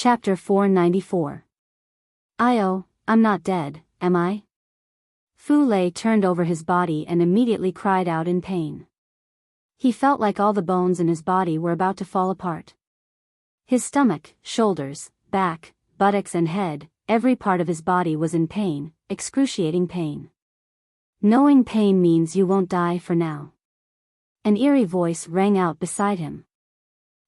Chapter 494. I'm not dead, am I? Fu Lei turned over his body and immediately cried out in pain. He felt like all the bones in his body were about to fall apart. His stomach, shoulders, back, buttocks and head, every part of his body was in pain, excruciating pain. Knowing pain means you won't die for now. An eerie voice rang out beside him.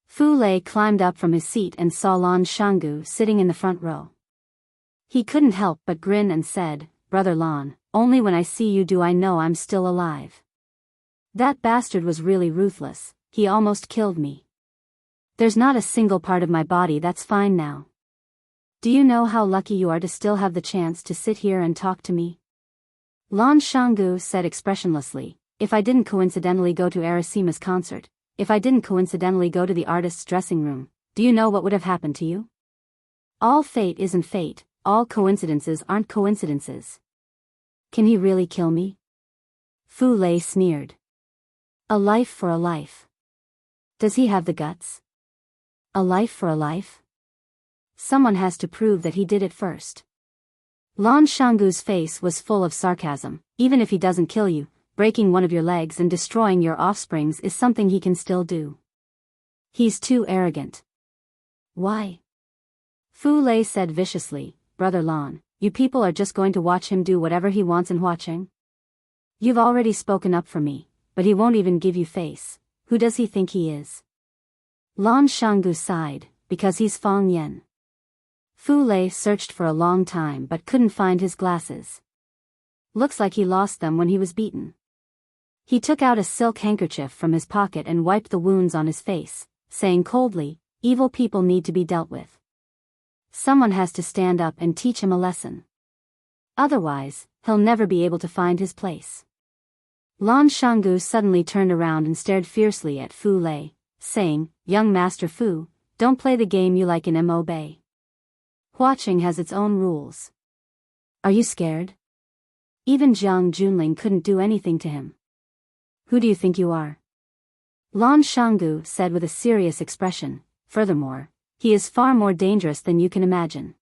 Fu Lei climbed up from his seat and saw Lan Shanggu sitting in the front row. He couldn't help but grin and said, "Brother Lan, only when I see you do I know I'm still alive. That bastard was really ruthless, he almost killed me. There's not a single part of my body that's fine now. Do you know how lucky you are to still have the chance to sit here and talk to me?" Lan Shanggu said expressionlessly, "If I didn't coincidentally go to Arasima's concert, if I didn't coincidentally go to the artist's dressing room, do you know what would have happened to you? All fate isn't fate, all coincidences aren't coincidences. Can he really kill me?" Fu Lei sneered. "A life for a life. Does he have the guts? A life for a life? Someone has to prove that he did it first." Lan Shanggu's face was full of sarcasm. "Even if he doesn't kill you, breaking one of your legs and destroying your offsprings is something he can still do. He's too arrogant." "Why?" Fu Lei said viciously, "Brother Lan, you people are just going to watch him do whatever he wants and watching? You've already spoken up for me, but he won't even give you face. Who does he think he is?" Lan Shanggu sighed, "Because he's Fang Yen." Fu Lei searched for a long time but couldn't find his glasses. Looks like he lost them when he was beaten. He took out a silk handkerchief from his pocket and wiped the wounds on his face, saying coldly, "Evil people need to be dealt with. Someone has to stand up and teach him a lesson. Otherwise, he'll never be able to find his place." Lan Shanggu suddenly turned around and stared fiercely at Fu Lei, saying, "Young Master Fu, don't play the game you like in Mo Bay. Watching has its own rules. Are you scared?" Even Jiang Junling couldn't do anything to him. "Who do you think you are?" Lan Shanggu said with a serious expression, "Furthermore, he is far more dangerous than you can imagine.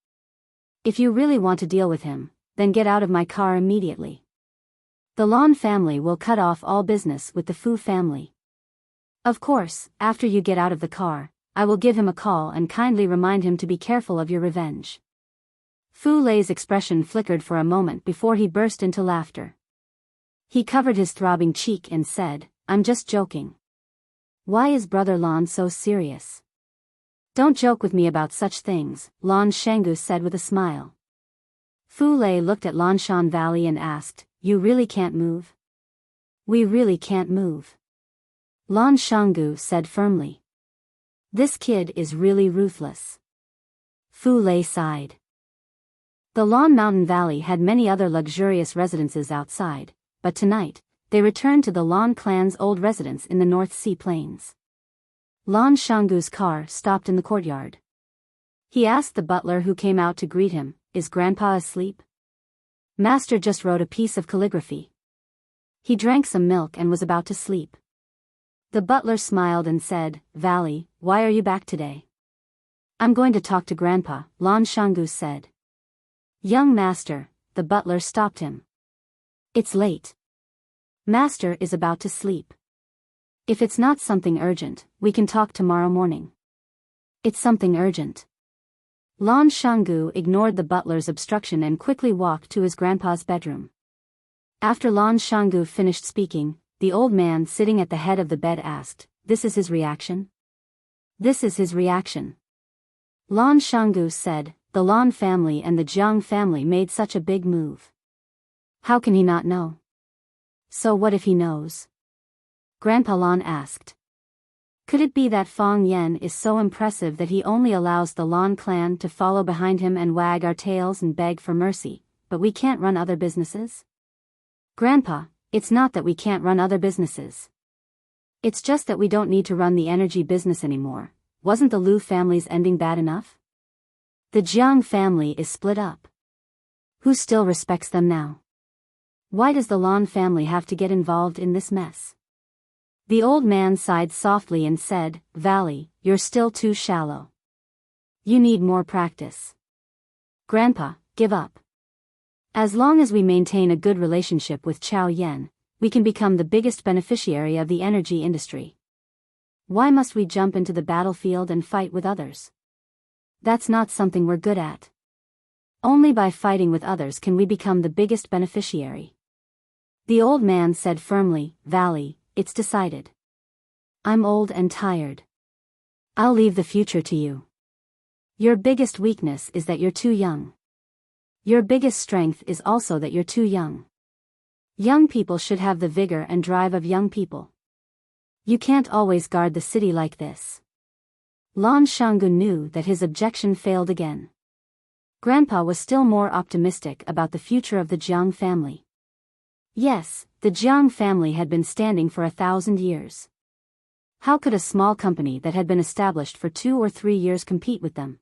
If you really want to deal with him, then get out of my car immediately. The Lan family will cut off all business with the Fu family. Of course, after you get out of the car, I will give him a call and kindly remind him to be careful of your revenge." Fu Lei's expression flickered for a moment before he burst into laughter. He covered his throbbing cheek and said, "I'm just joking. Why is Brother Lan so serious?" "Don't joke with me about such things," Lan Shanggu said with a smile. Fu Lei looked at Lanshan Valley and asked, "You really can't move?" "We really can't move," Lan Shanggu said firmly. "This kid is really ruthless." Fu Lei sighed. The Lan Mountain Valley had many other luxurious residences outside, but tonight, they returned to the Lan clan's old residence in the North Sea Plains. Lan Shanggu's car stopped in the courtyard. He asked the butler who came out to greet him, "Is Grandpa asleep?" "Master just wrote a piece of calligraphy. He drank some milk and was about to sleep." The butler smiled and said, "Valley, why are you back today?" "I'm going to talk to Grandpa," Lan Shanggu said. "Young master," the butler stopped him. "It's late. Master is about to sleep. If it's not something urgent, we can talk tomorrow morning." "It's something urgent." Lan Shanggu ignored the butler's obstruction and quickly walked to his grandpa's bedroom. After Lan Shanggu finished speaking, the old man sitting at the head of the bed asked, "This is his reaction?" "This is his reaction." Lan Shanggu said, "The Lan family and the Jiang family made such a big move. How can he not know?" "So what if he knows?" Grandpa Lan asked. "Could it be that Fang Yen is so impressive that he only allows the Lan clan to follow behind him and wag our tails and beg for mercy, but we can't run other businesses?" "Grandpa, it's not that we can't run other businesses. It's just that we don't need to run the energy business anymore. Wasn't the Lu family's ending bad enough? The Jiang family is split up. Who still respects them now? Why does the Lan family have to get involved in this mess?" The old man sighed softly and said, "Valley, you're still too shallow. You need more practice. Grandpa, give up. As long as we maintain a good relationship with Chow Yen, we can become the biggest beneficiary of the energy industry. Why must we jump into the battlefield and fight with others? That's not something we're good at. Only by fighting with others can we become the biggest beneficiary. The old man said firmly, Valley, it's decided. I'm old and tired. I'll leave the future to you. Your biggest weakness is that you're too young. Your biggest strength is also that you're too young. Young people should have the vigor and drive of young people. You can't always guard the city like this. Lan Shanggu knew that his objection failed again. Grandpa was still more optimistic about the future of the Jiang family. Yes, the Jiang family had been standing for 1,000 years. How could a small company that had been established for 2 or 3 years compete with them?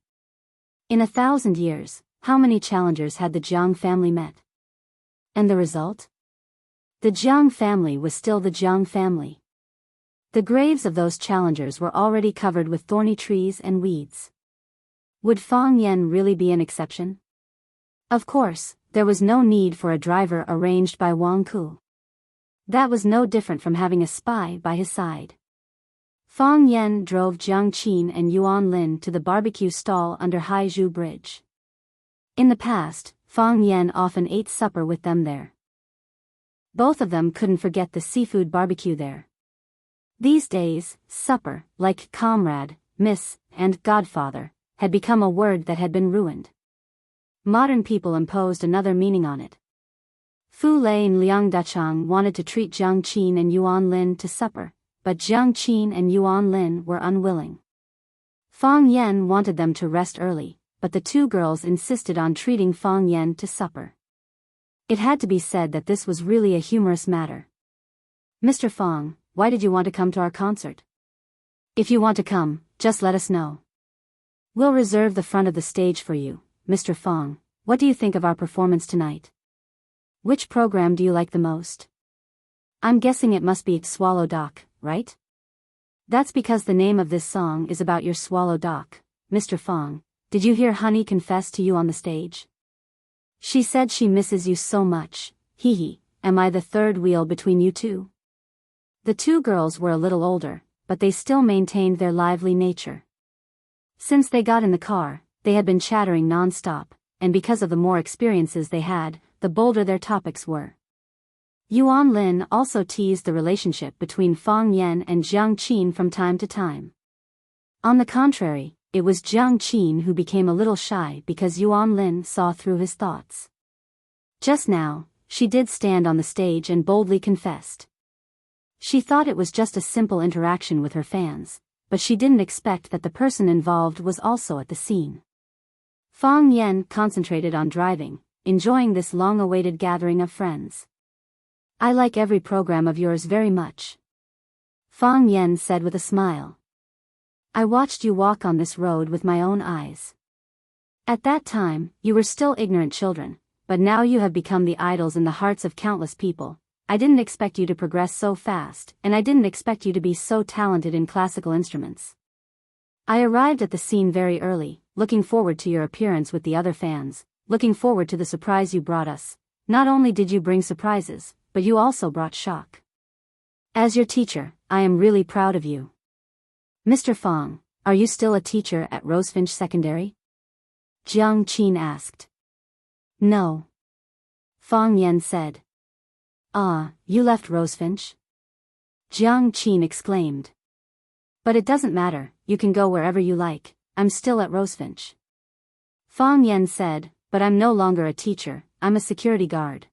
In 1,000 years, how many challengers had the Jiang family met? And the result? The Jiang family was still the Jiang family. The graves of those challengers were already covered with thorny trees and weeds. Would Fang Yen really be an exception? Of course, there was no need for a driver arranged by Wang Ku. That was no different from having a spy by his side. Fang Yen drove Jiang Qin and Yuan Lin to the barbecue stall under Haizhu Bridge. In the past, Fang Yen often ate supper with them there. Both of them couldn't forget the seafood barbecue there. These days, supper, like comrade, miss, and godfather, had become a word that had been ruined. Modern people imposed another meaning on it. Fu Lei and Liang Dachang wanted to treat Jiang Qin and Yuan Lin to supper, but Jiang Qin and Yuan Lin were unwilling. Fang Yen wanted them to rest early, but the two girls insisted on treating Fang Yen to supper. It had to be said that this was really a humorous matter. Mr. Fang, why did you want to come to our concert? If you want to come, just let us know. We'll reserve the front of the stage for you. Mr. Fang, what do you think of our performance tonight? Which program do you like the most? I'm guessing it must be Swallow Dock, right? That's because the name of this song is about your swallow dock. Mr. Fang, did you hear Honey confess to you on the stage? She said she misses you so much. Hee hee, am I the third wheel between you two? The two girls were a little older, but they still maintained their lively nature. Since they got in the car, they had been chattering non-stop, and because of the more experiences they had, the bolder their topics were. Yuan Lin also teased the relationship between Fang Yen and Jiang Qin from time to time. On the contrary, it was Jiang Qin who became a little shy because Yuan Lin saw through his thoughts. Just now, she did stand on the stage and boldly confessed. She thought it was just a simple interaction with her fans, but she didn't expect that the person involved was also at the scene. Fang Yen concentrated on driving, enjoying this long-awaited gathering of friends. I like every program of yours very much. Fang Yen said with a smile. I watched you walk on this road with my own eyes. At that time, you were still ignorant children, but now you have become the idols in the hearts of countless people. I didn't expect you to progress so fast, and I didn't expect you to be so talented in classical instruments. I arrived at the scene very early, looking forward to your appearance with the other fans, looking forward to the surprise you brought us. Not only did you bring surprises, but you also brought shock. As your teacher, I am really proud of you. Mr. Fang, are you still a teacher at Rosefinch Secondary? Jiang Qin asked. No. Fang Yen said. Ah, you left Rosefinch? Jiang Qin exclaimed. But it doesn't matter, you can go wherever you like, I'm still at Rosefinch. Fang Yen said, but I'm no longer a teacher, I'm a security guard.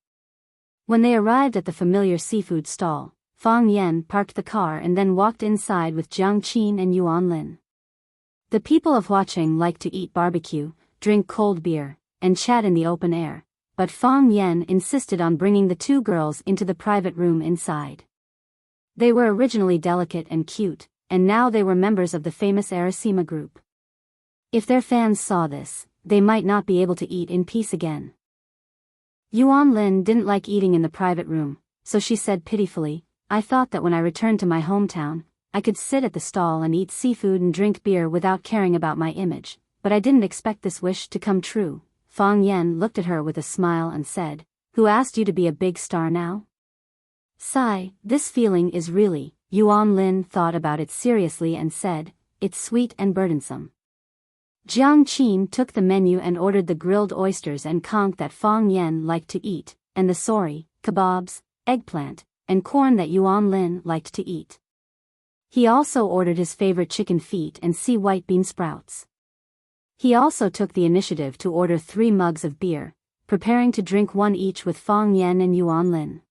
When they arrived at the familiar seafood stall, Fang Yen parked the car and then walked inside with Jiang Qin and Yuan Lin. The people of Huaqing liked to eat barbecue, drink cold beer, and chat in the open air, but Fang Yen insisted on bringing the two girls into the private room inside. They were originally delicate and cute, and now they were members of the famous Arasima group. If their fans saw this, they might not be able to eat in peace again. Yuan Lin didn't like eating in the private room, so she said pitifully, I thought that when I returned to my hometown, I could sit at the stall and eat seafood and drink beer without caring about my image, but I didn't expect this wish to come true. Fang Yen looked at her with a smile and said, "Who asked you to be a big star now?" Sigh, this feeling is really, Yuan Lin thought about it seriously and said, "It's sweet and burdensome." Jiang Qin took the menu and ordered the grilled oysters and conch that Fang Yen liked to eat, and the sori, kebabs, eggplant, and corn that Yuan Lin liked to eat. He also ordered his favorite chicken feet and sea white bean sprouts. He also took the initiative to order 3 mugs of beer, preparing to drink one each with Fang Yen and Yuan Lin.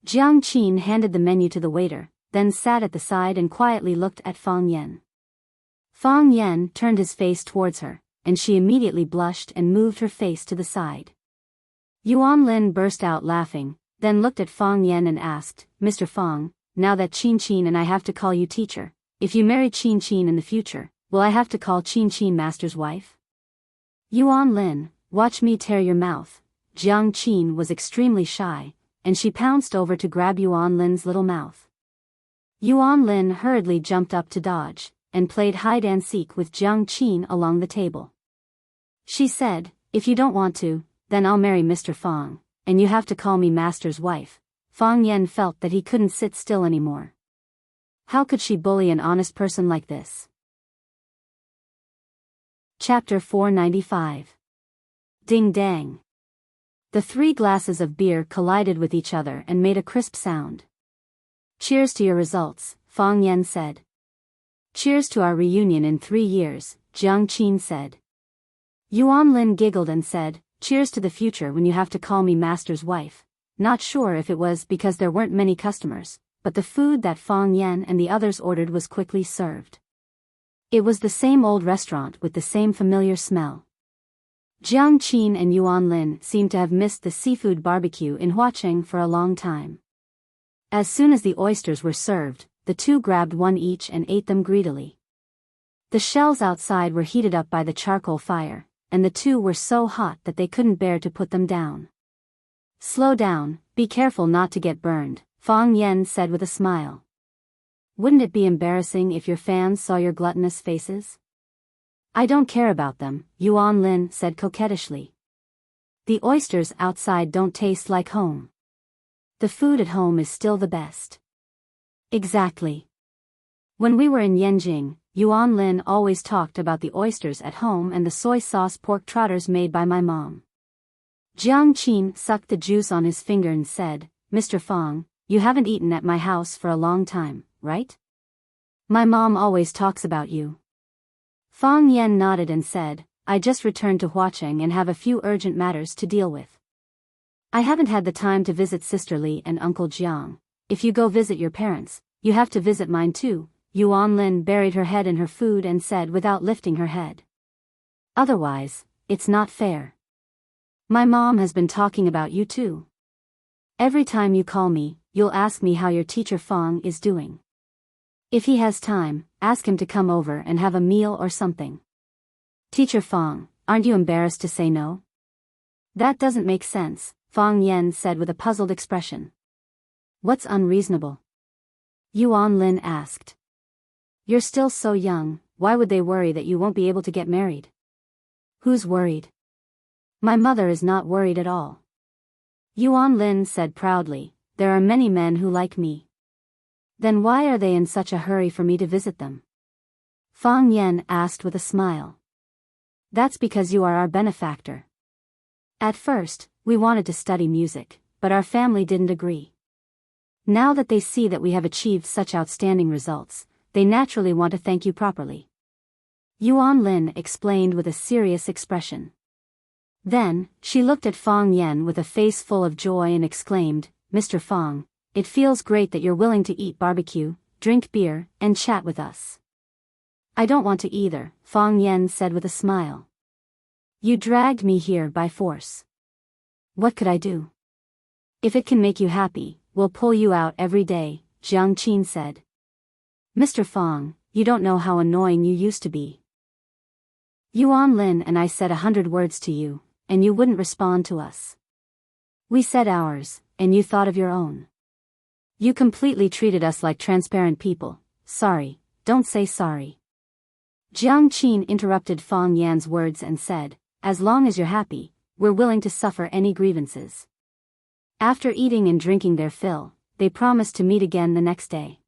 Jiang Qin handed the menu to the waiter, then sat at the side and quietly looked at Fang Yen. Fang Yen turned his face towards her, and she immediately blushed and moved her face to the side. Yuan Lin burst out laughing, then looked at Fang Yen and asked, "Mr. Fang, now that Qin and I have to call you teacher, if you marry Qin in the future, will I have to call Qin master's wife?" "Yuan Lin, watch me tear your mouth." Jiang Qin was extremely shy, and she pounced over to grab Yuan Lin's little mouth. Yuan Lin hurriedly jumped up to dodge, and played hide-and-seek with Jiang Qin along the table. She said, "If you don't want to, then I'll marry Mr. Fang, and you have to call me master's wife." Fang Yen felt that he couldn't sit still anymore. How could she bully an honest person like this? Chapter 495. Ding dang. The 3 glasses of beer collided with each other and made a crisp sound. "Cheers to your results," Fang Yen said. "Cheers to our reunion in 3 years, Jiang Qin said. Yuan Lin giggled and said, "Cheers to the future when you have to call me master's wife." Not sure if it was because there weren't many customers, but the food that Fang Yen and the others ordered was quickly served. It was the same old restaurant with the same familiar smell. Jiang Qin and Yuan Lin seemed to have missed the seafood barbecue in Huacheng for a long time. As soon as the oysters were served, the 2 grabbed one each and ate them greedily. The shells outside were heated up by the charcoal fire, and the 2 were so hot that they couldn't bear to put them down. "Slow down, be careful not to get burned," Fang Yen said with a smile. "Wouldn't it be embarrassing if your fans saw your gluttonous faces?" "I don't care about them," Yuan Lin said coquettishly. "The oysters outside don't taste like home. The food at home is still the best." "Exactly. When we were in Yanjing, Yuan Lin always talked about the oysters at home and the soy sauce pork trotters made by my mom." Jiang Qin sucked the juice on his finger and said, "Mr. Fang, you haven't eaten at my house for a long time, right? My mom always talks about you." Fang Yen nodded and said, "I just returned to Huacheng and have a few urgent matters to deal with. I haven't had the time to visit Sister Li and Uncle Jiang. If you go visit your parents, you have to visit mine too." Yuan Lin buried her head in her food and said without lifting her head, "Otherwise, it's not fair. My mom has been talking about you too. Every time you call me, you'll ask me how your teacher Fang is doing. If he has time, ask him to come over and have a meal or something." "Teacher Fang, aren't you embarrassed to say no?" "That doesn't make sense," Fang Yen said with a puzzled expression. "What's unreasonable?" Yuan Lin asked. "You're still so young, why would they worry that you won't be able to get married?" "Who's worried? My mother is not worried at all." Yuan Lin said proudly, "There are many men who like me. Then why are they in such a hurry for me to visit them?" Fang Yen asked with a smile. "That's because you are our benefactor. At first, we wanted to study music, but our family didn't agree. Now that they see that we have achieved such outstanding results, they naturally want to thank you properly." Yuan Lin explained with a serious expression. Then, she looked at Fang Yen with a face full of joy and exclaimed, "Mr. Fang, it feels great that you're willing to eat barbecue, drink beer, and chat with us." "I don't want to either," Fang Yen said with a smile. "You dragged me here by force. What could I do?" "If it can make you happy, we'll pull you out every day," Jiang Qin said. "Mr. Fang, you don't know how annoying you used to be. Yuan Lin and I said 100 words to you, and you wouldn't respond to us. We said ours, and you thought of your own. You completely treated us like transparent people." "Sorry, don't say sorry. Jiang Qin interrupted Fang Yan's words and said, as long as you're happy, we're willing to suffer any grievances. After eating and drinking their fill, they promised to meet again the next day.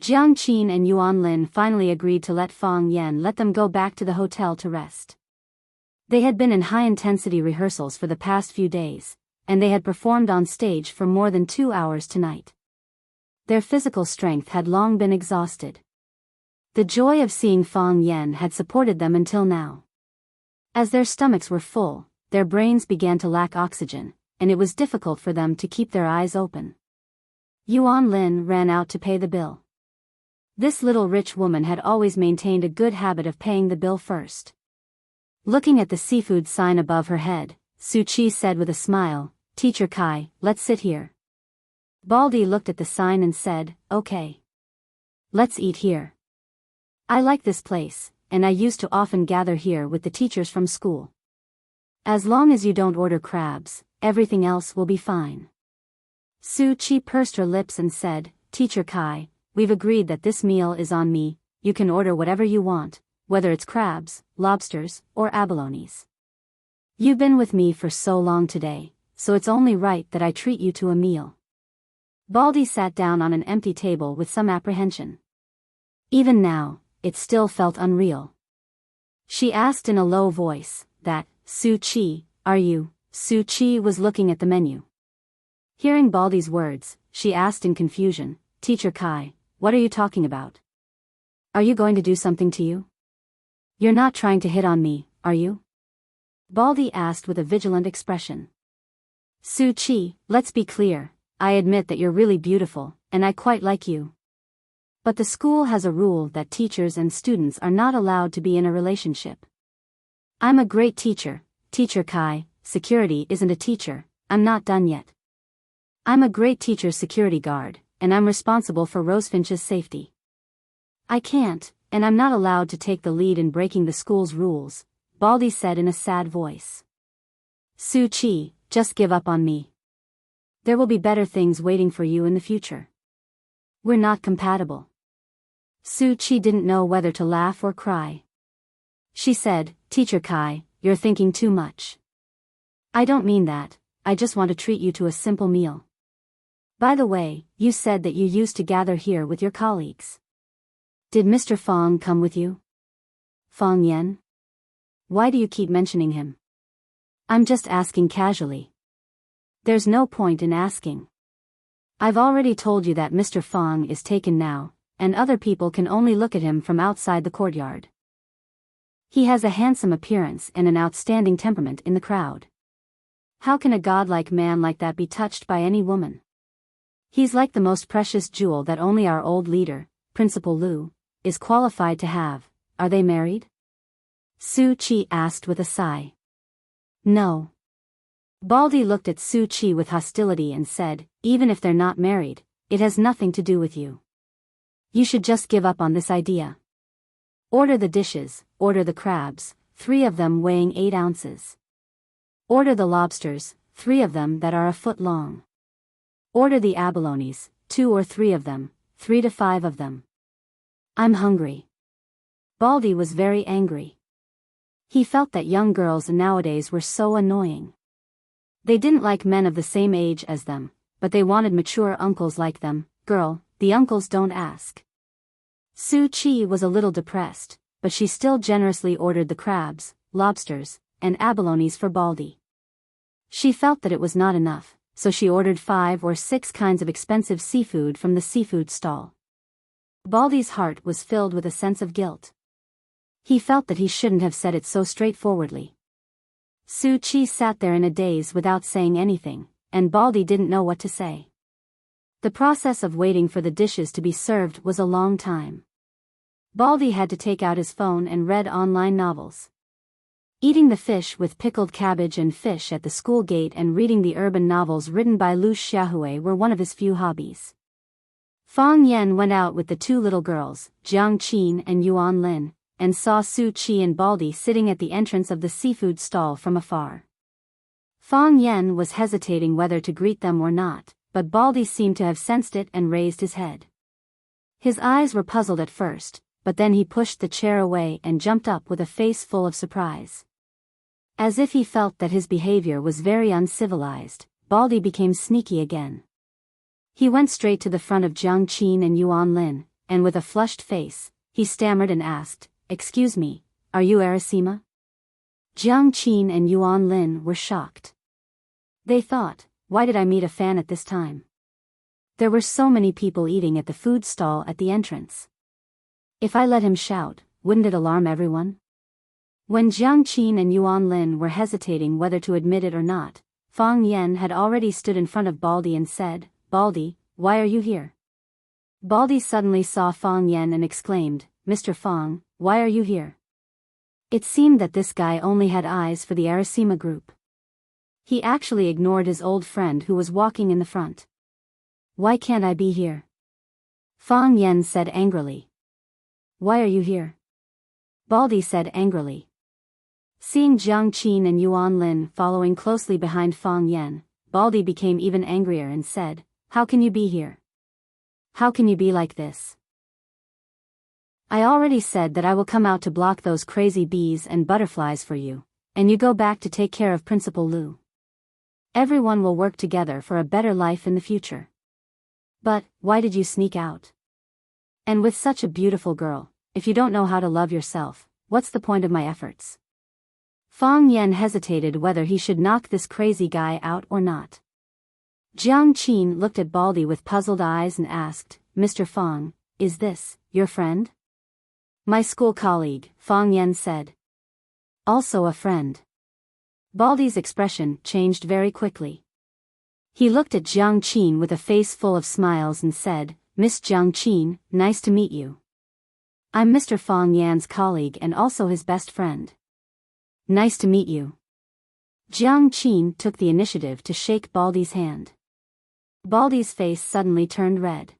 Jiang Qin and Yuan Lin finally agreed to let Fang Yan let them go back to the hotel to rest. They had been in high-intensity rehearsals for the past few days, and they had performed on stage for more than 2 hours tonight. Their physical strength had long been exhausted. The joy of seeing Fang Yan had supported them until now. As their stomachs were full, their brains began to lack oxygen, and it was difficult for them to keep their eyes open. Yuan Lin ran out to pay the bill. This little rich woman had always maintained a good habit of paying the bill first. Looking at the seafood sign above her head, Su Chi said with a smile, "Teacher Kai, let's sit here." Baldy looked at the sign and said, "Okay. Let's eat here. I like this place, and I used to often gather here with the teachers from school. As long as you don't order crabs, everything else will be fine." Su Chi pursed her lips and said, "Teacher Kai, we've agreed that this meal is on me, you can order whatever you want, whether it's crabs, lobsters, or abalones. You've been with me for so long today, so it's only right that I treat you to a meal." Baldy sat down on an empty table with some apprehension. Even now, it still felt unreal. She asked in a low voice, "That, Su Chi, are you?" Su Chi was looking at the menu. Hearing Baldy's words, she asked in confusion, "Teacher Kai, what are you talking about? Are you going to do something to you? You're not trying to hit on me, are you?" Baldy asked with a vigilant expression. "Su Chi, let's be clear, I admit that you're really beautiful, and I quite like you. But the school has a rule that teachers and students are not allowed to be in a relationship. I'm a great teacher, Teacher Kai, security isn't a teacher, I'm not done yet. I'm a great teacher's security guard, and I'm responsible for Rosefinch's safety. I can't, and I'm not allowed to take the lead in breaking the school's rules," Baldy said in a sad voice. "Su Chi, just give up on me. There will be better things waiting for you in the future. We're not compatible." Su Chi didn't know whether to laugh or cry. She said, "Teacher Kai, you're thinking too much. I don't mean that, I just want to treat you to a simple meal. By the way, you said that you used to gather here with your colleagues. Did Mr. Fang come with you? Fang Yan? Why do you keep mentioning him? I'm just asking casually. There's no point in asking. I've already told you that Mr. Fang is taken now, and other people can only look at him from outside the courtyard. He has a handsome appearance and an outstanding temperament in the crowd. How can a godlike man like that be touched by any woman? He's like the most precious jewel that only our old leader, Principal Lu, is qualified to have. Are they married?" Su Chi asked with a sigh. "No." Baldy looked at Su Chi with hostility and said, "Even if they're not married, it has nothing to do with you. You should just give up on this idea. Order the dishes, order the crabs, 3 of them weighing 8 ounces. Order the lobsters, 3 of them that are a foot long. Order the abalones, 2 or 3 of them, 3 to 5 of them. I'm hungry." Baldy was very angry. He felt that young girls nowadays were so annoying. They didn't like men of the same age as them, but they wanted mature uncles like them. Girl, the uncles don't ask. Su Chi was a little depressed, but she still generously ordered the crabs, lobsters, and abalones for Baldy. She felt that it was not enough, so she ordered 5 or 6 kinds of expensive seafood from the seafood stall. Baldy's heart was filled with a sense of guilt. He felt that he shouldn't have said it so straightforwardly. Su Chi sat there in a daze without saying anything, and Baldy didn't know what to say. The process of waiting for the dishes to be served was a long time. Baldy had to take out his phone and read online novels. Eating the fish with pickled cabbage and fish at the school gate and reading the urban novels written by Lu Xiaohui were one of his few hobbies. Fang Yan went out with the 2 little girls, Jiang Qin and Yuan Lin, and saw Su Chi and Baldy sitting at the entrance of the seafood stall from afar. Fang Yan was hesitating whether to greet them or not, but Baldy seemed to have sensed it and raised his head. His eyes were puzzled at first, but then he pushed the chair away and jumped up with a face full of surprise. As if he felt that his behavior was very uncivilized, Baldy became sneaky again. He went straight to the front of Jiang Qin and Yuan Lin, and with a flushed face, he stammered and asked, "Excuse me, are you Arasima?" Jiang Qin and Yuan Lin were shocked. They thought, why did I meet a fan at this time? There were so many people eating at the food stall at the entrance. If I let him shout, wouldn't it alarm everyone? When Jiang Qin and Yuan Lin were hesitating whether to admit it or not, Fang Yan had already stood in front of Baldy and said, "Baldy, why are you here?" Baldy suddenly saw Fang Yan and exclaimed, "Mr. Fang, why are you here?" It seemed that this guy only had eyes for the Arasima group. He actually ignored his old friend who was walking in the front. "Why can't I be here?" Fang Yan said angrily. "Why are you here?" Baldy said angrily. Seeing Jiang Qin and Yuan Lin following closely behind Fang Yan, Baldy became even angrier and said, "How can you be here? How can you be like this? I already said that I will come out to block those crazy bees and butterflies for you, and you go back to take care of Principal Lu. Everyone will work together for a better life in the future. But, why did you sneak out? And with such a beautiful girl, if you don't know how to love yourself, what's the point of my efforts?" Fang Yan hesitated whether he should knock this crazy guy out or not. Jiang Qin looked at Baldy with puzzled eyes and asked, "Mr. Fang, is this your friend?" "My school colleague," Fang Yan said. "Also a friend." Baldy's expression changed very quickly. He looked at Jiang Qin with a face full of smiles and said, "Miss Jiang Qin, nice to meet you. I'm Mr. Fang Yan's colleague and also his best friend." "Nice to meet you." Jiang Qin took the initiative to shake Baldy's hand. Baldy's face suddenly turned red.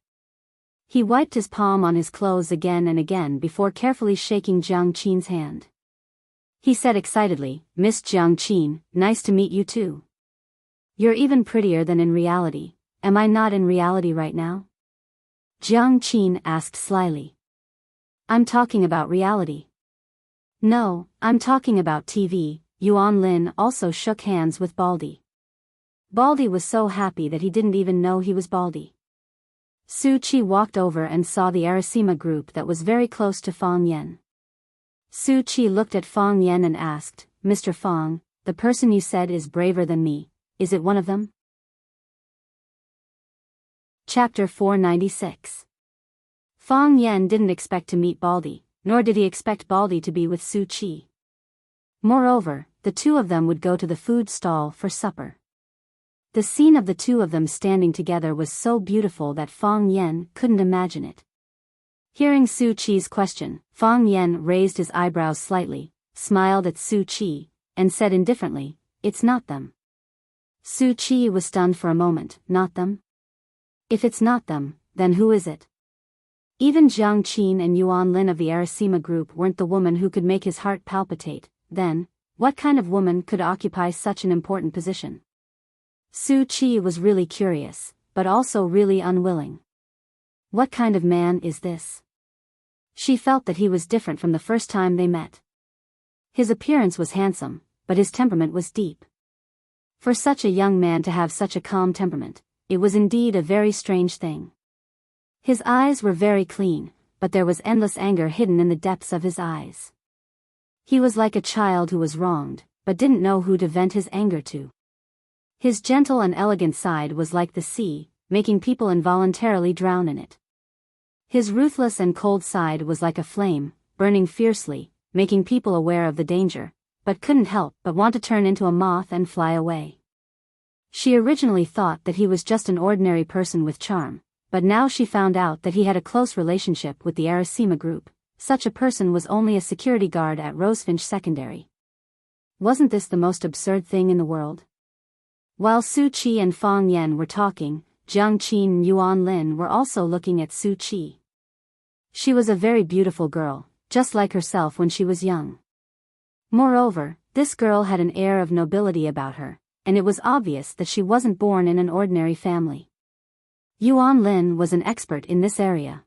He wiped his palm on his clothes again and again before carefully shaking Jiang Qin's hand. He said excitedly, "Miss Jiang Qin, nice to meet you too. You're even prettier than in reality. Am I not in reality right now?" Jiang Qin asked slyly. "I'm talking about reality." "No, I'm talking about TV." Yuan Lin also shook hands with Baldy. Baldy was so happy that he didn't even know he was Baldy. Su Qi walked over and saw the Arasima group that was very close to Fang Yan. Su Qi looked at Fang Yan and asked, "Mr. Fang, the person you said is braver than me, is it one of them?" Chapter 496. Fang Yan didn't expect to meet Baldy, nor did he expect Baldy to be with Su Qi. Moreover, the two of them would go to the food stall for supper. The scene of the two of them standing together was so beautiful that Fang Yan couldn't imagine it. Hearing Su Qi's question, Fang Yan raised his eyebrows slightly, smiled at Su Qi, and said indifferently, "It's not them." Su Qi was stunned for a moment. "Not them? If it's not them, then who is it?" Even Jiang Qin and Yuan Lin of the Arasima group weren't the woman who could make his heart palpitate. Then, what kind of woman could occupy such an important position? Su Qi was really curious, but also really unwilling. What kind of man is this? She felt that he was different from the first time they met. His appearance was handsome, but his temperament was deep. For such a young man to have such a calm temperament, it was indeed a very strange thing. His eyes were very clean, but there was endless anger hidden in the depths of his eyes. He was like a child who was wronged, but didn't know who to vent his anger to. His gentle and elegant side was like the sea, making people involuntarily drown in it. His ruthless and cold side was like a flame, burning fiercely, making people aware of the danger, but couldn't help but want to turn into a moth and fly away. She originally thought that he was just an ordinary person with charm, but now she found out that he had a close relationship with the Arasima group. Such a person was only a security guard at Rosefinch Secondary. Wasn't this the most absurd thing in the world? While Su Qi and Fang Yan were talking, Jiang Qin and Yuan Lin were also looking at Su Qi. She was a very beautiful girl, just like herself when she was young. Moreover, this girl had an air of nobility about her, and it was obvious that she wasn't born in an ordinary family. Yuan Lin was an expert in this area.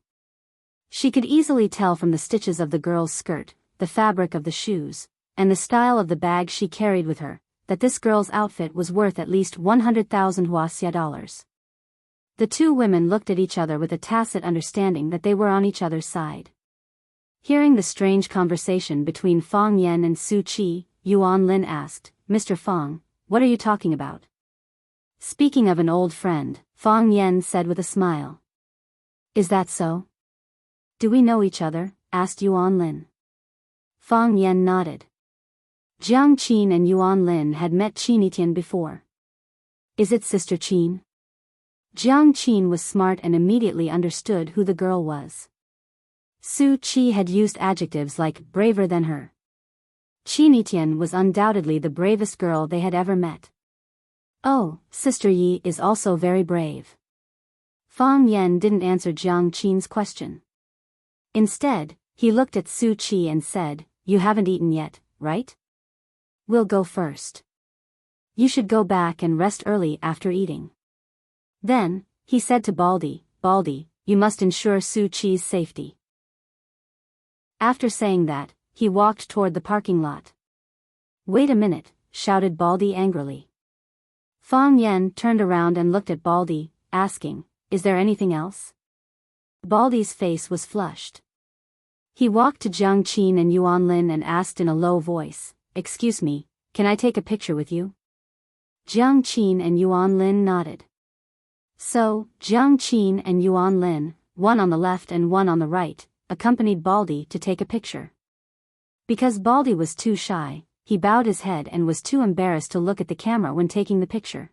She could easily tell from the stitches of the girl's skirt, the fabric of the shoes, and the style of the bag she carried with her, that this girl's outfit was worth at least 100,000 Huaxia dollars. The two women looked at each other with a tacit understanding that they were on each other's side. Hearing the strange conversation between Fang Yan and Su Qi, Yuan Lin asked, "Mr. Fang, what are you talking about?" "Speaking of an old friend," Fang Yan said with a smile. "Is that so? Do we know each other?" asked Yuan Lin. Fang Yan nodded. Jiang Qin and Yuan Lin had met Qinitian before. "Is it Sister Qin?" Jiang Qin was smart and immediately understood who the girl was. Su Qi had used adjectives like braver than her. Qinitian was undoubtedly the bravest girl they had ever met. "Oh, Sister Yi is also very brave." Fang Yan didn't answer Jiang Qin's question. Instead, he looked at Su Qi and said, "You haven't eaten yet, right? We'll go first. You should go back and rest early after eating." Then, he said to Baldy, "Baldy, you must ensure Su Qi's safety." After saying that, he walked toward the parking lot. "Wait a minute," shouted Baldy angrily. Fang Yan turned around and looked at Baldy, asking, "Is there anything else?" Baldy's face was flushed. He walked to Jiang Qin and Yuan Lin and asked in a low voice, "Excuse me, can I take a picture with you?" Jiang Qin and Yuan Lin nodded. So, Jiang Qin and Yuan Lin, one on the left and one on the right, accompanied Baldy to take a picture. Because Baldy was too shy, he bowed his head and was too embarrassed to look at the camera when taking the picture.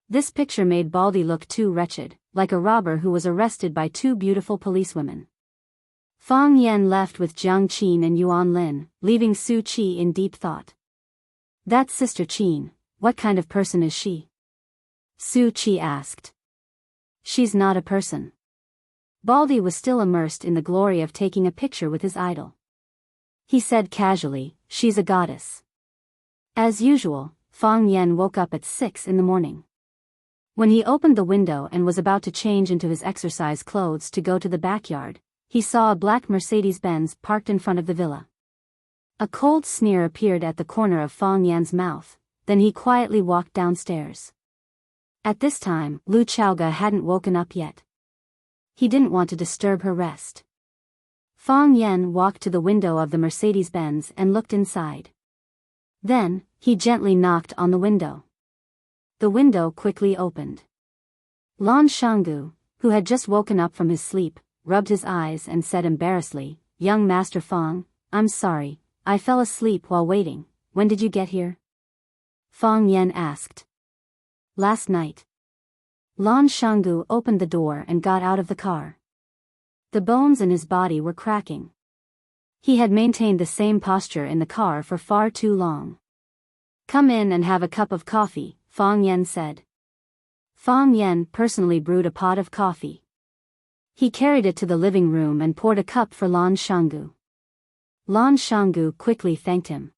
This picture made Baldy look too wretched, like a robber who was arrested by two beautiful policewomen. Fang Yan left with Jiang Qin and Yuan Lin, leaving Su Qi in deep thought. "That's Sister Qin, what kind of person is she?" Su Qi asked. "She's not a person." Baldy was still immersed in the glory of taking a picture with his idol. He said casually, "She's a goddess." As usual, Fang Yan woke up at 6 in the morning. When he opened the window and was about to change into his exercise clothes to go to the backyard, he saw a black Mercedes-Benz parked in front of the villa. A cold sneer appeared at the corner of Fang Yan's mouth, then he quietly walked downstairs. At this time, Lu Chaoga hadn't woken up yet. He didn't want to disturb her rest. Fang Yan walked to the window of the Mercedes-Benz and looked inside. Then, he gently knocked on the window. The window quickly opened. Lan Shanggu, who had just woken up from his sleep, rubbed his eyes and said embarrassedly, "Young Master Fang, I'm sorry, I fell asleep while waiting. When did you get here?" Fang Yan asked. "Last night." Lan Shanggu opened the door and got out of the car. The bones in his body were cracking. He had maintained the same posture in the car for far too long. "Come in and have a cup of coffee," Fang Yan said. Fang Yan personally brewed a pot of coffee. He carried it to the living room and poured a cup for Lan Shanggu. Lan Shanggu quickly thanked him.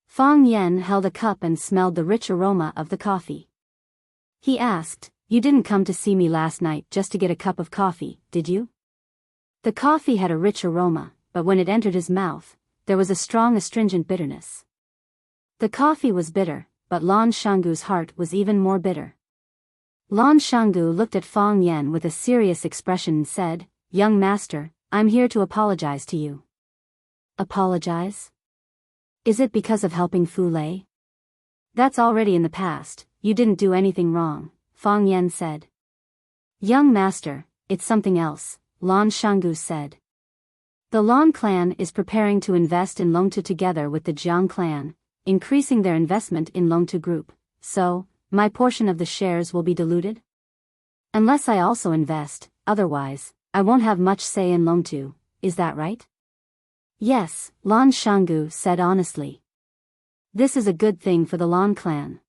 Fang Yan held a cup and smelled the rich aroma of the coffee. He asked, "You didn't come to see me last night just to get a cup of coffee, did you?" The coffee had a rich aroma, but when it entered his mouth, there was a strong astringent bitterness. The coffee was bitter, but Lan Shanggu's heart was even more bitter. Lan Shanggu looked at Fang Yan with a serious expression and said, "Young master, I'm here to apologize to you." "Apologize? Is it because of helping Fu Lei?" "That's already in the past, you didn't do anything wrong," Fang Yan said. "Young master, it's something else," Lan Shanggu said. "The Lan clan is preparing to invest in Longtu together with the Jiang clan, increasing their investment in Longtu Group, so, my portion of the shares will be diluted? Unless I also invest, otherwise, I won't have much say in Longtu, is that right?" "Yes," Lan Shanggu said honestly. "This is a good thing for the Lan clan."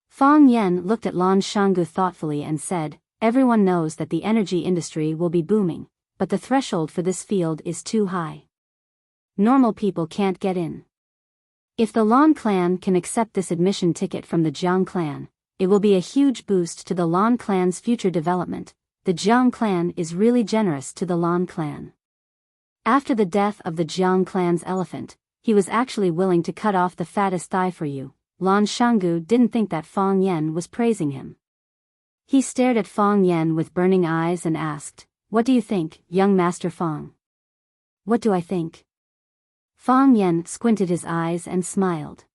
Fang Yan looked at Lan Shanggu thoughtfully and said, "Everyone knows that the energy industry will be booming, but the threshold for this field is too high. Normal people can't get in. If the Lan clan can accept this admission ticket from the Jiang clan, it will be a huge boost to the Lan clan's future development. the Jiang clan is really generous to the Lan clan. After the death of the Jiang clan's elephant, he was actually willing to cut off the fattest thigh for you. Lan Shanggu didn't think that Fang Yen was praising him. He stared at Fang Yen with burning eyes and asked, "What do you think, young Master Fang?" "What do I think?" Fang Yen squinted his eyes and smiled.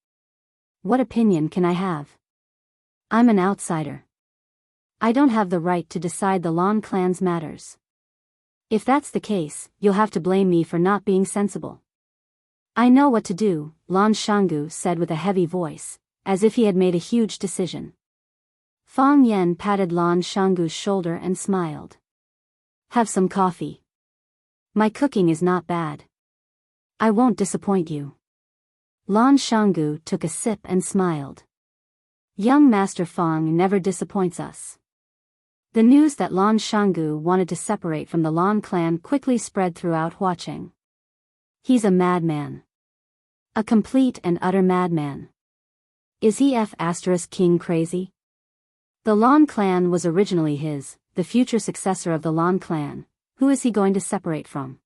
"What opinion can I have? I'm an outsider. I don't have the right to decide the Lan clan's matters. If that's the case, you'll have to blame me for not being sensible." "I know what to do," Lan Shanggu said with a heavy voice, as if he had made a huge decision. Fang Yen patted Lan Shanggu's shoulder and smiled. "Have some coffee. My cooking is not bad. I won't disappoint you." Lan Shanggu took a sip and smiled. "Young Master Fang never disappoints us." The news that Lan Shanggu wanted to separate from the Lan clan quickly spread throughout Huacheng. "He's a madman. A complete and utter madman. Is he King crazy? The Lan clan was originally his, the future successor of the Lan clan. Who is he going to separate from?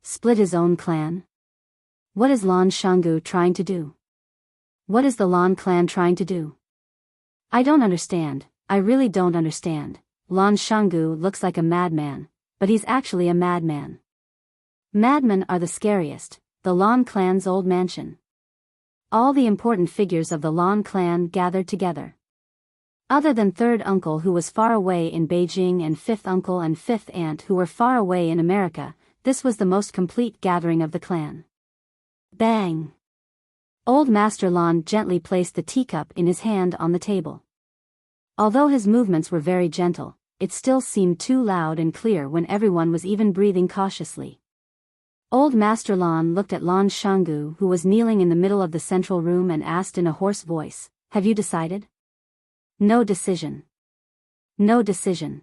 Split his own clan? What is Lan Shanggu trying to do? What is the Lan clan trying to do? I don't understand, I really don't understand. Lan Shanggu looks like a madman, but he's actually a madman. Madmen are the scariest. The Lan clan's old mansion. All the important figures of the Lan clan gathered together. Other than third uncle who was far away in Beijing and fifth uncle and fifth aunt who were far away in America, this was the most complete gathering of the clan. Bang! Old Master Lan gently placed the teacup in his hand on the table. Although his movements were very gentle, it still seemed too loud and clear when everyone was even breathing cautiously. Old Master Lan looked at Lan Shanggu who was kneeling in the middle of the central room and asked in a hoarse voice, "Have you decided?" "No decision. No decision."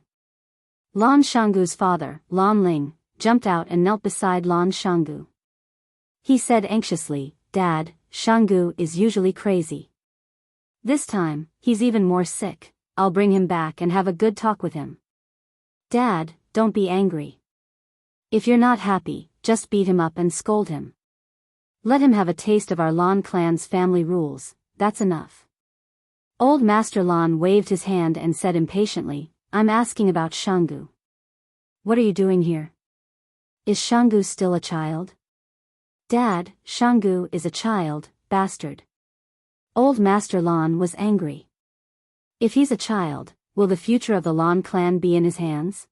Lan Shanggu's father, Lan Ling, jumped out and knelt beside Lan Shanggu. He said anxiously, "Dad, Shanggu is usually crazy. This time, he's even more sick. I'll bring him back and have a good talk with him." "Dad, don't be angry. If you're not happy, just beat him up and scold him. Let him have a taste of our Lan clan's family rules, that's enough." Old Master Lan waved his hand and said impatiently, "I'm asking about Shanggu. What are you doing here? Is Shanggu still a child?" "Dad, Shanggu is a child, bastard." Old Master Lan was angry. If he's a child, will the future of the Lan clan be in his hands?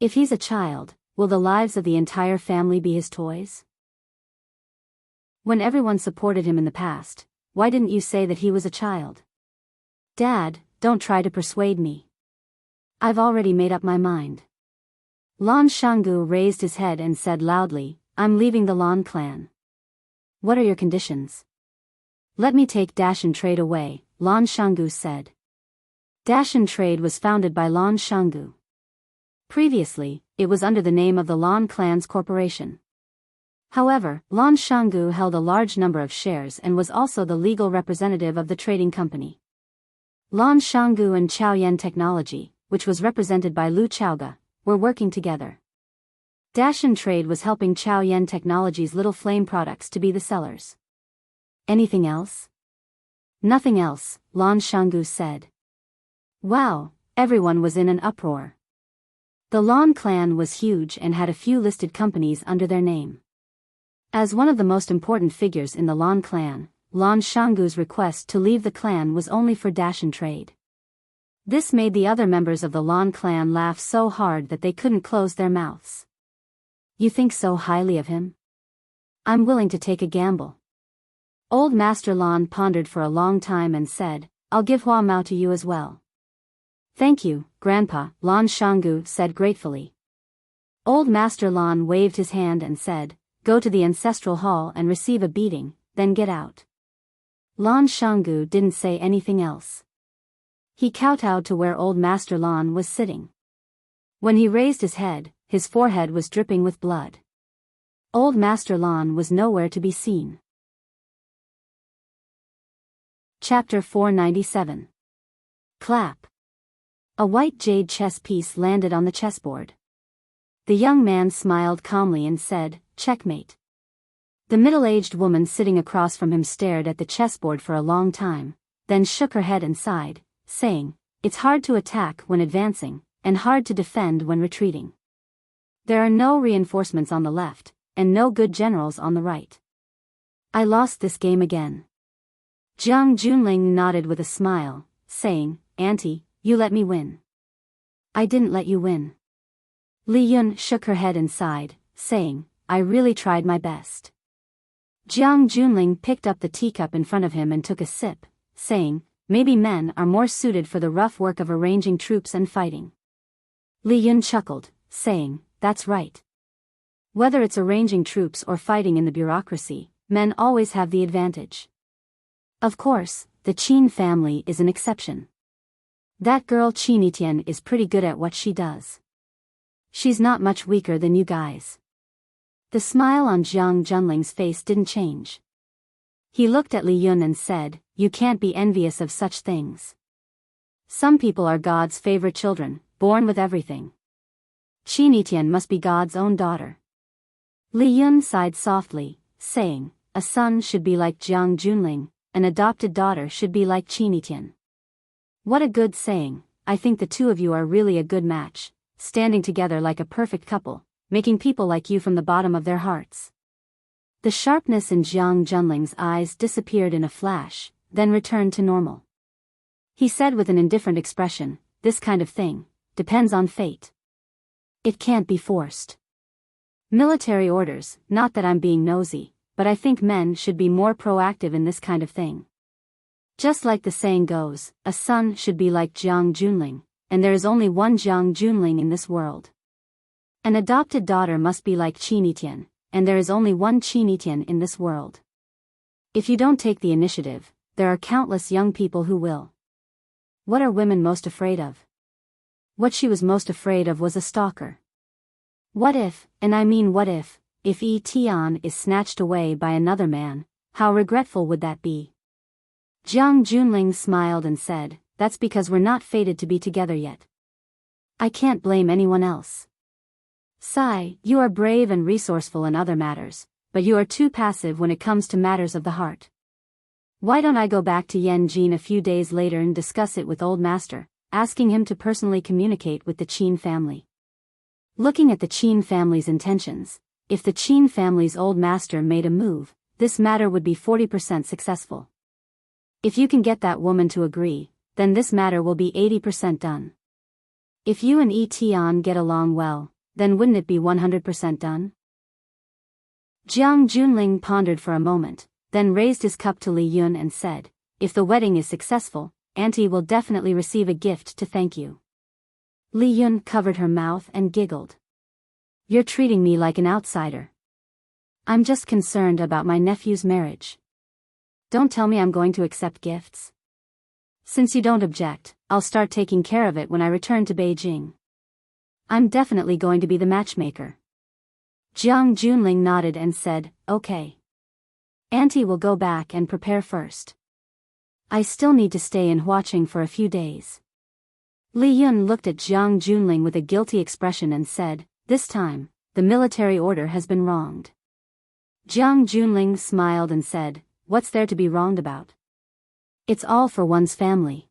If he's a child, will the lives of the entire family be his toys? When everyone supported him in the past, why didn't you say that he was a child? "Dad, don't try to persuade me. I've already made up my mind." Lan Shanggu raised his head and said loudly, "I'm leaving the Lan clan." "What are your conditions?" "Let me take Dashan Trade away," Lan Shanggu said. Dashan Trade was founded by Lan Shanggu. Previously, it was under the name of the Lan clan's corporation. However, Lan Shanggu held a large number of shares and was also the legal representative of the trading company. Lan Shanggu and Chaoyan Technology, which was represented by Lu Chaoga, were working together. Dashan Trade was helping Chaoyan Technology's Little Flame products to be the sellers. "Anything else?" "Nothing else," Lan Shanggu said. Wow, everyone was in an uproar. The Lan clan was huge and had a few listed companies under their name. As one of the most important figures in the Lan clan, Lan Shanggu's request to leave the clan was only for Dashan Trade. This made the other members of the Lan clan laugh so hard that they couldn't close their mouths. "You think so highly of him?" "I'm willing to take a gamble." Old Master Lan pondered for a long time and said, "I'll give Hua Mao to you as well." "Thank you, Grandpa," Lan Shanggu said gratefully. Old Master Lan waved his hand and said, "Go to the ancestral hall and receive a beating, then get out." Lan Shanggu didn't say anything else. He kowtowed to where Old Master Lan was sitting. When he raised his head, his forehead was dripping with blood. Old Master Lan was nowhere to be seen. Chapter 497. Clap. A white jade chess piece landed on the chessboard. The young man smiled calmly and said, "Checkmate." The middle-aged woman sitting across from him stared at the chessboard for a long time, then shook her head and sighed, saying, "It's hard to attack when advancing, and hard to defend when retreating. There are no reinforcements on the left, and no good generals on the right. I lost this game again." Jiang Junling nodded with a smile, saying, "Auntie, you let me win." "I didn't let you win." Li Yun shook her head and sighed, saying, "I really tried my best." Jiang Junling picked up the teacup in front of him and took a sip, saying, "Maybe men are more suited for the rough work of arranging troops and fighting." Li Yun chuckled, saying, "That's right. Whether it's arranging troops or fighting in the bureaucracy, men always have the advantage. Of course, the Qin family is an exception. That girl Qinitian is pretty good at what she does. She's not much weaker than you guys." The smile on Jiang Junling's face didn't change. He looked at Li Yun and said, "You can't be envious of such things. Some people are God's favorite children, born with everything. Qinitian must be God's own daughter." Li Yun sighed softly, saying, "A son should be like Jiang Junling, an adopted daughter should be like Qinitian." "What a good saying. I think the two of you are really a good match, standing together like a perfect couple, making people like you from the bottom of their hearts." The sharpness in Jiang Junling's eyes disappeared in a flash, then returned to normal. He said with an indifferent expression, "This kind of thing depends on fate. It can't be forced. Military orders, not that I'm being nosy, but I think men should be more proactive in this kind of thing. Just like the saying goes, a son should be like Jiang Junling, and there is only one Jiang Junling in this world. An adopted daughter must be like Qinitian, and there is only one Qinitian in this world. If you don't take the initiative, there are countless young people who will." What are women most afraid of? What she was most afraid of was a stalker. What if, and I mean what if Yi Tian is snatched away by another man, how regretful would that be? Jiang Junling smiled and said, "That's because we're not fated to be together yet. I can't blame anyone else. Sai, you are brave and resourceful in other matters, but you are too passive when it comes to matters of the heart. Why don't I go back to Yanjin a few days later and discuss it with Old Master, asking him to personally communicate with the Qin family? Looking at the Qin family's intentions, if the Qin family's Old Master made a move, this matter would be 40% successful. If you can get that woman to agree, then this matter will be 80% done. If you and Yi Tian get along well, then wouldn't it be 100% done?" Jiang Junling pondered for a moment, then raised his cup to Li Yun and said, "If the wedding is successful, Auntie will definitely receive a gift to thank you." Li Yun covered her mouth and giggled. "You're treating me like an outsider. I'm just concerned about my nephew's marriage. Don't tell me I'm going to accept gifts. Since you don't object, I'll start taking care of it when I return to Beijing. I'm definitely going to be the matchmaker." Jiang Junling nodded and said, "Okay. Auntie will go back and prepare first. I still need to stay in watching for a few days." Li Yun looked at Jiang Junling with a guilty expression and said, "This time, the military order has been wronged." Jiang Junling smiled and said, "What's there to be wronged about? It's all for one's family."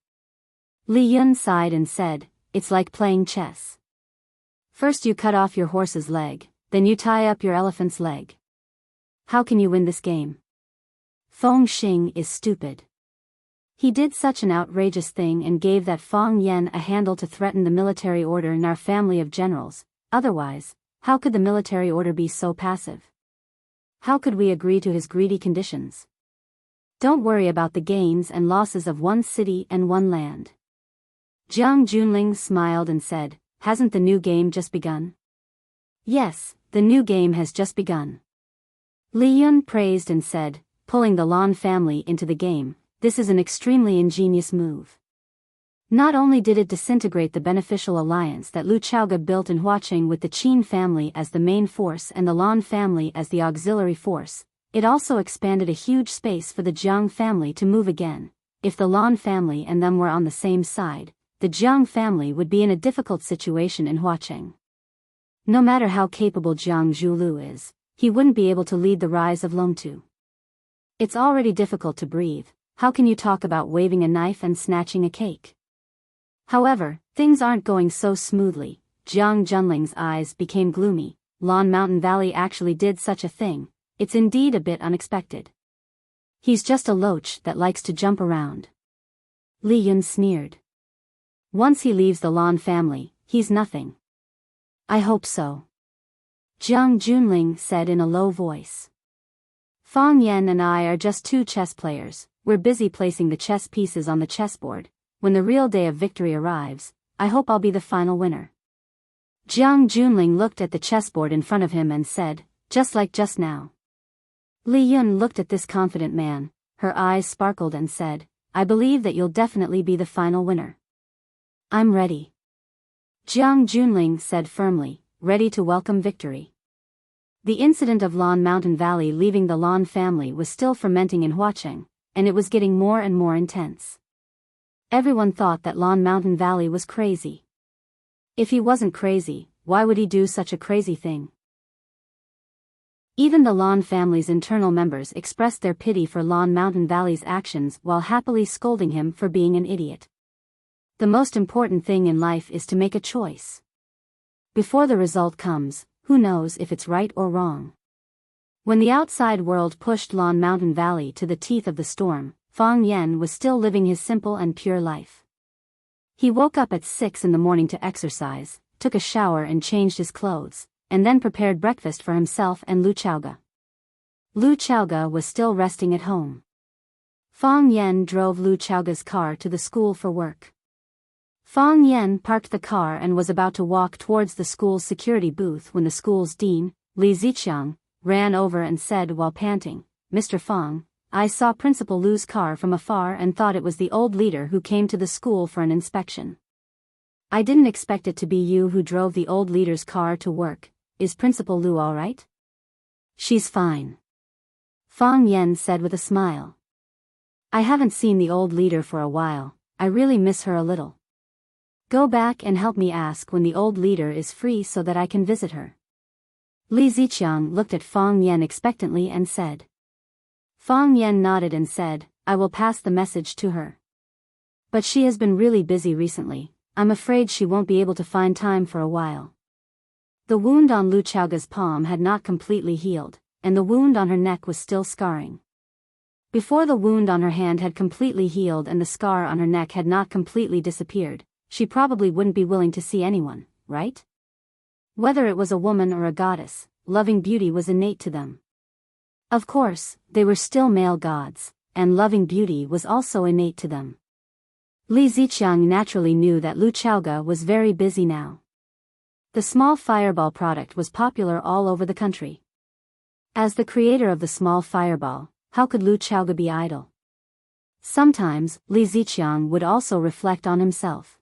Li Yun sighed and said, "It's like playing chess. First you cut off your horse's leg, then you tie up your elephant's leg. How can you win this game? Feng Xing is stupid. He did such an outrageous thing and gave that Feng Yan a handle to threaten the military order in our family of generals. Otherwise, how could the military order be so passive? How could we agree to his greedy conditions? Don't worry about the gains and losses of one city and one land." Jiang Junling smiled and said, "Hasn't the new game just begun?" "Yes, the new game has just begun." Li Yun praised and said, "Pulling the Lan family into the game, this is an extremely ingenious move. Not only did it disintegrate the beneficial alliance that Lu Chaoga built in Huaqing with the Qin family as the main force and the Lan family as the auxiliary force, it also expanded a huge space for the Jiang family to move again. If the Lan family and them were on the same side, the Jiang family would be in a difficult situation in Huacheng. No matter how capable Jiang Zhulu is, he wouldn't be able to lead the rise of Longtu. It's already difficult to breathe, how can you talk about waving a knife and snatching a cake? However, things aren't going so smoothly. Jiang Junling's eyes became gloomy. Lon Mountain Valley actually did such a thing. It's indeed a bit unexpected. He's just a loach that likes to jump around. Li Yun sneered. Once he leaves the Lon family, he's nothing. I hope so. Jiang Junling said in a low voice. Fang Yan and I are just two chess players. We're busy placing the chess pieces on the chessboard. When the real day of victory arrives, I hope I'll be the final winner. Jiang Junling looked at the chessboard in front of him and said, just like just now. Li Yun looked at this confident man, her eyes sparkled and said, I believe that you'll definitely be the final winner. I'm ready. Jiang Junling said firmly, ready to welcome victory. The incident of Lon Mountain Valley leaving the Lon family was still fermenting in Huacheng, and it was getting more and more intense. Everyone thought that Lon Mountain Valley was crazy. If he wasn't crazy, why would he do such a crazy thing? Even the Lon family's internal members expressed their pity for Lon Mountain Valley's actions while happily scolding him for being an idiot. The most important thing in life is to make a choice. Before the result comes, who knows if it's right or wrong? When the outside world pushed Lon Mountain Valley to the teeth of the storm, Fang Yan was still living his simple and pure life. He woke up at 6 in the morning to exercise, took a shower and changed his clothes, and then prepared breakfast for himself and Lu Chaoga. Lu Chaoga was still resting at home. Fang Yan drove Lu Chaoga's car to the school for work. Fang Yan parked the car and was about to walk towards the school's security booth when the school's dean, Li Ziqiang, ran over and said while panting, Mr. Fang, I saw Principal Lu's car from afar and thought it was the old leader who came to the school for an inspection. I didn't expect it to be you who drove the old leader's car to work. Is Principal Lu all right? She's fine. Fang Yan said with a smile. I haven't seen the old leader for a while. I really miss her a little. Go back and help me ask when the old leader is free so that I can visit her. Li Ziqiang looked at Fang Yan expectantly and said. Fang Yan nodded and said, I will pass the message to her. But she has been really busy recently. I'm afraid she won't be able to find time for a while. The wound on Lu Chaoga's palm had not completely healed, and the wound on her neck was still scarring. Before the wound on her hand had completely healed and the scar on her neck had not completely disappeared, she probably wouldn't be willing to see anyone, right? Whether it was a woman or a goddess, loving beauty was innate to them. Of course, they were still male gods, and loving beauty was also innate to them. Li Ziqiang naturally knew that Lu Chaoga was very busy now. The small fireball product was popular all over the country. As the creator of the small fireball, how could Lu Chaoga be idle? Sometimes, Li Ziqiang would also reflect on himself.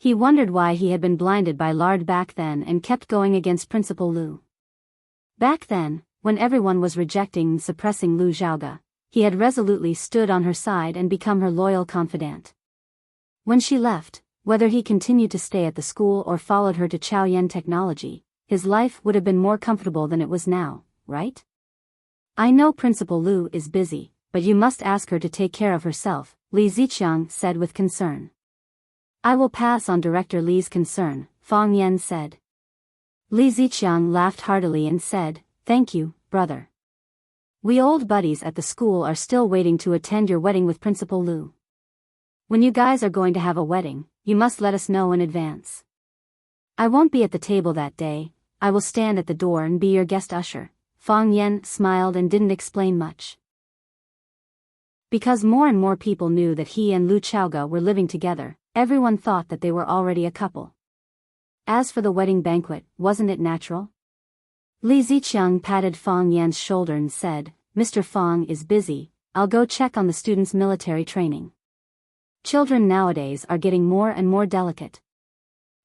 He wondered why he had been blinded by lard back then and kept going against Principal Lu. Back then, when everyone was rejecting and suppressing Lu Chaoga, he had resolutely stood on her side and become her loyal confidant. When she left, whether he continued to stay at the school or followed her to Chaoyan Technology, his life would have been more comfortable than it was now, right? I know Principal Lu is busy, but you must ask her to take care of herself, Li Ziqiang said with concern. I will pass on Director Li's concern, Fang Yan said. Li Ziqiang laughed heartily and said, Thank you, brother. We old buddies at the school are still waiting to attend your wedding with Principal Lu. When you guys are going to have a wedding, you must let us know in advance. I won't be at the table that day. I will stand at the door and be your guest usher. Fang Yan smiled and didn't explain much. Because more and more people knew that he and Lu Chaoga were living together, everyone thought that they were already a couple. As for the wedding banquet, wasn't it natural? Li Ziqiang patted Fang Yan's shoulder and said, Mr. Fang is busy, I'll go check on the students' military training. Children nowadays are getting more and more delicate.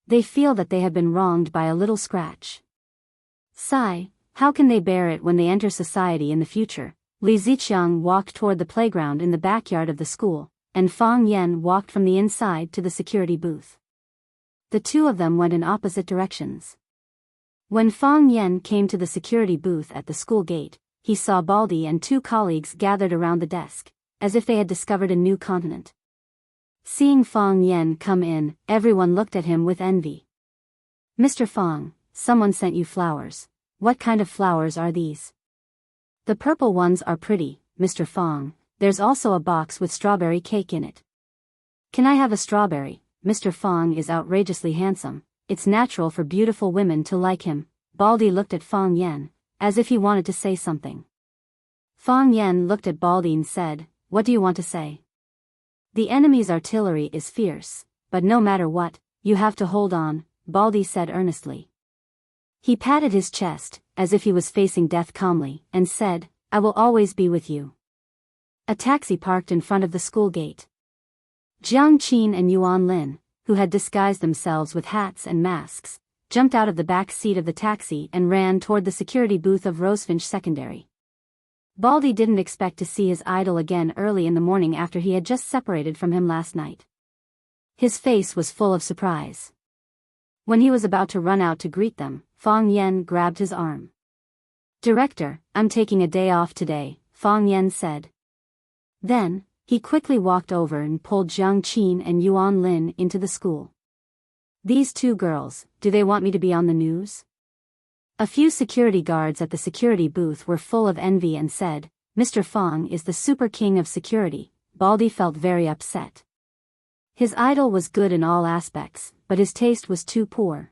They feel that they have been wronged by a little scratch. Sigh, how can they bear it when they enter society in the future? Li Ziqiang walked toward the playground in the backyard of the school, and Fang Yen walked from the inside to the security booth. The two of them went in opposite directions. When Fang Yen came to the security booth at the school gate, he saw Baldy and two colleagues gathered around the desk, as if they had discovered a new continent. Seeing Fang Yen come in, everyone looked at him with envy. "Mr. Fang, someone sent you flowers. What kind of flowers are these?" "The purple ones are pretty, Mr. Fang. There's also a box with strawberry cake in it." "Can I have a strawberry? Mr. Fang is outrageously handsome. It's natural for beautiful women to like him." Baldy looked at Fang Yen, as if he wanted to say something. Fang Yen looked at Baldy and said, "What do you want to say?" "The enemy's artillery is fierce, but no matter what, you have to hold on," Baldy said earnestly. He patted his chest, as if he was facing death calmly, and said, "I will always be with you." A taxi parked in front of the school gate. Jiang Qin and Yuan Lin, who had disguised themselves with hats and masks, jumped out of the back seat of the taxi and ran toward the security booth of Rosefinch Secondary. Baldy didn't expect to see his idol again early in the morning after he had just separated from him last night. His face was full of surprise. When he was about to run out to greet them, Fang Yen grabbed his arm. "Director, I'm taking a day off today," Fang Yen said. Then, he quickly walked over and pulled Jiang Qin and Yuan Lin into the school. "These two girls, do they want me to be on the news?" A few security guards at the security booth were full of envy and said, "Mr. Fang is the super king of security." Baldy felt very upset. His idol was good in all aspects, but his taste was too poor.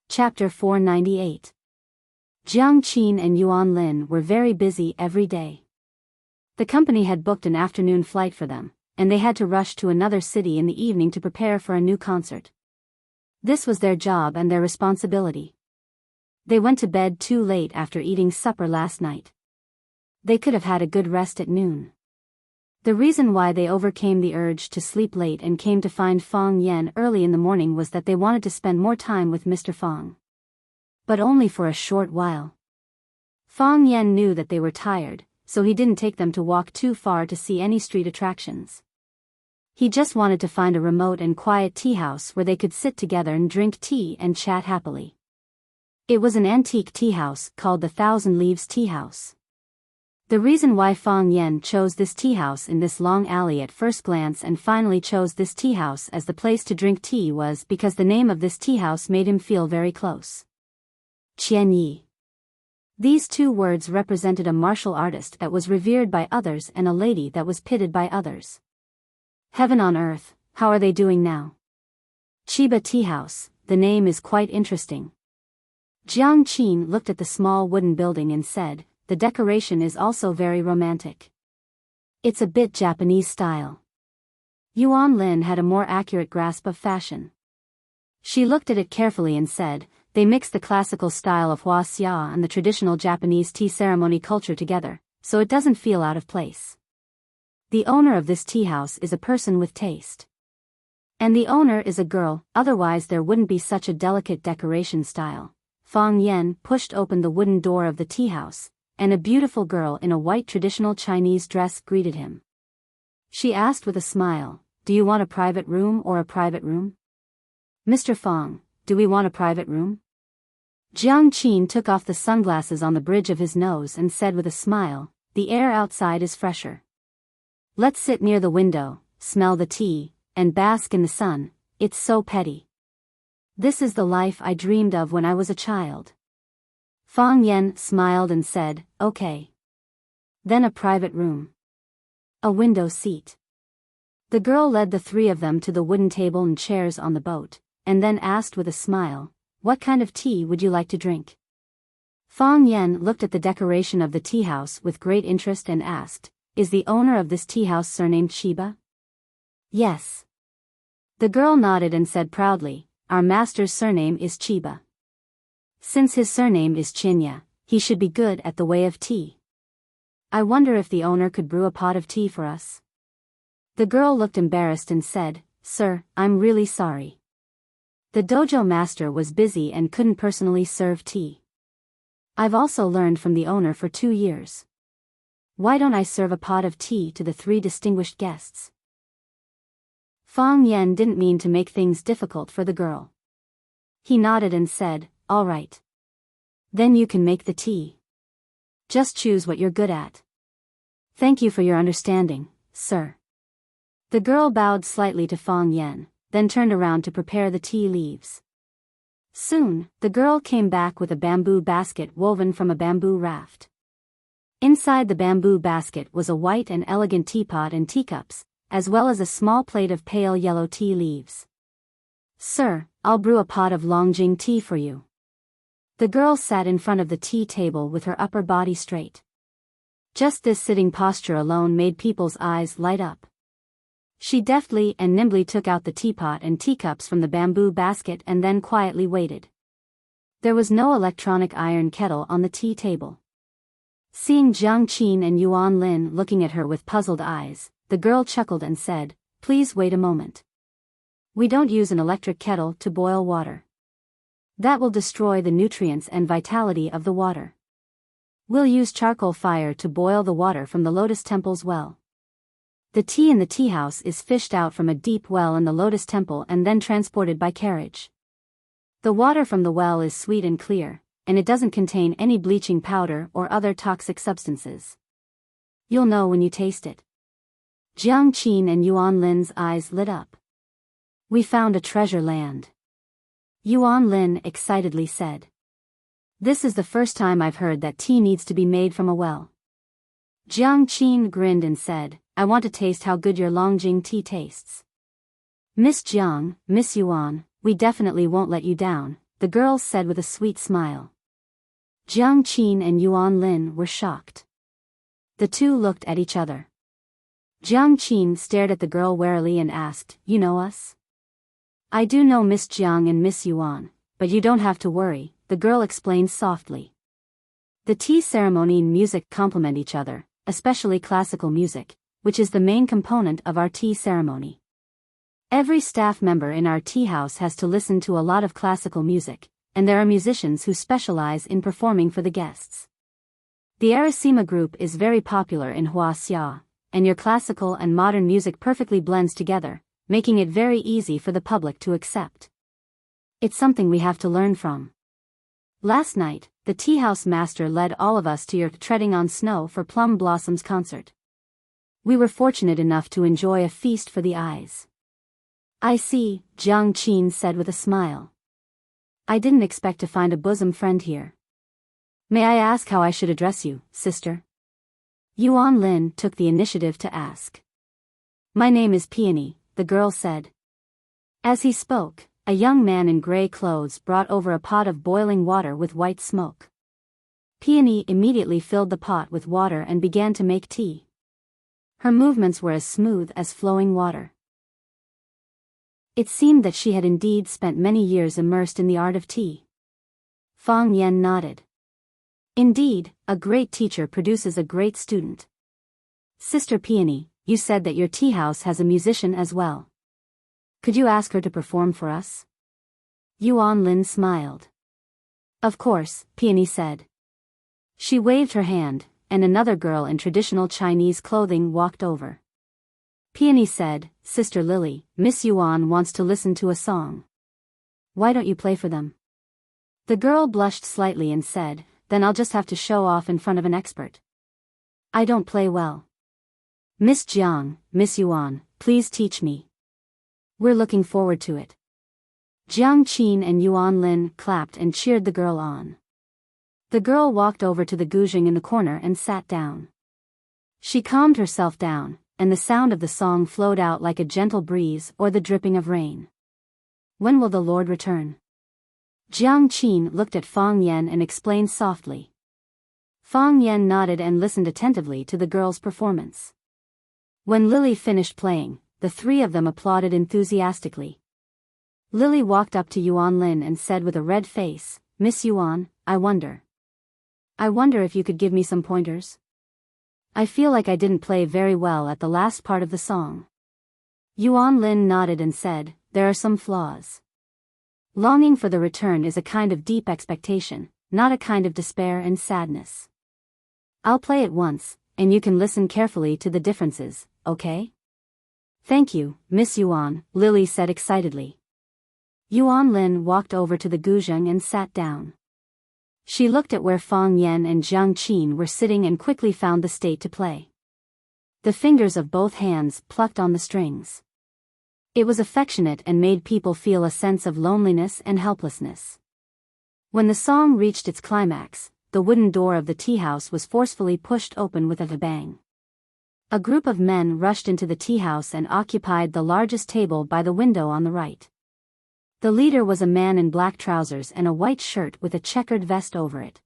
Chapter 498. Jiang Qin and Yuan Lin were very busy every day. The company had booked an afternoon flight for them, and they had to rush to another city in the evening to prepare for a new concert. This was their job and their responsibility. They went to bed too late after eating supper last night. They could have had a good rest at noon. The reason why they overcame the urge to sleep late and came to find Fang Yen early in the morning was that they wanted to spend more time with Mr. Fang. But only for a short while. Fang Yen knew that they were tired, so he didn't take them to walk too far to see any street attractions. He just wanted to find a remote and quiet tea house where they could sit together and drink tea and chat happily. It was an antique tea house called the Thousand Leaves Tea House. The reason why Fang Yen chose this tea house in this long alley at first glance and finally chose this tea house as the place to drink tea was because the name of this tea house made him feel very close. Qian Yi. These two words represented a martial artist that was revered by others and a lady that was pitied by others. Heaven on earth, how are they doing now? Chiba Tea House, the name is quite interesting. Jiang Qin looked at the small wooden building and said, "The decoration is also very romantic. It's a bit Japanese style." Yuan Lin had a more accurate grasp of fashion. She looked at it carefully and said, "They mix the classical style of Hua Xia and the traditional Japanese tea ceremony culture together, so it doesn't feel out of place. The owner of this tea house is a person with taste. And the owner is a girl, otherwise there wouldn't be such a delicate decoration style." Fang Yen pushed open the wooden door of the tea house, and a beautiful girl in a white traditional Chinese dress greeted him. She asked with a smile, "Do you want a private room or a private room?" "Mr. Fang, do we want a private room?" Jiang Qin took off the sunglasses on the bridge of his nose and said with a smile, "The air outside is fresher. Let's sit near the window, smell the tea, and bask in the sun. It's so petty. This is the life I dreamed of when I was a child." Fang Yen smiled and said, "Okay. Then a private room. A window seat." The girl led the three of them to the wooden table and chairs on the boat, and then asked with a smile, "What kind of tea would you like to drink?" Fang Yen looked at the decoration of the tea house with great interest and asked, "Is the owner of this tea house surnamed Chiba?" "Yes." The girl nodded and said proudly, "Our master's surname is Chiba. Since his surname is Chinya, he should be good at the way of tea. I wonder if the owner could brew a pot of tea for us." The girl looked embarrassed and said, "Sir, I'm really sorry. The dojo master was busy and couldn't personally serve tea. I've also learned from the owner for 2 years. Why don't I serve a pot of tea to the 3 distinguished guests? Fang Yan didn't mean to make things difficult for the girl. He nodded and said, all right. Then you can make the tea. Just choose what you're good at. Thank you for your understanding, sir. The girl bowed slightly to Fang Yan, then turned around to prepare the tea leaves. Soon, the girl came back with a bamboo basket woven from a bamboo raft. Inside the bamboo basket was a white and elegant teapot and teacups, as well as a small plate of pale yellow tea leaves. Sir, I'll brew a pot of Longjing tea for you. The girl sat in front of the tea table with her upper body straight. Just this sitting posture alone made people's eyes light up. She deftly and nimbly took out the teapot and teacups from the bamboo basket and then quietly waited. There was no electronic iron kettle on the tea table. Seeing Jiang Qin and Yuan Lin looking at her with puzzled eyes, the girl chuckled and said, please wait a moment. We don't use an electric kettle to boil water. That will destroy the nutrients and vitality of the water. We'll use charcoal fire to boil the water from the Lotus Temple's well. The tea in the tea house is fished out from a deep well in the Lotus Temple and then transported by carriage. The water from the well is sweet and clear, and it doesn't contain any bleaching powder or other toxic substances. You'll know when you taste it. Jiang Qin and Yuan Lin's eyes lit up. We found a treasure land. Yuan Lin excitedly said. This is the first time I've heard that tea needs to be made from a well. Jiang Qin grinned and said, I want to taste how good your Longjing tea tastes. Miss Jiang, Miss Yuan, we definitely won't let you down, the girl said with a sweet smile. Jiang Qin and Yuan Lin were shocked. The two looked at each other. Jiang Qin stared at the girl warily and asked, you know us? I do know Miss Jiang and Miss Yuan, but you don't have to worry, the girl explained softly. The tea ceremony and music complement each other, especially classical music, which is the main component of our tea ceremony. Every staff member in our tea house has to listen to a lot of classical music, and there are musicians who specialize in performing for the guests. The Arasima group is very popular in Huaxia, and your classical and modern music perfectly blends together, making it very easy for the public to accept. It's something we have to learn from. Last night, the tea house master led all of us to your Treading on Snow for Plum Blossoms concert. We were fortunate enough to enjoy a feast for the eyes. I see, Jiang Qin said with a smile. I didn't expect to find a bosom friend here. May I ask how I should address you, sister? Yuan Lin took the initiative to ask. My name is Peony, the girl said. As he spoke, a young man in gray clothes brought over a pot of boiling water with white smoke. Peony immediately filled the pot with water and began to make tea. Her movements were as smooth as flowing water. It seemed that she had indeed spent many years immersed in the art of tea. Fang Yan nodded. Indeed, a great teacher produces a great student. Sister Peony, you said that your tea house has a musician as well. Could you ask her to perform for us? Yuan Lin smiled. Of course, Peony said. She waved her hand, and another girl in traditional Chinese clothing walked over. Peony said, Sister Lily, Miss Yuan wants to listen to a song. Why don't you play for them? The girl blushed slightly and said, then I'll just have to show off in front of an expert. I don't play well. Miss Jiang, Miss Yuan, please teach me. We're looking forward to it. Jiang Qin and Yuan Lin clapped and cheered the girl on. The girl walked over to the guzheng in the corner and sat down. She calmed herself down, and the sound of the song flowed out like a gentle breeze or the dripping of rain. When will the Lord return? Jiang Qin looked at Fang Yan and explained softly. Fang Yan nodded and listened attentively to the girl's performance. When Lily finished playing, the three of them applauded enthusiastically. Lily walked up to Yuan Lin and said with a red face, Miss Yuan, I wonder if you could give me some pointers? I feel like I didn't play very well at the last part of the song. Yuan Lin nodded and said, there are some flaws. Longing for the return is a kind of deep expectation, not a kind of despair and sadness. I'll play it once, and you can listen carefully to the differences, okay? Thank you, Miss Yuan, Lily said excitedly. Yuan Lin walked over to the guzheng and sat down. She looked at where Fang Yan and Jiang Qin were sitting and quickly found the state to play. The fingers of both hands plucked on the strings. It was affectionate and made people feel a sense of loneliness and helplessness. When the song reached its climax, the wooden door of the tea house was forcefully pushed open with a bang. A group of men rushed into the tea house and occupied the largest table by the window on the right. The leader was a man in black trousers and a white shirt with a checkered vest over it.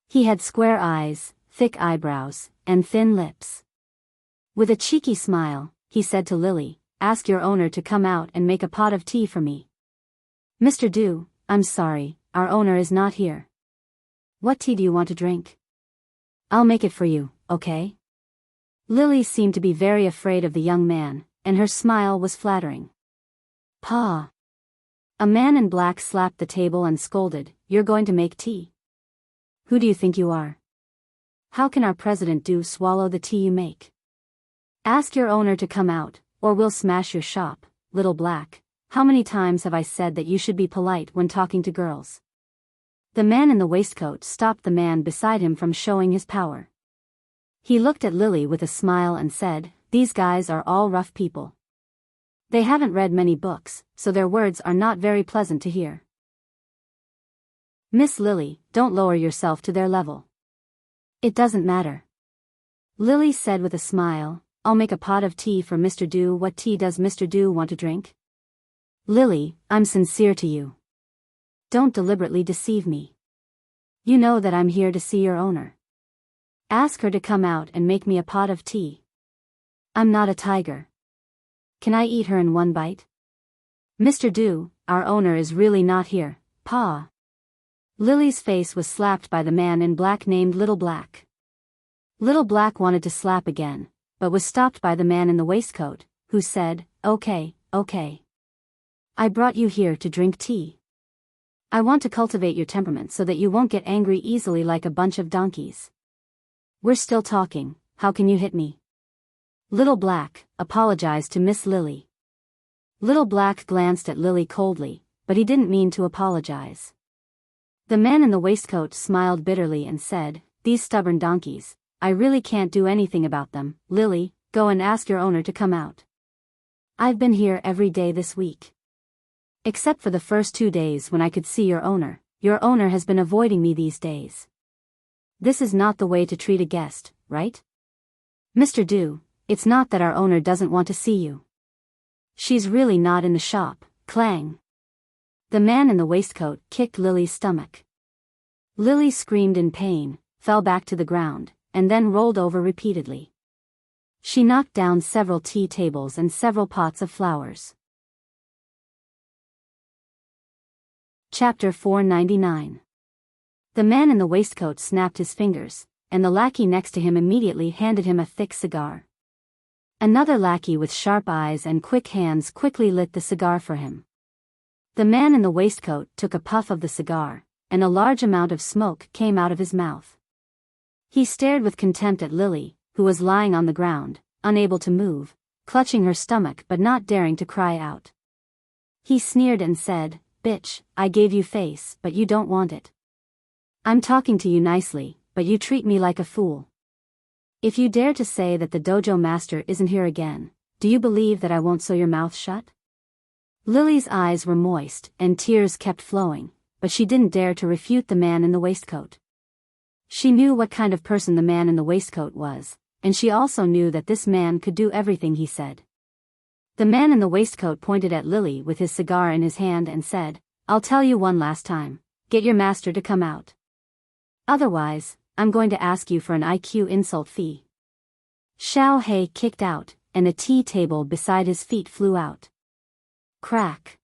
He had square eyes, thick eyebrows, and thin lips. With a cheeky smile, he said to Lily, "Ask your owner to come out and make a pot of tea for me." "Mr. Du, I'm sorry, our owner is not here." "What tea do you want to drink?" "I'll make it for you, okay?" Lily seemed to be very afraid of the young man, and her smile was flattering. "Pa." A man in black slapped the table and scolded, "You're going to make tea? Who do you think you are? How can our president Du swallow the tea you make? Ask your owner to come out, or we'll smash your shop, little black. How many times have I said that you should be polite when talking to girls?" The man in the waistcoat stopped the man beside him from showing his power. He looked at Lily with a smile and said, "These guys are all rough people. They haven't read many books, so their words are not very pleasant to hear. Miss Lily, don't lower yourself to their level." "It doesn't matter," Lily said with a smile. "I'll make a pot of tea for Mr. Du. What tea does Mr. Du want to drink?" "Lily, I'm sincere to you. Don't deliberately deceive me. You know that I'm here to see your owner. Ask her to come out and make me a pot of tea. I'm not a tiger. Can I eat her in one bite?" "Mr. Du, our owner is really not here, Pa." Lily's face was slapped by the man in black named Little Black. Little Black wanted to slap again, but was stopped by the man in the waistcoat, who said, Okay. I brought you here to drink tea. I want to cultivate your temperament so that you won't get angry easily like a bunch of donkeys. We're still talking, how can you hit me?" Little Black apologized to Miss Lily. Little Black glanced at Lily coldly, but he didn't mean to apologize. The man in the waistcoat smiled bitterly and said, "These stubborn donkeys, I really can't do anything about them. Lily, go and ask your owner to come out. I've been here every day this week. Except for the first 2 days when I could see your owner. Your owner has been avoiding me these days. This is not the way to treat a guest, right? Mr. Du, it's not that our owner doesn't want to see you. She's really not in the shop." Clang. The man in the waistcoat kicked Lily's stomach. Lily screamed in pain, fell back to the ground, and then rolled over repeatedly. She knocked down several tea tables and several pots of flowers. Chapter 499. The man in the waistcoat snapped his fingers, and the lackey next to him immediately handed him a thick cigar. Another lackey with sharp eyes and quick hands quickly lit the cigar for him. The man in the waistcoat took a puff of the cigar, and a large amount of smoke came out of his mouth. He stared with contempt at Lily, who was lying on the ground, unable to move, clutching her stomach but not daring to cry out. He sneered and said, "Bitch, I gave you face but you don't want it. I'm talking to you nicely, but you treat me like a fool. If you dare to say that the dojo master isn't here again, do you believe that I won't sew your mouth shut?" Lily's eyes were moist and tears kept flowing, but she didn't dare to refute the man in the waistcoat. She knew what kind of person the man in the waistcoat was, and she also knew that this man could do everything he said. The man in the waistcoat pointed at Lily with his cigar in his hand and said, "I'll tell you one last time, get your master to come out. Otherwise, I'm going to ask you for an IQ insult fee." Xiao He kicked out, and a tea table beside his feet flew out. Crack.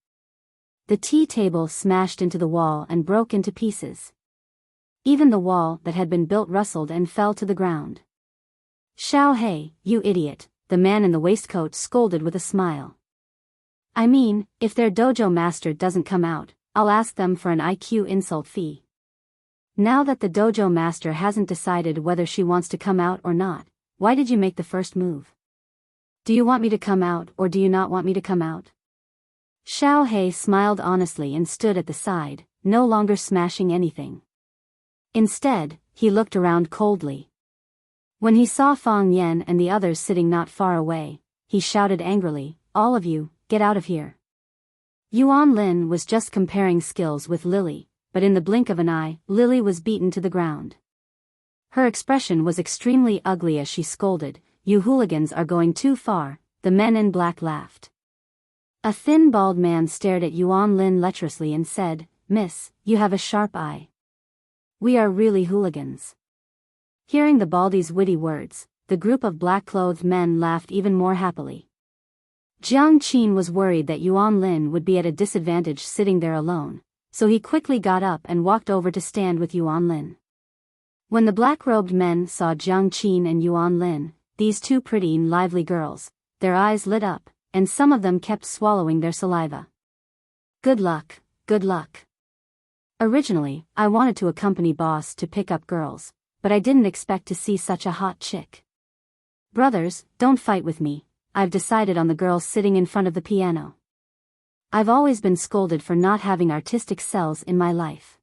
The tea table smashed into the wall and broke into pieces. Even the wall that had been built rustled and fell to the ground. "Xiao He, you idiot," the man in the waistcoat scolded with a smile. "I mean, if their dojo master doesn't come out, I'll ask them for an IQ insult fee." Now that the dojo master hasn't decided whether she wants to come out or not, why did you make the first move? Do you want me to come out or do you not want me to come out? Xiao Hei smiled honestly and stood at the side, no longer smashing anything. Instead, he looked around coldly. When he saw Fang Yan and the others sitting not far away, he shouted angrily, "All of you, get out of here." Yuan Lin was just comparing skills with Lily, but in the blink of an eye, Lily was beaten to the ground. Her expression was extremely ugly as she scolded, "You hooligans are going too far." The men in black laughed. A thin bald man stared at Yuan Lin lecherously and said, "Miss, you have a sharp eye. We are really hooligans." Hearing the baldie's witty words, the group of black-clothed men laughed even more happily. Jiang Qin was worried that Yuan Lin would be at a disadvantage sitting there alone, so he quickly got up and walked over to stand with Yuan Lin. When the black-robed men saw Jiang Qin and Yuan Lin, these two pretty and lively girls, their eyes lit up, and some of them kept swallowing their saliva. Good luck, good luck. Originally, I wanted to accompany boss to pick up girls, but I didn't expect to see such a hot chick. Brothers, don't fight with me, I've decided on the girl sitting in front of the piano. I've always been scolded for not having artistic cells in my life.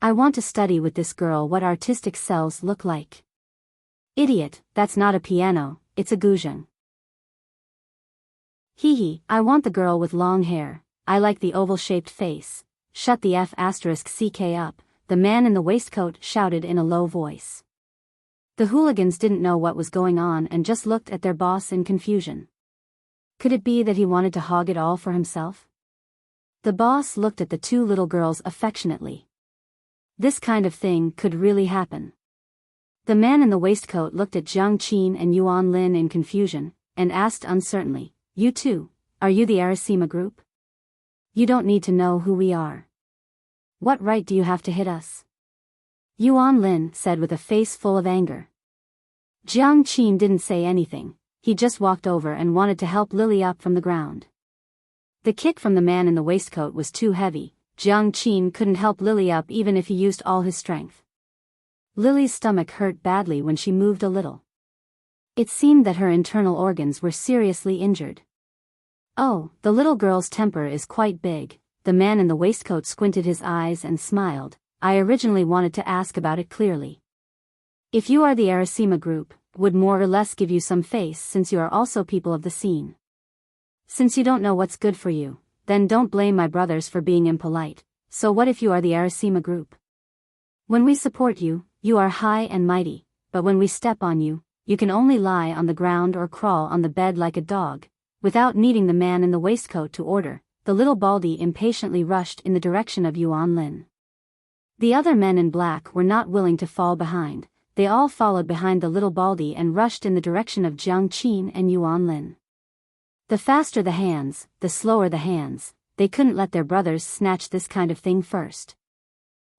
I want to study with this girl what artistic cells look like. Idiot, that's not a piano, it's a guzheng. Hee, I want the girl with long hair, I like the oval-shaped face. Shut the F***ck up, the man in the waistcoat shouted in a low voice. The hooligans didn't know what was going on and just looked at their boss in confusion. Could it be that he wanted to hog it all for himself? The boss looked at the two little girls affectionately. This kind of thing could really happen. The man in the waistcoat looked at Jiang Qin and Yuan Lin in confusion, and asked uncertainly, "You two, are you the Arasima group? You don't need to know who we are. What right do you have to hit us?" Yuan Lin said with a face full of anger. Jiang Qin didn't say anything, he just walked over and wanted to help Lily up from the ground. The kick from the man in the waistcoat was too heavy, Jiang Qin couldn't help Lily up even if he used all his strength. Lily's stomach hurt badly when she moved a little. It seemed that her internal organs were seriously injured. "Oh, the little girl's temper is quite big," the man in the waistcoat squinted his eyes and smiled. "I originally wanted to ask about it clearly. If you are the Arasima group, would more or less give you some face since you are also people of the scene. Since you don't know what's good for you, then don't blame my brothers for being impolite. So what if you are the Arasima group? When we support you, you are high and mighty, but when we step on you, you can only lie on the ground or crawl on the bed like a dog." Without needing the man in the waistcoat to order, the little baldy impatiently rushed in the direction of Yuan Lin. The other men in black were not willing to fall behind, they all followed behind the little baldy and rushed in the direction of Jiang Qin and Yuan Lin. The faster the hands, the slower the hands, they couldn't let their brothers snatch this kind of thing first.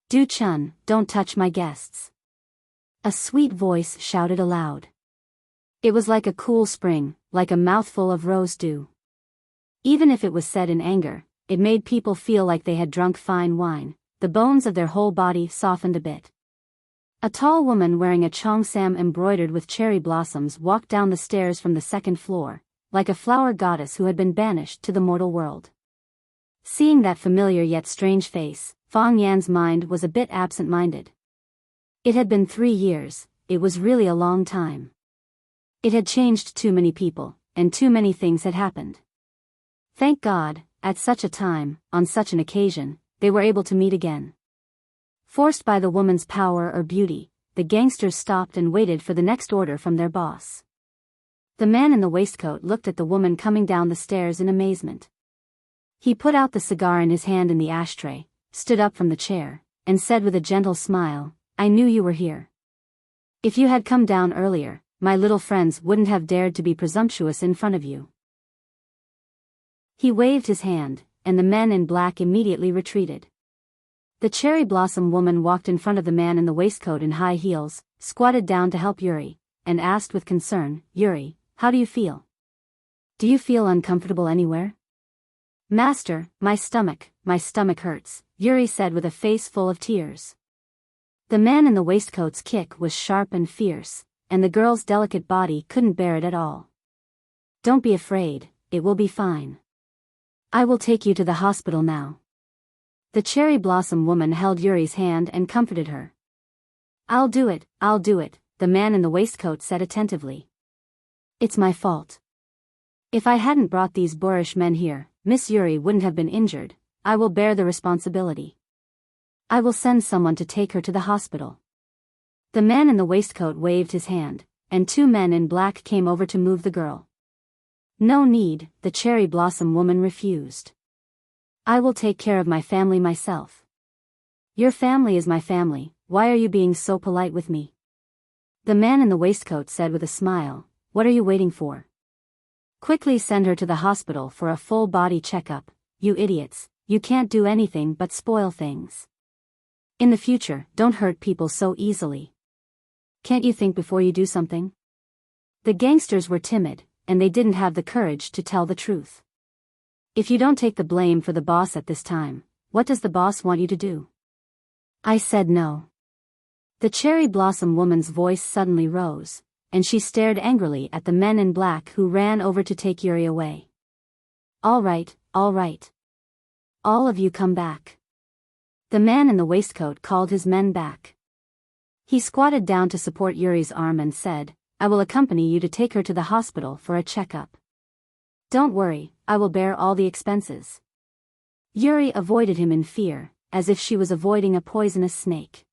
"Du Chun, don't touch my guests." A sweet voice shouted aloud. It was like a cool spring, like a mouthful of rose dew. Even if it was said in anger, it made people feel like they had drunk fine wine, the bones of their whole body softened a bit. A tall woman wearing a cheongsam embroidered with cherry blossoms walked down the stairs from the second floor, like a flower goddess who had been banished to the mortal world. Seeing that familiar yet strange face, Fang Yan's mind was a bit absent-minded. It had been 3 years, it was really a long time. It had changed too many people, and too many things had happened. Thank God, at such a time, on such an occasion, they were able to meet again. Forced by the woman's power or beauty, the gangsters stopped and waited for the next order from their boss. The man in the waistcoat looked at the woman coming down the stairs in amazement. He put out the cigar in his hand in the ashtray, stood up from the chair, and said with a gentle smile, "I knew you were here. If you had come down earlier, my little friends wouldn't have dared to be presumptuous in front of you." He waved his hand, and the men in black immediately retreated. The cherry blossom woman walked in front of the man in the waistcoat in high heels, squatted down to help Yuri, and asked with concern, "Yuri, how do you feel? Do you feel uncomfortable anywhere?" "Master, my stomach hurts," Yuri said with a face full of tears. The man in the waistcoat's kick was sharp and fierce, and the girl's delicate body couldn't bear it at all. Don't be afraid, it will be fine. I will take you to the hospital now. The cherry blossom woman held Yuri's hand and comforted her. I'll do it, the man in the waistcoat said attentively. It's my fault. If I hadn't brought these boorish men here, Miss Yuri wouldn't have been injured. I will bear the responsibility. I will send someone to take her to the hospital. The man in the waistcoat waved his hand, and 2 men in black came over to move the girl. No need, the cherry blossom woman refused. I will take care of my family myself. Your family is my family, why are you being so polite with me? The man in the waistcoat said with a smile, what are you waiting for? Quickly send her to the hospital for a full body checkup, you idiots, you can't do anything but spoil things. In the future, don't hurt people so easily. Can't you think before you do something? The gangsters were timid, and they didn't have the courage to tell the truth. If you don't take the blame for the boss at this time, what does the boss want you to do? I said no. The cherry blossom woman's voice suddenly rose, and she stared angrily at the men in black who ran over to take Yuri away. All right. All of you come back. The man in the waistcoat called his men back. He squatted down to support Yuri's arm and said, I will accompany you to take her to the hospital for a checkup. Don't worry, I will bear all the expenses. Yuri avoided him in fear, as if she was avoiding a poisonous snake.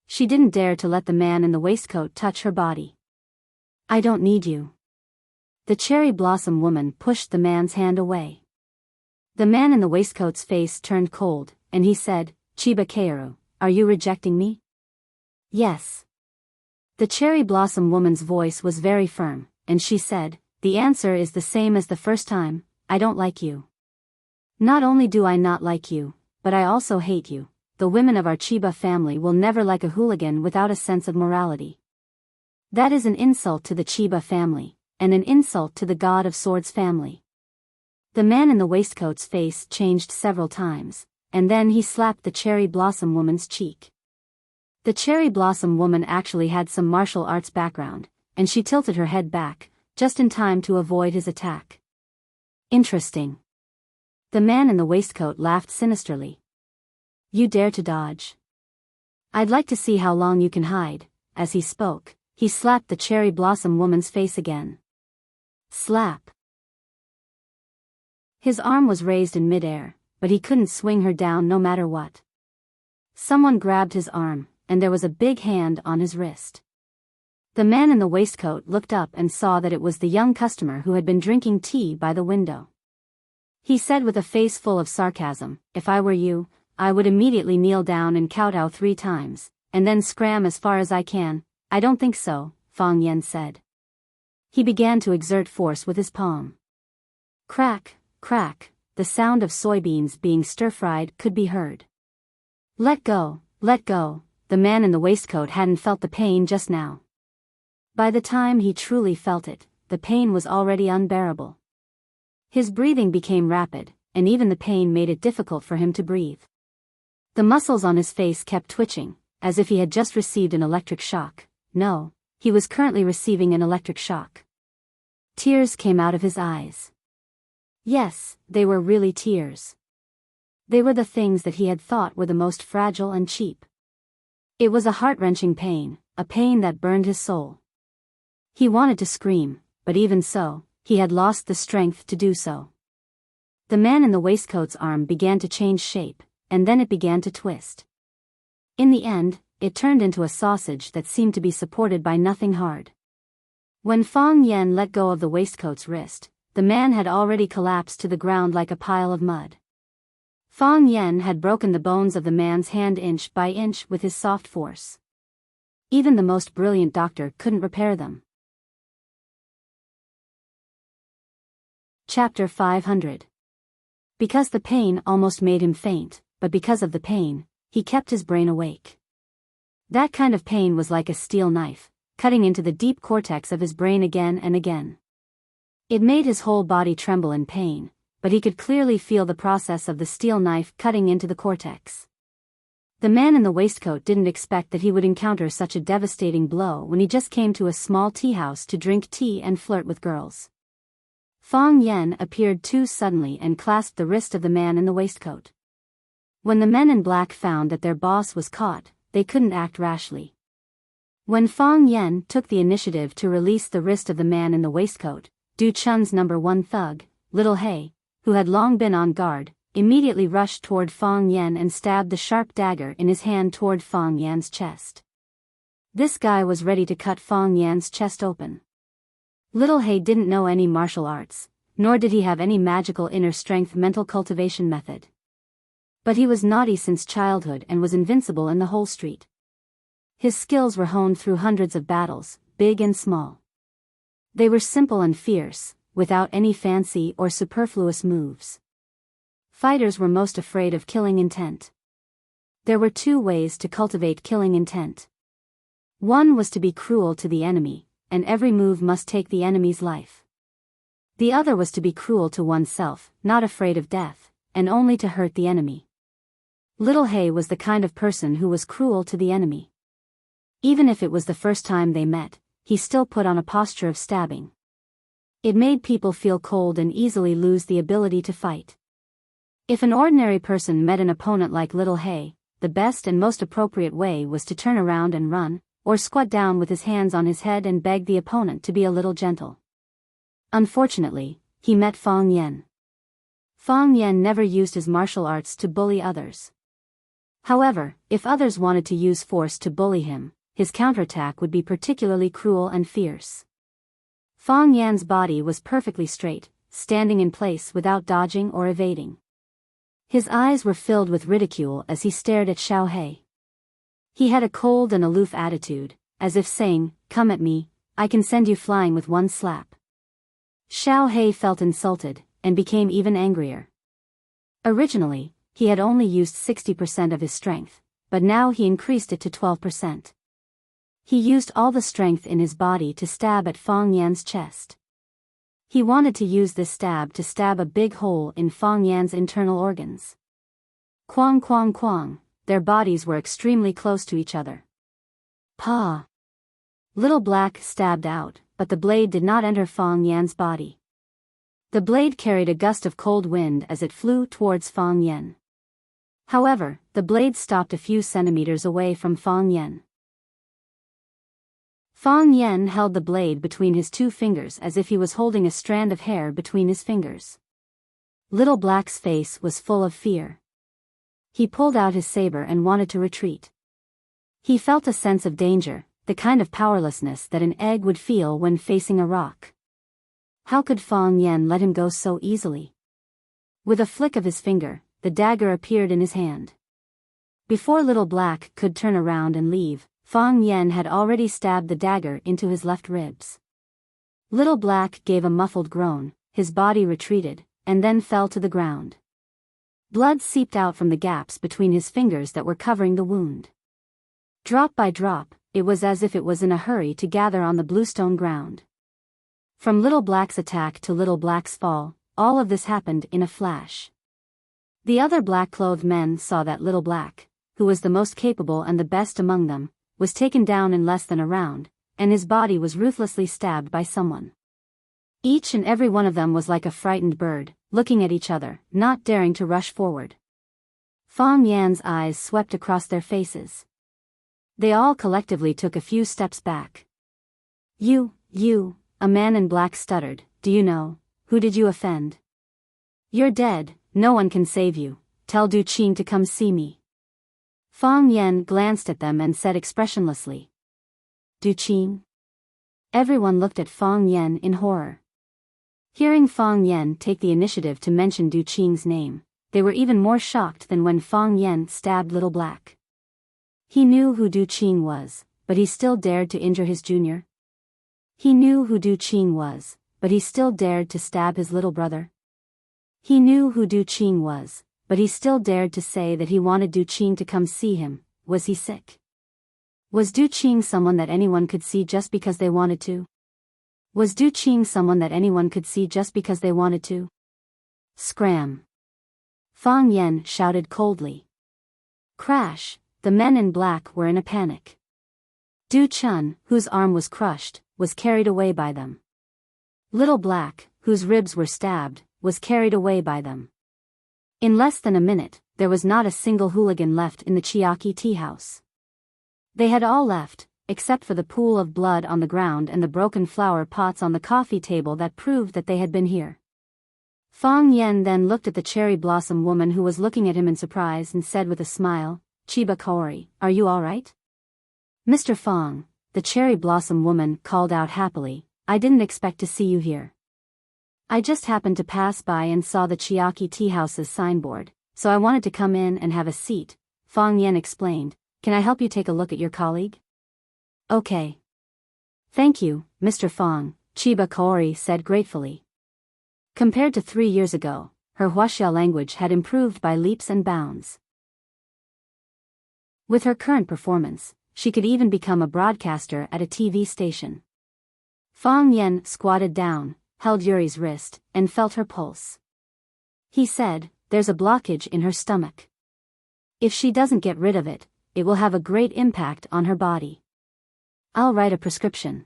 She didn't dare to let the man in the waistcoat touch her body. I don't need you. The cherry blossom woman pushed the man's hand away. The man in the waistcoat's face turned cold, and he said, Chiba Kaoru, are you rejecting me? Yes. The cherry blossom woman's voice was very firm, and she said, the answer is the same as the first time, I don't like you. Not only do I not like you, but I also hate you. The women of our Chiba family will never like a hooligan without a sense of morality. That is an insult to the Chiba family, and an insult to the God of Swords family. The man in the waistcoat's face changed several times, and then he slapped the cherry blossom woman's cheek. The cherry blossom woman actually had some martial arts background, and she tilted her head back, just in time to avoid his attack. Interesting. The man in the waistcoat laughed sinisterly. You dare to dodge? I'd like to see how long you can hide. As he spoke, he slapped the cherry blossom woman's face again. Slap. His arm was raised in midair, but he couldn't swing her down no matter what. Someone grabbed his arm, and there was a big hand on his wrist. The man in the waistcoat looked up and saw that it was the young customer who had been drinking tea by the window. He said with a face full of sarcasm, if I were you, I would immediately kneel down and kowtow 3 times, and then scram as far as I can. I don't think so, Fang Yen said. He began to exert force with his palm. Crack, crack, the sound of soybeans being stir-fried could be heard. Let go, the man in the waistcoat hadn't felt the pain just now. By the time he truly felt it, the pain was already unbearable. His breathing became rapid, and even the pain made it difficult for him to breathe. The muscles on his face kept twitching, as if he had just received an electric shock. No, he was currently receiving an electric shock. Tears came out of his eyes. Yes, they were really tears. They were the things that he had thought were the most fragile and cheap. It was a heart-wrenching pain, a pain that burned his soul. He wanted to scream, but even so, he had lost the strength to do so. The man in the waistcoat's arm began to change shape, and then it began to twist. In the end, it turned into a sausage that seemed to be supported by nothing hard. When Fang Yen let go of the waistcoat's wrist, the man had already collapsed to the ground like a pile of mud. Fang Yen had broken the bones of the man's hand inch by inch with his soft force. Even the most brilliant doctor couldn't repair them. Chapter 500. Because the pain almost made him faint, but because of the pain, he kept his brain awake. That kind of pain was like a steel knife, cutting into the deep cortex of his brain again and again. It made his whole body tremble in pain, but he could clearly feel the process of the steel knife cutting into the cortex. The man in the waistcoat didn't expect that he would encounter such a devastating blow when he just came to a small tea house to drink tea and flirt with girls. Fang Yen appeared too suddenly and clasped the wrist of the man in the waistcoat. When the men in black found that their boss was caught, they couldn't act rashly. When Fang Yen took the initiative to release the wrist of the man in the waistcoat, Du Chun's number one thug, Little Hay, who had long been on guard, immediately rushed toward Fang Yen and stabbed the sharp dagger in his hand toward Fang Yan's chest. This guy was ready to cut Fang Yan's chest open. Little Hay didn't know any martial arts, nor did he have any magical inner strength mental cultivation method. But he was naughty since childhood and was invincible in the whole street. His skills were honed through hundreds of battles, big and small. They were simple and fierce, without any fancy or superfluous moves. Fighters were most afraid of killing intent. There were two ways to cultivate killing intent. One was to be cruel to the enemy, and every move must take the enemy's life. The other was to be cruel to oneself, not afraid of death, and only to hurt the enemy. Little Hay was the kind of person who was cruel to the enemy. Even if it was the first time they met, he still put on a posture of stabbing. It made people feel cold and easily lose the ability to fight. If an ordinary person met an opponent like Little Hay, the best and most appropriate way was to turn around and run, or squat down with his hands on his head and beg the opponent to be a little gentle. Unfortunately, he met Fang Yen. Fang Yen never used his martial arts to bully others. However, if others wanted to use force to bully him, his counterattack would be particularly cruel and fierce. Fang Yan's body was perfectly straight, standing in place without dodging or evading. His eyes were filled with ridicule as he stared at Xiao He. He had a cold and aloof attitude, as if saying, "Come at me, I can send you flying with one slap." Xiao He felt insulted, and became even angrier. Originally, he had only used 60% of his strength, but now he increased it to 12%. He used all the strength in his body to stab at Fang Yan's chest. He wanted to use this stab to stab a big hole in Fang Yan's internal organs. Quang quang quang, their bodies were extremely close to each other. Pa! Little Black stabbed out, but the blade did not enter Fang Yan's body. The blade carried a gust of cold wind as it flew towards Fang Yan. However, the blade stopped a few centimeters away from Fang Yan. Fang Yan held the blade between his two fingers as if he was holding a strand of hair between his fingers. Little Black's face was full of fear. He pulled out his saber and wanted to retreat. He felt a sense of danger, the kind of powerlessness that an egg would feel when facing a rock. How could Fang Yan let him go so easily? With a flick of his finger, the dagger appeared in his hand. Before Little Black could turn around and leave, Fang Yan had already stabbed the dagger into his left ribs. Little Black gave a muffled groan, his body retreated, and then fell to the ground. Blood seeped out from the gaps between his fingers that were covering the wound. Drop by drop, it was as if it was in a hurry to gather on the bluestone ground. From Little Black's attack to Little Black's fall, all of this happened in a flash. The other black-clothed men saw that Little Black, who was the most capable and the best among them, was taken down in less than a round, and his body was ruthlessly stabbed by someone. Each and every one of them was like a frightened bird, looking at each other, not daring to rush forward. Fang Yan's eyes swept across their faces. They all collectively took a few steps back. You, a man in black stuttered, "Do you know, who did you offend? You're dead, no one can save you, tell Du Qing to come see me." Fang Yan glanced at them and said expressionlessly, "Du Qing?" Everyone looked at Fang Yan in horror. Hearing Fang Yan take the initiative to mention Du Qing's name, they were even more shocked than when Fang Yan stabbed Little Black. He knew who Du Qing was, but he still dared to injure his junior. He knew who Du Qing was, but he still dared to stab his little brother. He knew who Du Qing was, but he still dared to say that he wanted Du Qing to come see him. Was he sick? Was Du Qing someone that anyone could see just because they wanted to? Was Du Qing someone that anyone could see just because they wanted to? Scram! Fang Yan shouted coldly. Crash! the men in black were in a panic. Du Chun, whose arm was crushed, was carried away by them. Little Black, whose ribs were stabbed, was carried away by them. In less than a minute, there was not a single hooligan left in the Chiaki tea house. They had all left, except for the pool of blood on the ground and the broken flower pots on the coffee table that proved that they had been here. Fang Yen then looked at the cherry blossom woman who was looking at him in surprise and said with a smile, "Chiba Kaori, are you all right?" "Mr. Fang," the cherry blossom woman called out happily, "I didn't expect to see you here. I just happened to pass by and saw the Chiaki tea house's signboard, so I wanted to come in and have a seat." Fang Yen explained, "Can I help you take a look at your colleague?" "Okay. Thank you, Mr. Fang," Chiba Kaori said gratefully. Compared to 3 years ago, her Huaxia language had improved by leaps and bounds. With her current performance, she could even become a broadcaster at a TV station. Fang Yen squatted down, held Yuri's wrist, and felt her pulse. He said, "There's a blockage in her stomach. If she doesn't get rid of it, it will have a great impact on her body. I'll write a prescription.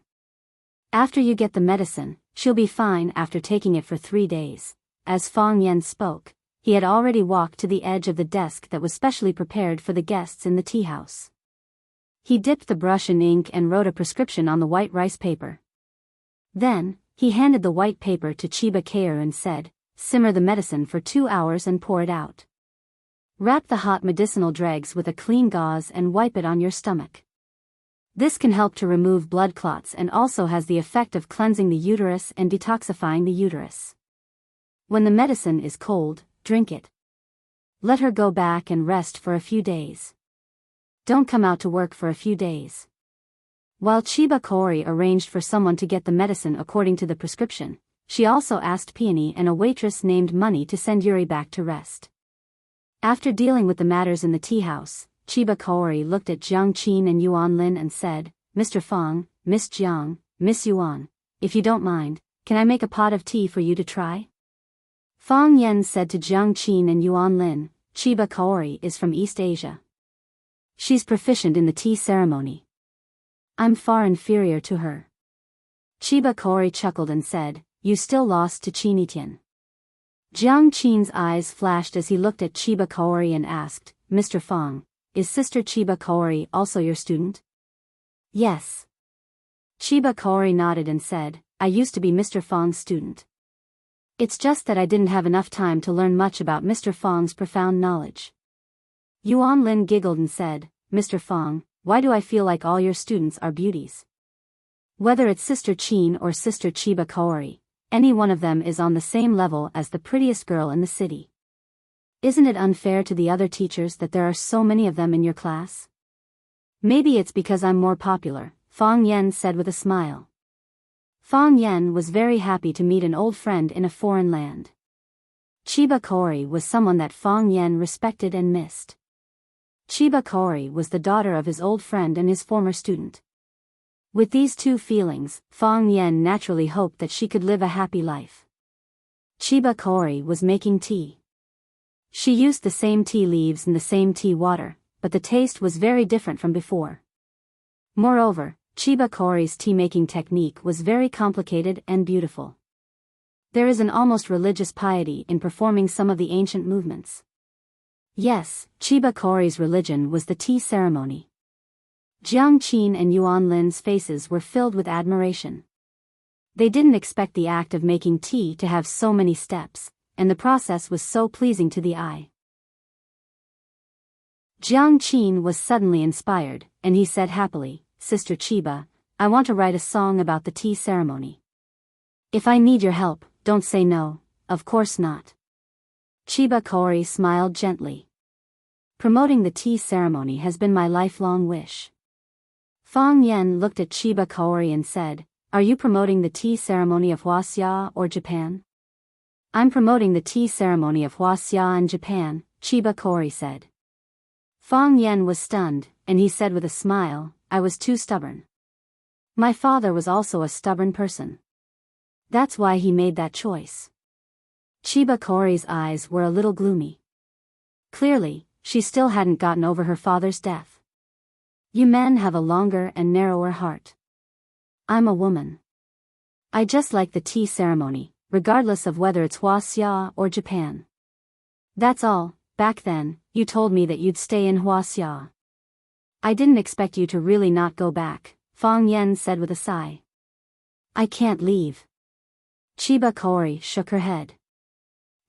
After you get the medicine, she'll be fine after taking it for 3 days." As Fang Yen spoke, he had already walked to the edge of the desk that was specially prepared for the guests in the tea house. He dipped the brush in ink and wrote a prescription on the white rice paper. Then, he handed the white paper to Chiba Kaoru and said, "Simmer the medicine for 2 hours and pour it out. Wrap the hot medicinal dregs with a clean gauze and wipe it on your stomach. This can help to remove blood clots and also has the effect of cleansing the uterus and detoxifying the uterus. When the medicine is cold, drink it. Let her go back and rest for a few days. Don't come out to work for a few days." While Chiba Kaori arranged for someone to get the medicine according to the prescription, she also asked Peony and a waitress named Money to send Yuri back to rest. After dealing with the matters in the tea house, Chiba Kaori looked at Jiang Qin and Yuan Lin and said, "Mr. Fang, Miss Jiang, Miss Yuan, if you don't mind, can I make a pot of tea for you to try?" Fang Yen said to Jiang Qin and Yuan Lin, "Chiba Kaori is from East Asia. She's proficient in the tea ceremony. I'm far inferior to her." Chiba Kaori chuckled and said, "You still lost to Chinitian." Jiang Qin's eyes flashed as he looked at Chiba Kaori and asked, "Mr. Fang, is Sister Chiba Kaori also your student?" "Yes." Chiba Kaori nodded and said, "I used to be Mr. Fang's student. It's just that I didn't have enough time to learn much about Mr. Fang's profound knowledge." Yuan Lin giggled and said, "Mr. Fang, why do I feel like all your students are beauties? Whether it's Sister Qin or Sister Chiba Kaori, any one of them is on the same level as the prettiest girl in the city. Isn't it unfair to the other teachers that there are so many of them in your class?" "Maybe it's because I'm more popular," Fang Yen said with a smile. Fang Yen was very happy to meet an old friend in a foreign land. Chiba Kaori was someone that Fang Yen respected and missed. Chiba Kaori was the daughter of his old friend and his former student. With these two feelings, Fang Yen naturally hoped that she could live a happy life. Chiba Kaori was making tea. She used the same tea leaves and the same tea water, but the taste was very different from before. Moreover, Chiba Kaori's tea-making technique was very complicated and beautiful. There is an almost religious piety in performing some of the ancient movements. Yes, Chiba Kaori's religion was the tea ceremony. Jiang Qin and Yuan Lin's faces were filled with admiration. They didn't expect the act of making tea to have so many steps, and the process was so pleasing to the eye. Jiang Qin was suddenly inspired, and he said happily, "Sister Chiba, I want to write a song about the tea ceremony. If I need your help, don't say no." "Of course not." Chiba Kaori smiled gently. "Promoting the tea ceremony has been my lifelong wish." Fang Yen looked at Chiba Kaori and said, "Are you promoting the tea ceremony of Huaxia or Japan?" "I'm promoting the tea ceremony of Huaxia in Japan," Chiba Kaori said. Fang Yen was stunned, and he said with a smile, "I was too stubborn. My father was also a stubborn person. That's why he made that choice." Chiba Kaori's eyes were a little gloomy. Clearly, she still hadn't gotten over her father's death. You men have a longer and narrower heart. I'm a woman. I just like the tea ceremony, regardless of whether it's Huaxia or Japan. That's all. Back then, you told me that you'd stay in Huaxia. I didn't expect you to really not go back, Fang Yan said with a sigh. I can't leave. Chiba Kaori shook her head.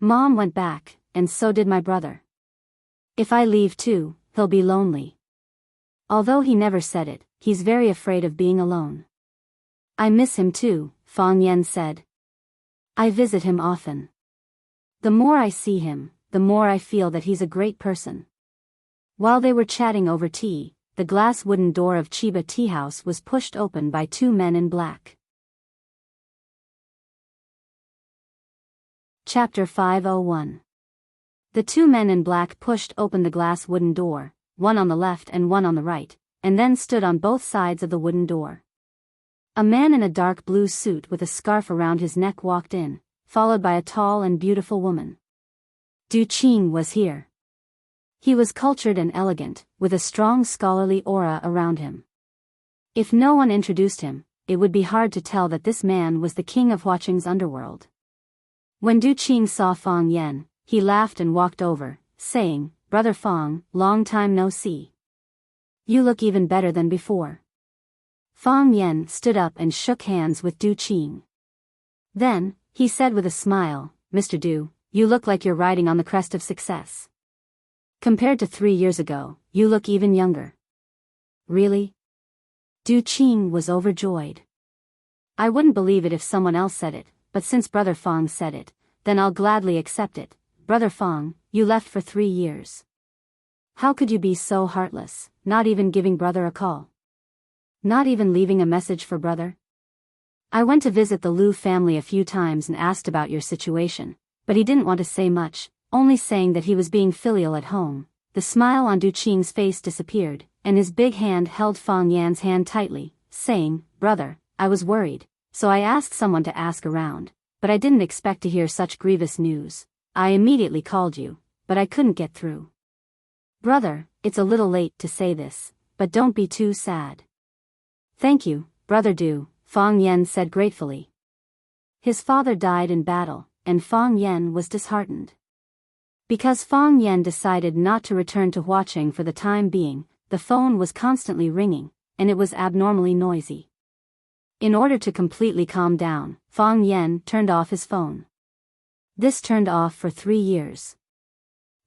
Mom went back, and so did my brother. If I leave too, he'll be lonely. Although he never said it, he's very afraid of being alone. I miss him too, Fang Yan said. I visit him often. The more I see him, the more I feel that he's a great person. While they were chatting over tea, the glass wooden door of Chiba Tea House was pushed open by two men in black. Chapter 501. The two men in black pushed open the glass wooden door, one on the left and one on the right, and then stood on both sides of the wooden door. A man in a dark blue suit with a scarf around his neck walked in, followed by a tall and beautiful woman. Du Qing was here. He was cultured and elegant, with a strong scholarly aura around him. If no one introduced him, it would be hard to tell that this man was the king of Huaqing's underworld. When Du Qing saw Fang Yan, he laughed and walked over, saying, Brother Fang, long time no see. You look even better than before. Fang Yan stood up and shook hands with Du Qing. Then, he said with a smile, Mr. Du, you look like you're riding on the crest of success. Compared to 3 years ago, you look even younger. Really? Du Qing was overjoyed. I wouldn't believe it if someone else said it, but since Brother Fang said it, then I'll gladly accept it. Brother Fang, you left for 3 years. How could you be so heartless, not even giving brother a call? Not even leaving a message for brother? I went to visit the Liu family a few times and asked about your situation, but he didn't want to say much, only saying that he was being filial at home. The smile on Du Qing's face disappeared, and his big hand held Fang Yan's hand tightly, saying, Brother, I was worried, so I asked someone to ask around, but I didn't expect to hear such grievous news. I immediately called you, but I couldn't get through. Brother, it's a little late to say this, but don't be too sad. Thank you, Brother Du, Fang Yan said gratefully. His father died in battle, and Fang Yan was disheartened. Because Fang Yan decided not to return to Huaqing for the time being, the phone was constantly ringing, and it was abnormally noisy. In order to completely calm down, Fang Yan turned off his phone. This turned off for 3 years.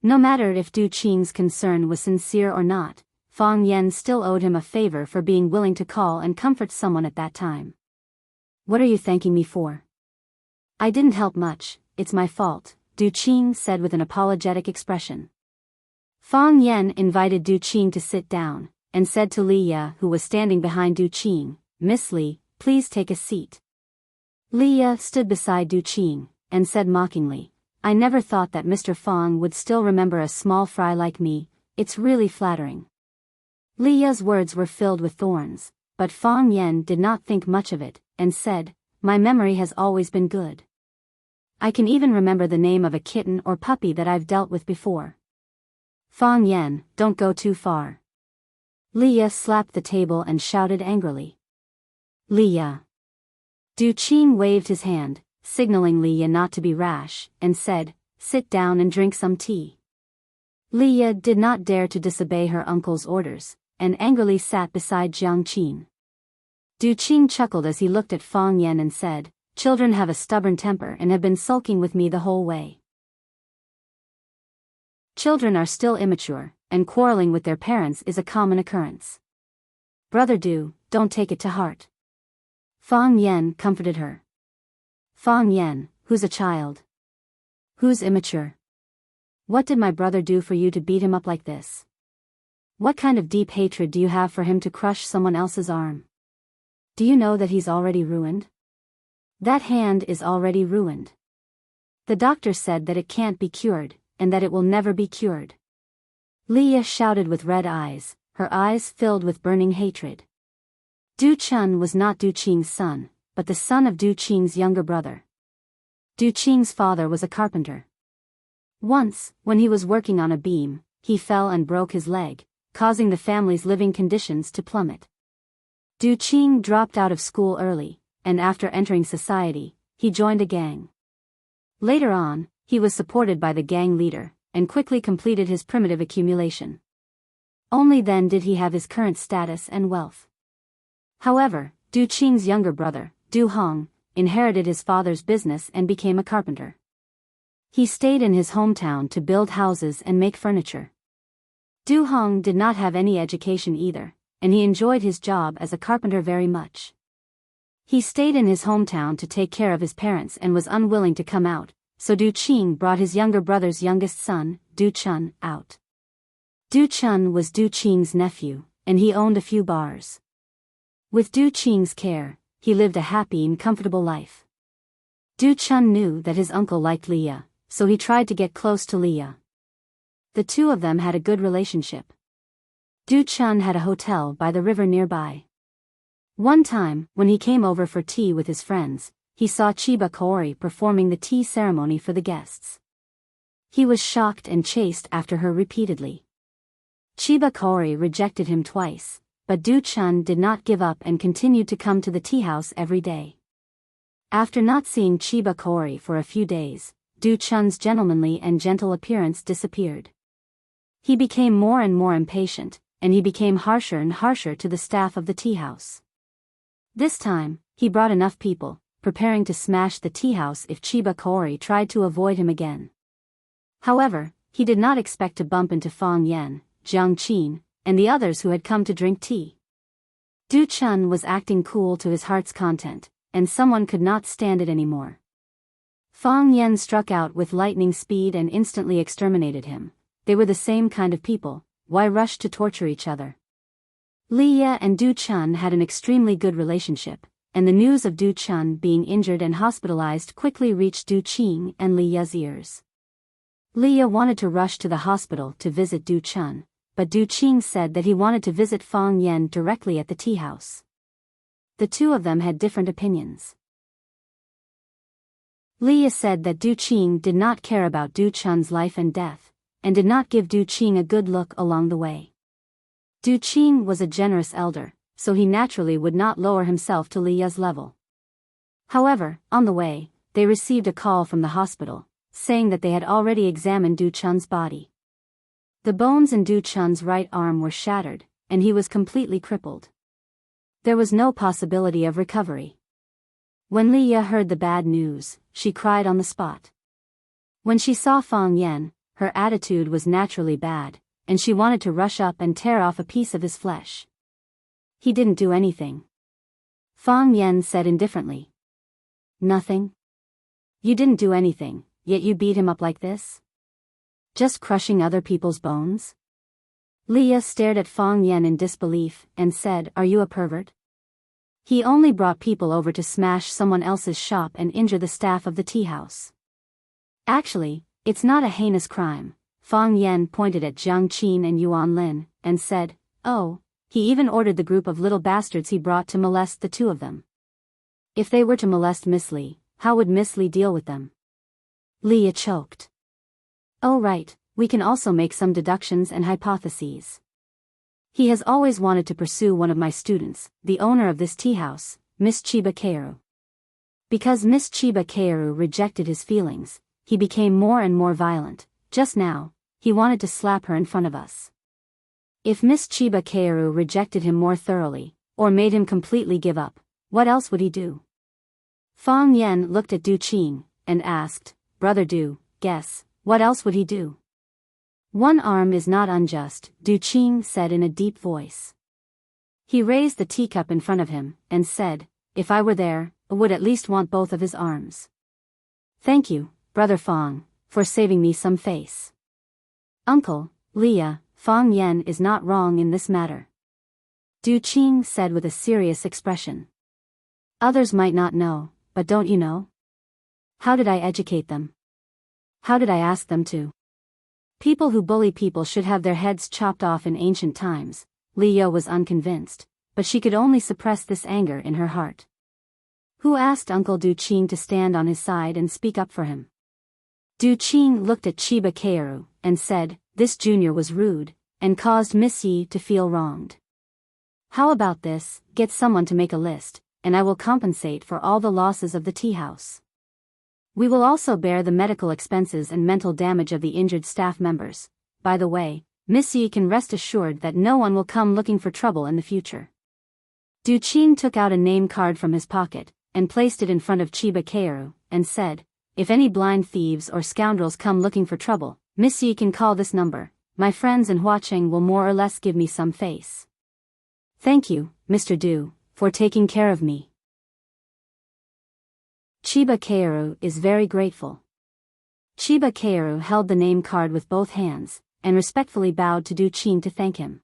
No matter if Du Qing's concern was sincere or not, Fang Yan still owed him a favor for being willing to call and comfort someone at that time. What are you thanking me for? I didn't help much, it's my fault, Du Qing said with an apologetic expression. Fang Yan invited Du Qing to sit down, and said to Li Ye, who was standing behind Du Qing, Miss Li, please take a seat. Li Ye stood beside Du Qing, and said mockingly, I never thought that Mr. Fang would still remember a small fry like me, it's really flattering. Li Ye's words were filled with thorns, but Fang Yan did not think much of it, and said, my memory has always been good. I can even remember the name of a kitten or puppy that I've dealt with before. Fang Yan, don't go too far. Li Ye slapped the table and shouted angrily. Li Ye. Du Qing waved his hand, signaling Li Ye not to be rash, and said, sit down and drink some tea. Li Ye did not dare to disobey her uncle's orders, and angrily sat beside Jiang Qin. Du Qing chuckled as he looked at Fang Yan and said, children have a stubborn temper and have been sulking with me the whole way. Children are still immature, and quarreling with their parents is a common occurrence. Brother Du, don't take it to heart. Fang Yan comforted her. Fang Yan, who's a child? Who's immature? What did my brother do for you to beat him up like this? What kind of deep hatred do you have for him to crush someone else's arm? Do you know that he's already ruined? That hand is already ruined. The doctor said that it can't be cured, and that it will never be cured. Li Ye shouted with red eyes, her eyes filled with burning hatred. Du Chun was not Du Qing's son, but the son of Du Qing's younger brother. Du Qing's father was a carpenter. Once, when he was working on a beam, he fell and broke his leg, causing the family's living conditions to plummet. Du Qing dropped out of school early, and after entering society, he joined a gang. Later on, he was supported by the gang leader, and quickly completed his primitive accumulation. Only then did he have his current status and wealth. However, Du Qing's younger brother, Du Hong, inherited his father's business and became a carpenter. He stayed in his hometown to build houses and make furniture. Du Hong did not have any education either, and he enjoyed his job as a carpenter very much. He stayed in his hometown to take care of his parents and was unwilling to come out, so Du Qing brought his younger brother's youngest son, Du Chun, out. Du Chun was Du Qing's nephew, and he owned a few bars. With Du Qing's care, he lived a happy and comfortable life. Du Chun knew that his uncle liked Leah, so he tried to get close to Leah. The two of them had a good relationship. Du Chun had a hotel by the river nearby. One time, when he came over for tea with his friends, he saw Chiba Kaori performing the tea ceremony for the guests. He was shocked and chased after her repeatedly. Chiba Kaori rejected him twice, but Du Chun did not give up and continued to come to the tea house every day. After not seeing Chiba Kaori for a few days, Du Chun's gentlemanly and gentle appearance disappeared. He became more and more impatient, and he became harsher and harsher to the staff of the tea house. This time, he brought enough people, preparing to smash the tea house if Chiba Kaori tried to avoid him again. However, he did not expect to bump into Fang Yan, Jiang Qin, and the others who had come to drink tea. Du Chun was acting cool to his heart's content, and someone could not stand it anymore. Fang Yan struck out with lightning speed and instantly exterminated him. They were the same kind of people, why rush to torture each other? Leah and Du Chun had an extremely good relationship, and the news of Du Chun being injured and hospitalized quickly reached Du Qing and Leah's ears. Leah wanted to rush to the hospital to visit Du Chun, but Du Qing said that he wanted to visit Fang Yan directly at the tea house. The two of them had different opinions. Leah said that Du Qing did not care about Du Chun's life and death, and did not give Du Qing a good look along the way. Du Qing was a generous elder, so he naturally would not lower himself to Leah's level. However, on the way, they received a call from the hospital, saying that they had already examined Du Chun's body. The bones in Du Chun's right arm were shattered, and he was completely crippled. There was no possibility of recovery. When Leah heard the bad news, she cried on the spot. When she saw Fang Yan, her attitude was naturally bad, and she wanted to rush up and tear off a piece of his flesh. He didn't do anything. Fang Yan said indifferently. Nothing? You didn't do anything, yet you beat him up like this? Just crushing other people's bones? Leah stared at Fang Yan in disbelief, and said, "Are you a pervert? He only brought people over to smash someone else's shop and injure the staff of the tea house. Actually, it's not a heinous crime." Fang Yan pointed at Jiang Qin and Yuan Lin, and said, "Oh, he even ordered the group of little bastards he brought to molest the two of them. If they were to molest Miss Li, how would Miss Li deal with them?" Leah choked. "Oh right, we can also make some deductions and hypotheses. He has always wanted to pursue one of my students, the owner of this tea house, Miss Chiba Kaoru. Because Miss Chiba Kaoru rejected his feelings, he became more and more violent. Just now, he wanted to slap her in front of us. If Miss Chiba Kaoru rejected him more thoroughly, or made him completely give up, what else would he do?" Fang Yan looked at Du Qing, and asked, "Brother Du, guess, what else would he do?" "One arm is not unjust," Du Qing said in a deep voice. He raised the teacup in front of him, and said, "If I were there, I would at least want both of his arms. Thank you, Brother Fang, for saving me some face." "Uncle, Leah, Fang Yan is not wrong in this matter," Du Qing said with a serious expression. "Others might not know, but don't you know? How did I educate them? How did I ask them to? People who bully people should have their heads chopped off in ancient times." Leah was unconvinced, but she could only suppress this anger in her heart. "Who asked Uncle Du Qing to stand on his side and speak up for him?" Du Qing looked at Chiba Kaoru, and said, this junior was rude, and caused Miss Yi to feel wronged. How about this, get someone to make a list, and I will compensate for all the losses of the tea house. We will also bear the medical expenses and mental damage of the injured staff members. By the way, Miss Yi can rest assured that no one will come looking for trouble in the future. Du Qing took out a name card from his pocket, and placed it in front of Chiba Kaoru, and said, if any blind thieves or scoundrels come looking for trouble, Miss Yi can call this number. My friends in Huacheng will more or less give me some face. Thank you, Mr. Du, for taking care of me. Chiba Kaoru is very grateful. Chiba Kaoru held the name card with both hands, and respectfully bowed to Du Qing to thank him.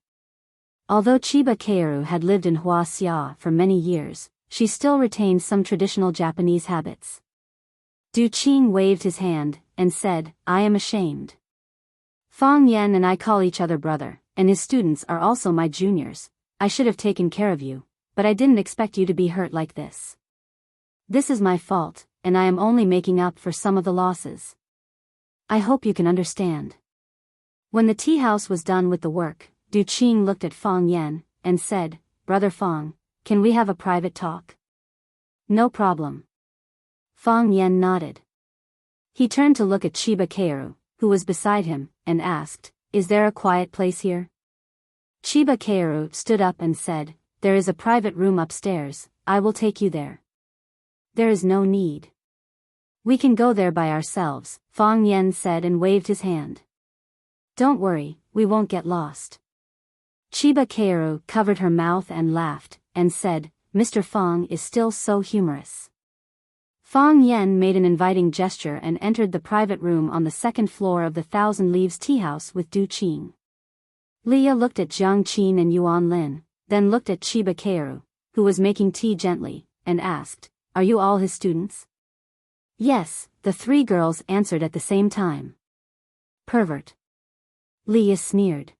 Although Chiba Kaoru had lived in Huaxia for many years, she still retained some traditional Japanese habits. Du Qing waved his hand, and said, I am ashamed. Fang Yan and I call each other brother, and his students are also my juniors. I should have taken care of you, but I didn't expect you to be hurt like this. This is my fault, and I am only making up for some of the losses. I hope you can understand. When the tea house was done with the work, Du Qing looked at Fang Yan, and said, Brother Fang, can we have a private talk? No problem. Fang Yan nodded. He turned to look at Chiba Kaoru, who was beside him, and asked, is there a quiet place here? Chiba Kaoru stood up and said, there is a private room upstairs, I will take you there. There is no need. We can go there by ourselves, Fang Yan said and waved his hand. Don't worry, we won't get lost. Chiba Kaoru covered her mouth and laughed, and said, Mr. Fang is still so humorous. Fang Yan made an inviting gesture and entered the private room on the second floor of the Thousand Leaves Tea House with Du Qing. Leah looked at Jiang Qin and Yuan Lin, then looked at Chiba Kaoru, who was making tea gently, and asked, are you all his students? Yes, the three girls answered at the same time. Pervert. Leah sneered.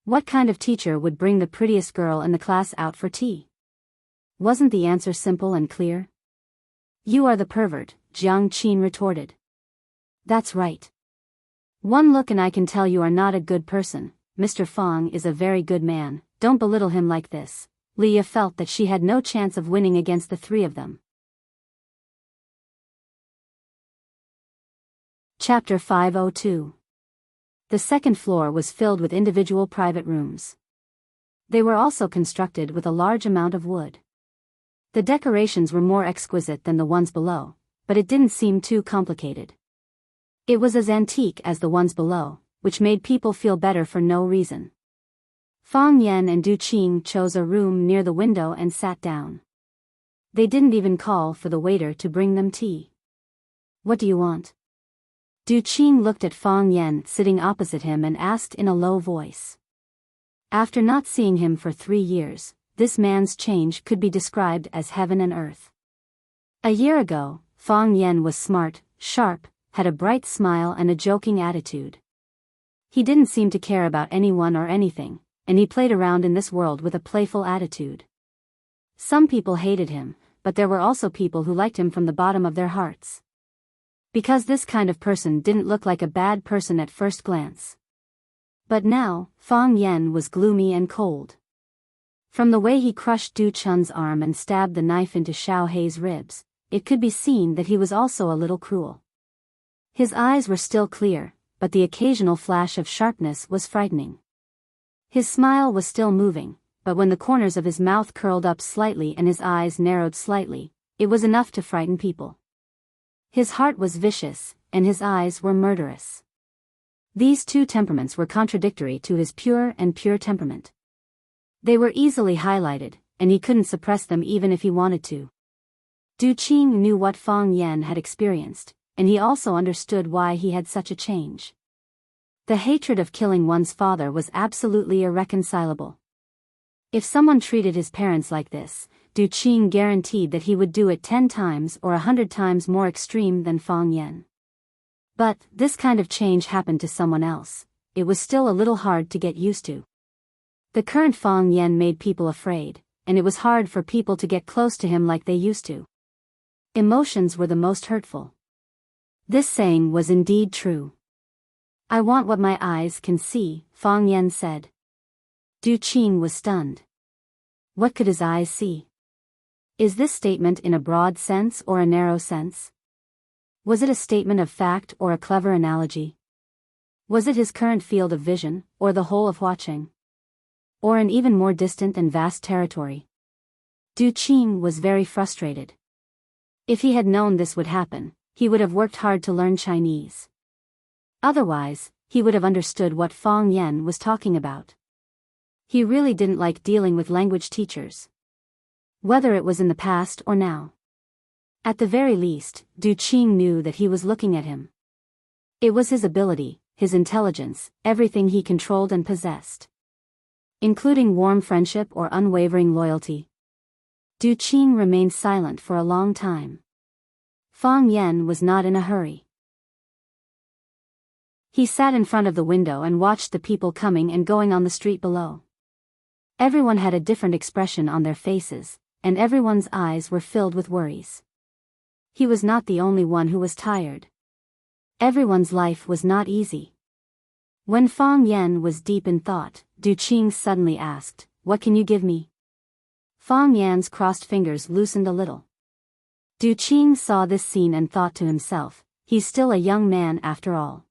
What kind of teacher would bring the prettiest girl in the class out for tea? Wasn't the answer simple and clear? You are the pervert, Jiang Qin retorted. That's right. One look and I can tell you are not a good person. Mr. Fang is a very good man, don't belittle him like this. Leah felt that she had no chance of winning against the three of them. Chapter 502. The second floor was filled with individual private rooms. They were also constructed with a large amount of wood. The decorations were more exquisite than the ones below, but it didn't seem too complicated. It was as antique as the ones below, which made people feel better for no reason. Fang Yan and Du Qing chose a room near the window and sat down. They didn't even call for the waiter to bring them tea. What do you want? Du Qing looked at Fang Yan sitting opposite him and asked in a low voice. After not seeing him for 3 years, this man's change could be described as heaven and earth. A year ago, Fang Yan was smart, sharp, had a bright smile and a joking attitude. He didn't seem to care about anyone or anything, and he played around in this world with a playful attitude. Some people hated him, but there were also people who liked him from the bottom of their hearts. Because this kind of person didn't look like a bad person at first glance. But now, Fang Yan was gloomy and cold. From the way he crushed Du Chun's arm and stabbed the knife into Xiao Hei's ribs, it could be seen that he was also a little cruel. His eyes were still clear, but the occasional flash of sharpness was frightening. His smile was still moving, but when the corners of his mouth curled up slightly and his eyes narrowed slightly, it was enough to frighten people. His heart was vicious, and his eyes were murderous. These two temperaments were contradictory to his pure temperament. They were easily highlighted, and he couldn't suppress them even if he wanted to. Du Qing knew what Fang Yan had experienced, and he also understood why he had such a change. The hatred of killing one's father was absolutely irreconcilable. If someone treated his parents like this, Du Qing guaranteed that he would do it 10 times or 100 times more extreme than Fang Yan. But, this kind of change happened to someone else. It was still a little hard to get used to. The current Fang Yan made people afraid, and it was hard for people to get close to him like they used to. Emotions were the most hurtful. This saying was indeed true. I want what my eyes can see, Fang Yan said. Du Qing was stunned. What could his eyes see? Is this statement in a broad sense or a narrow sense? Was it a statement of fact or a clever analogy? Was it his current field of vision, or the whole of watching? Or an even more distant and vast territory? Du Qing was very frustrated. If he had known this would happen, he would have worked hard to learn Chinese. Otherwise, he would have understood what Fang Yan was talking about. He really didn't like dealing with language teachers. Whether it was in the past or now. At the very least, Du Qing knew that he was looking at him. It was his ability, his intelligence, everything he controlled and possessed. Including warm friendship or unwavering loyalty. Du Qing remained silent for a long time. Fang Yan was not in a hurry. He sat in front of the window and watched the people coming and going on the street below. Everyone had a different expression on their faces, and everyone's eyes were filled with worries. He was not the only one who was tired. Everyone's life was not easy. When Fang Yan was deep in thought, Du Qing suddenly asked, "What can you give me?" Fang Yan's crossed fingers loosened a little. Du Qing saw this scene and thought to himself, he's still a young man after all.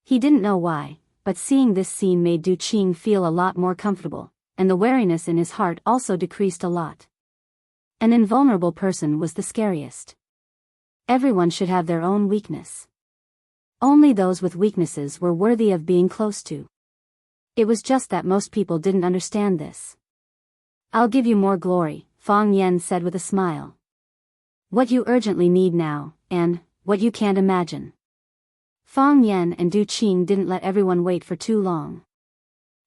He didn't know why, but seeing this scene made Du Qing feel a lot more comfortable, and the wariness in his heart also decreased a lot. An invulnerable person was the scariest. Everyone should have their own weakness. Only those with weaknesses were worthy of being close to. It was just that most people didn't understand this. "I'll give you more glory," Fang Yan said with a smile. "What you urgently need now, and what you can't imagine." Fang Yan and Du Qing didn't let everyone wait for too long.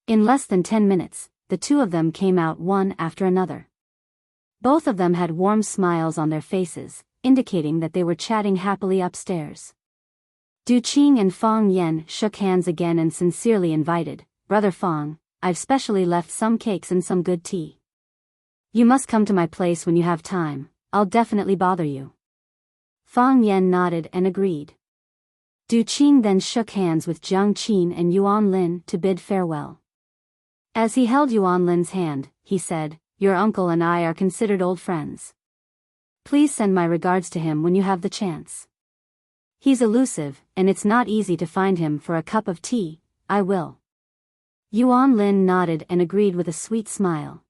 In less than 10 minutes, the two of them came out one after another. Both of them had warm smiles on their faces, indicating that they were chatting happily upstairs. Du Qing and Fang Yan shook hands again and sincerely invited, "Brother Fang, I've specially left some cakes and some good tea. You must come to my place when you have time, I'll definitely bother you." Fang Yan nodded and agreed. Du Qing then shook hands with Jiang Qin and Yuan Lin to bid farewell. As he held Yuan Lin's hand, he said, "Your uncle and I are considered old friends. Please send my regards to him when you have the chance. He's elusive, and it's not easy to find him for a cup of tea." "I will." Yuan Lin nodded and agreed with a sweet smile.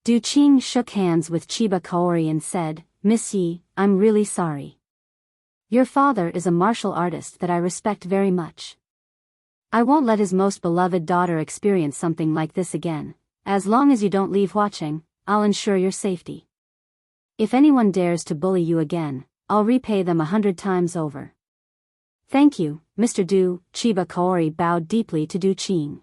Du Qing shook hands with Chiba Kaori and said, "Miss Yi, I'm really sorry. Your father is a martial artist that I respect very much. I won't let his most beloved daughter experience something like this again. As long as you don't leave watching, I'll ensure your safety. If anyone dares to bully you again, I'll repay them 100 times over." "Thank you, Mr. Du." Chiba Kaori bowed deeply to Du Qing.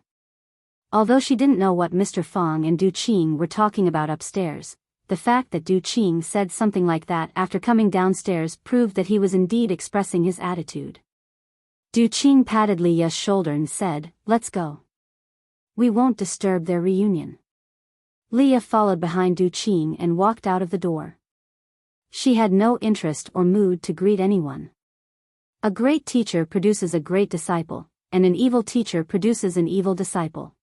Although she didn't know what Mr. Fang and Du Qing were talking about upstairs, the fact that Du Qing said something like that after coming downstairs proved that he was indeed expressing his attitude. Du Qing patted Lia's shoulder and said, "Let's go. We won't disturb their reunion." Lia followed behind Du Qing and walked out of the door. She had no interest or mood to greet anyone. A great teacher produces a great disciple, and an evil teacher produces an evil disciple.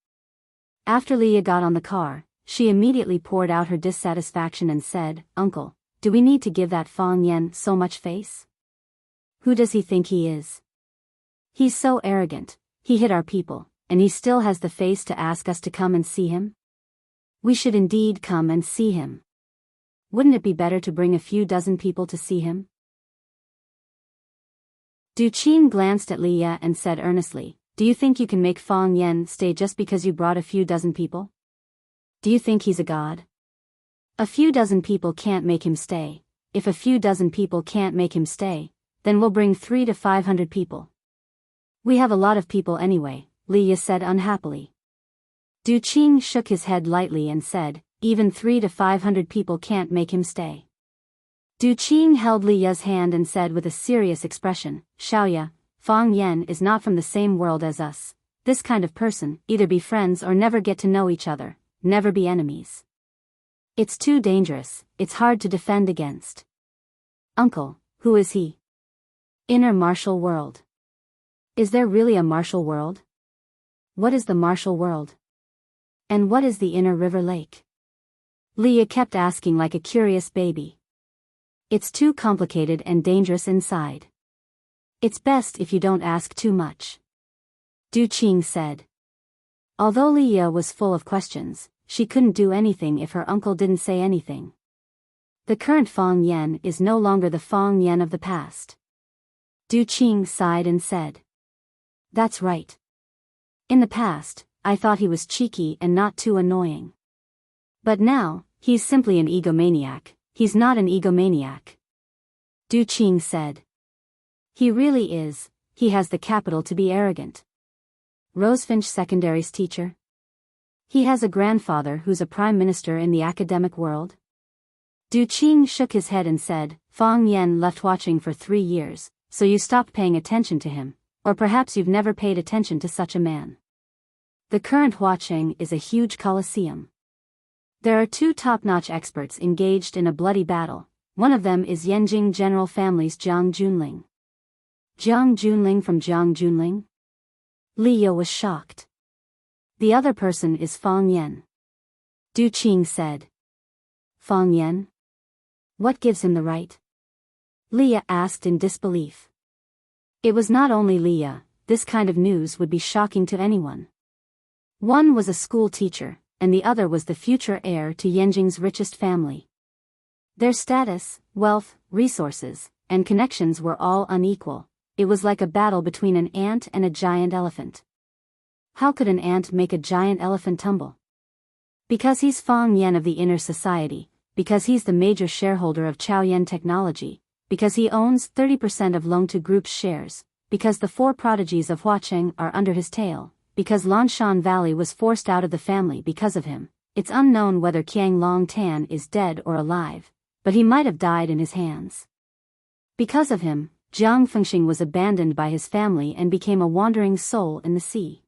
After Lia got on the car, she immediately poured out her dissatisfaction and said, "Uncle, do we need to give that Fang Yan so much face? Who does he think he is? He's so arrogant, he hit our people, and he still has the face to ask us to come and see him? We should indeed come and see him. Wouldn't it be better to bring a few dozen people to see him?" Du Qing glanced at Lia and said earnestly, "Do you think you can make Fang Yan stay just because you brought a few dozen people? Do you think he's a god? A few dozen people can't make him stay. If a few dozen people can't make him stay, then we'll bring 300 to 500 people. We have a lot of people anyway," Lia said unhappily. Du Qing shook his head lightly and said, "Even 300 to 500 people can't make him stay." Du Qing held Lia's hand and said with a serious expression, "Xiaoya, Fang Yan is not from the same world as us. This kind of person, either be friends or never get to know each other, never be enemies. It's too dangerous, it's hard to defend against." "Uncle, who is he?" "Inner martial world. Is there really a martial world? What is the martial world? And what is the inner river lake? Leah kept asking like a curious baby. It's too complicated and dangerous inside. It's best if you don't ask too much. Du Qing said. Although Leah was full of questions, she couldn't do anything if her uncle didn't say anything. The current Fang Yan is no longer the Fang Yan of the past. Du Qing sighed and said. That's right. In the past, I thought he was cheeky and not too annoying. But now, he's simply an egomaniac. He's not an egomaniac. Du Qing said. He really is, he has the capital to be arrogant. Rosefinch Secondary's teacher? He has a grandfather who's a prime minister in the academic world? Du Qing shook his head and said, Fang Yan left watching for 3 years, so you stopped paying attention to him, or perhaps you've never paid attention to such a man. The current watching is a huge coliseum. There are 2 top-notch experts engaged in a bloody battle. One of them is Yanjing General Family's Jiang Junling. Jiang Junling from Jiang Junling? Leah was shocked. The other person is Fang Yan. Du Qing said. Fang Yan? What gives him the right? Leah asked in disbelief. It was not only Leah, this kind of news would be shocking to anyone. One was a school teacher, and the other was the future heir to Yanjing's richest family. Their status, wealth, resources, and connections were all unequal. It was like a battle between an ant and a giant elephant. How could an ant make a giant elephant tumble? Because he's Fang Yan of the inner society, because he's the major shareholder of Chaoyan Technology, because he owns 30% of Longtu Group's shares, because the 4 prodigies of Huacheng are under his tail, because Lanshan Valley was forced out of the family because of him. It's unknown whether Qiang Long Tan is dead or alive, but he might have died in his hands. Because of him, Jiang Fengxing was abandoned by his family and became a wandering soul in the sea.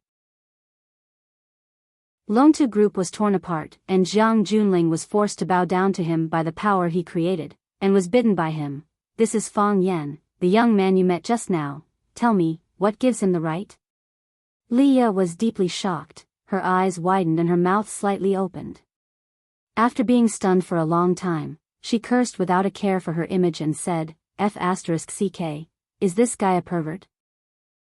Longtu Group was torn apart, and Jiang Junling was forced to bow down to him by the power he created, and was bidden by him. This is Fang Yan, the young man you met just now. Tell me, what gives him the right? Leah was deeply shocked, her eyes widened and her mouth slightly opened. After being stunned for a long time, she cursed without a care for her image and said, F***CK, is this guy a pervert?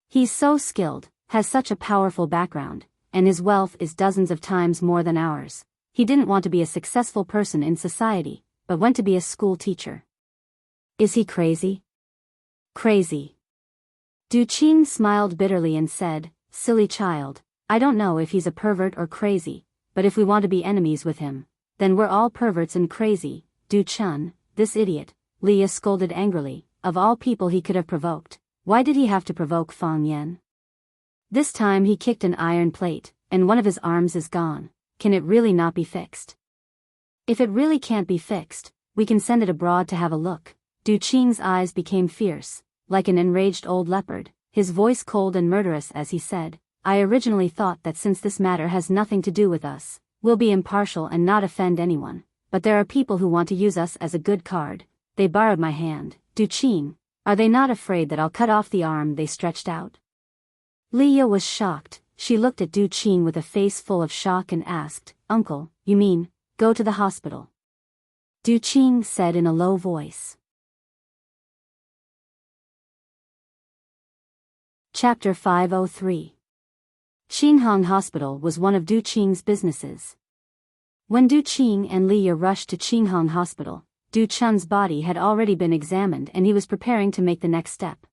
He's so skilled, has such a powerful background, and his wealth is dozens of times more than ours. He didn't want to be a successful person in society, but went to be a school teacher. Is he crazy? Crazy. Du Qing smiled bitterly and said, Silly child, I don't know if he's a pervert or crazy, but if we want to be enemies with him, then we're all perverts and crazy. Du Chun, this idiot, Leah scolded angrily, of all people he could have provoked, why did he have to provoke Fang Yan? This time he kicked an iron plate, and one of his arms is gone. Can it really not be fixed? If it really can't be fixed, we can send it abroad to have a look. Du Qing's eyes became fierce, like an enraged old leopard, his voice cold and murderous as he said, I originally thought that since this matter has nothing to do with us, we'll be impartial and not offend anyone, but there are people who want to use us as a good card. They borrowed my hand. Du Qing, are they not afraid that I'll cut off the arm they stretched out? Leah was shocked. She looked at Du Qing with a face full of shock and asked, Uncle, you mean, go to the hospital? Du Qing said in a low voice. Chapter 503. Qinghong Hospital was one of Du Qing's businesses. When Du Qing and Leah rushed to Qinghong Hospital, Du Chun's body had already been examined and he was preparing to make the next step.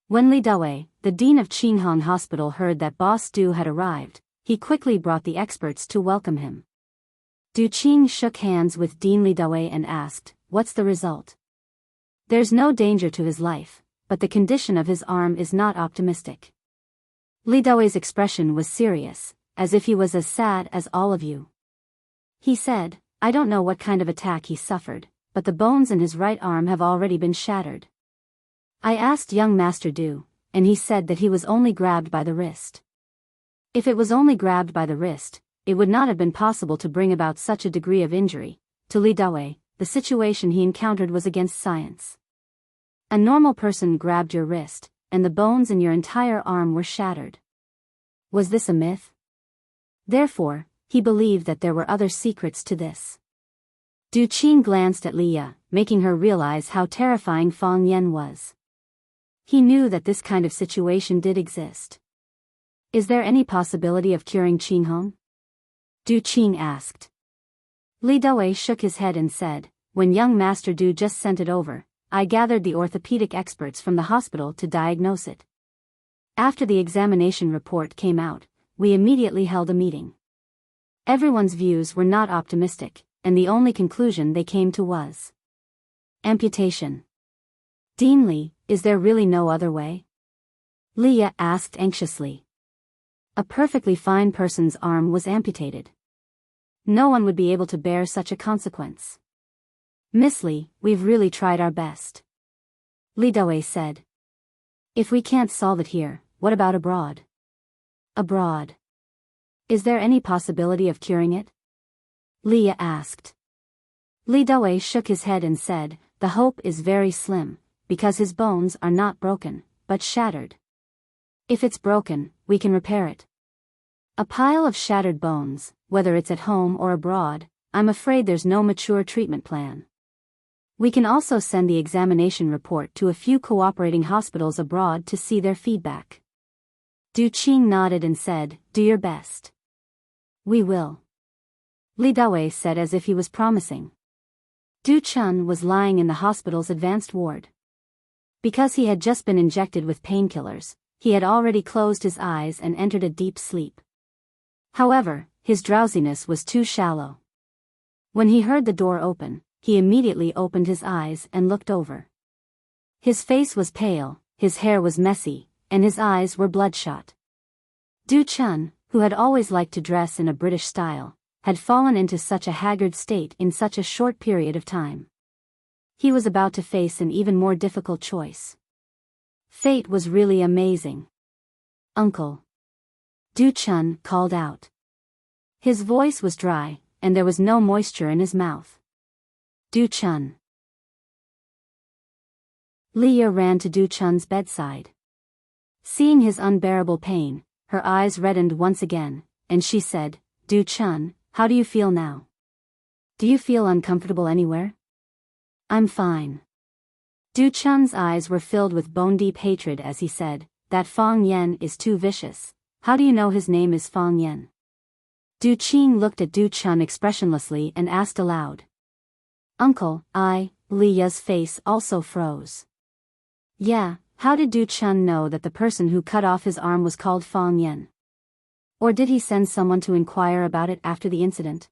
When Li Dawei, the dean of Qinghong Hospital, heard that Boss Du had arrived, he quickly brought the experts to welcome him. Du Qing shook hands with Dean Li Dawei and asked, What's the result? There's no danger to his life, but the condition of his arm is not optimistic. Li Dawei's expression was serious, as if he was as sad as all of you. He said, I don't know what kind of attack he suffered, but the bones in his right arm have already been shattered. I asked young Master Du, and he said that he was only grabbed by the wrist. If it was only grabbed by the wrist, it would not have been possible to bring about such a degree of injury. To Li Dawei, the situation he encountered was against science. A normal person grabbed your wrist, and the bones in your entire arm were shattered. Was this a myth? Therefore, he believed that there were other secrets to this. Du Qing glanced at Leah, making her realize how terrifying Fang Yen was. He knew that this kind of situation did exist. Is there any possibility of curing Qinghong? Du Qing asked. Li Dawei shook his head and said, when young Master Du just sent it over, I gathered the orthopedic experts from the hospital to diagnose it. After the examination report came out, we immediately held a meeting. Everyone's views were not optimistic, and the only conclusion they came to was amputation. Dean Li, is there really no other way? Leah asked anxiously. A perfectly fine person's arm was amputated. No one would be able to bear such a consequence. Miss Li, we've really tried our best. Li Dawei said. If we can't solve it here, what about abroad? Abroad. Is there any possibility of curing it? Leah asked. Li Dawei shook his head and said, the hope is very slim, because his bones are not broken, but shattered. If it's broken, we can repair it. A pile of shattered bones, whether it's at home or abroad, I'm afraid there's no mature treatment plan. We can also send the examination report to a few cooperating hospitals abroad to see their feedback. Du Qing nodded and said, do your best. We will. Li Dawei said as if he was promising. Du Chun was lying in the hospital's advanced ward. Because he had just been injected with painkillers, he had already closed his eyes and entered a deep sleep. However, his drowsiness was too shallow. When he heard the door open, he immediately opened his eyes and looked over. His face was pale, his hair was messy, and his eyes were bloodshot. Du Chun, who had always liked to dress in a British style, had fallen into such a haggard state in such a short period of time. He was about to face an even more difficult choice. Fate was really amazing. Uncle. Du Chun called out. His voice was dry, and there was no moisture in his mouth. Du Chun. Leah ran to Du Chun's bedside. Seeing his unbearable pain, her eyes reddened once again, and she said, Du Chun, how do you feel now? Do you feel uncomfortable anywhere? I'm fine. Du Chun's eyes were filled with bone-deep hatred as he said, that Fang Yen is too vicious. How do you know his name is Fang Yen? Du Qing looked at Du Chun expressionlessly and asked aloud. Uncle, Leah's face also froze. Yeah, how did Du Chun know that the person who cut off his arm was called Fang Yen? Or did he send someone to inquire about it after the incident?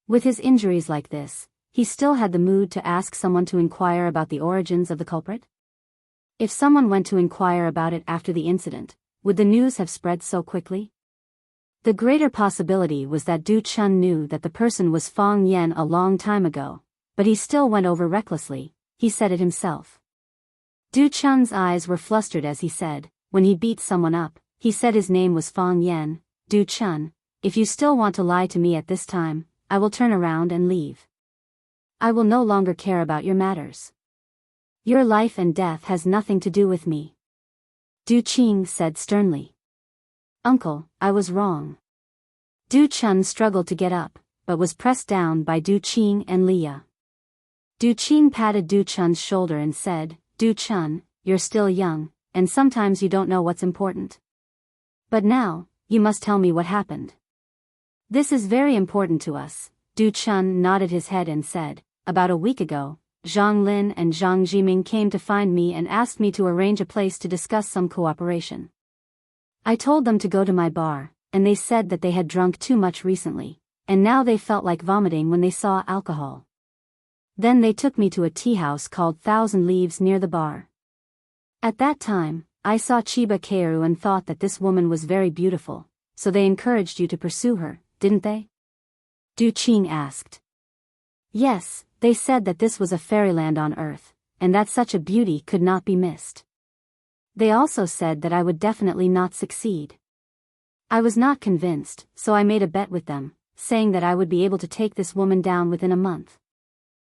With his injuries like this, he still had the mood to ask someone to inquire about the origins of the culprit? If someone went to inquire about it after the incident, would the news have spread so quickly? The greater possibility was that Du Chun knew that the person was Fang Yen a long time ago, but he still went over recklessly, he said it himself. Du Chun's eyes were flustered as he said, when he beat someone up, he said his name was Fang Yen. Du Chun, if you still want to lie to me at this time, I will turn around and leave. I will no longer care about your matters. Your life and death has nothing to do with me. Du Qing said sternly. Uncle, I was wrong. Du Chun struggled to get up, but was pressed down by Du Qing and Leah. Du Qing patted Du Chun's shoulder and said, Du Chun, you're still young, and sometimes you don't know what's important. But now, you must tell me what happened. This is very important to us. Du Chun nodded his head and said, about a week ago, Zhang Lin and Zhang Jiming came to find me and asked me to arrange a place to discuss some cooperation. I told them to go to my bar, and they said that they had drunk too much recently, and now they felt like vomiting when they saw alcohol. Then they took me to a tea house called Thousand Leaves near the bar. At that time, I saw Chiba Keiru and thought that this woman was very beautiful, so they encouraged you to pursue her, didn't they? Du Qing asked. Yes, they said that this was a fairyland on earth, and that such a beauty could not be missed. They also said that I would definitely not succeed. I was not convinced, so I made a bet with them, saying that I would be able to take this woman down within a month.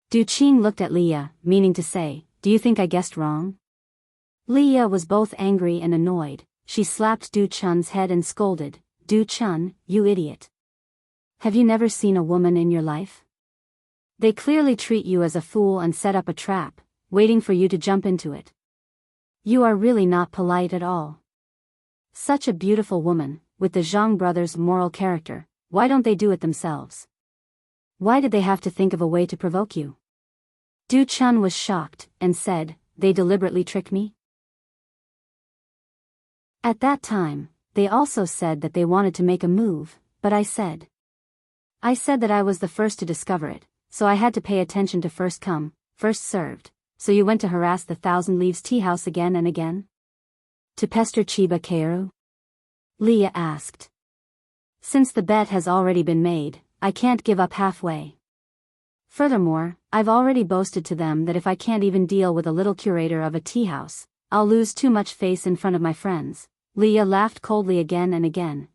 Du Qing looked at Leah, meaning to say, do you think I guessed wrong? Leah was both angry and annoyed. She slapped Du Chun's head and scolded, Du Chun, you idiot. Have you never seen a woman in your life? They clearly treat you as a fool and set up a trap, waiting for you to jump into it. You are really not polite at all. Such a beautiful woman, with the Zhang brothers' moral character, why don't they do it themselves? Why did they have to think of a way to provoke you? Du Chun was shocked, and said, they deliberately tricked me? At that time, they also said that they wanted to make a move, but I said that I was the first to discover it, so I had to pay attention to first come, first served. So you went to harass the Thousand Leaves tea house again and again? To pester Chiba Kaoru? Leah asked. Since the bet has already been made, I can't give up halfway. Furthermore, I've already boasted to them that if I can't even deal with a little curator of a tea house, I'll lose too much face in front of my friends. Leah laughed coldly again,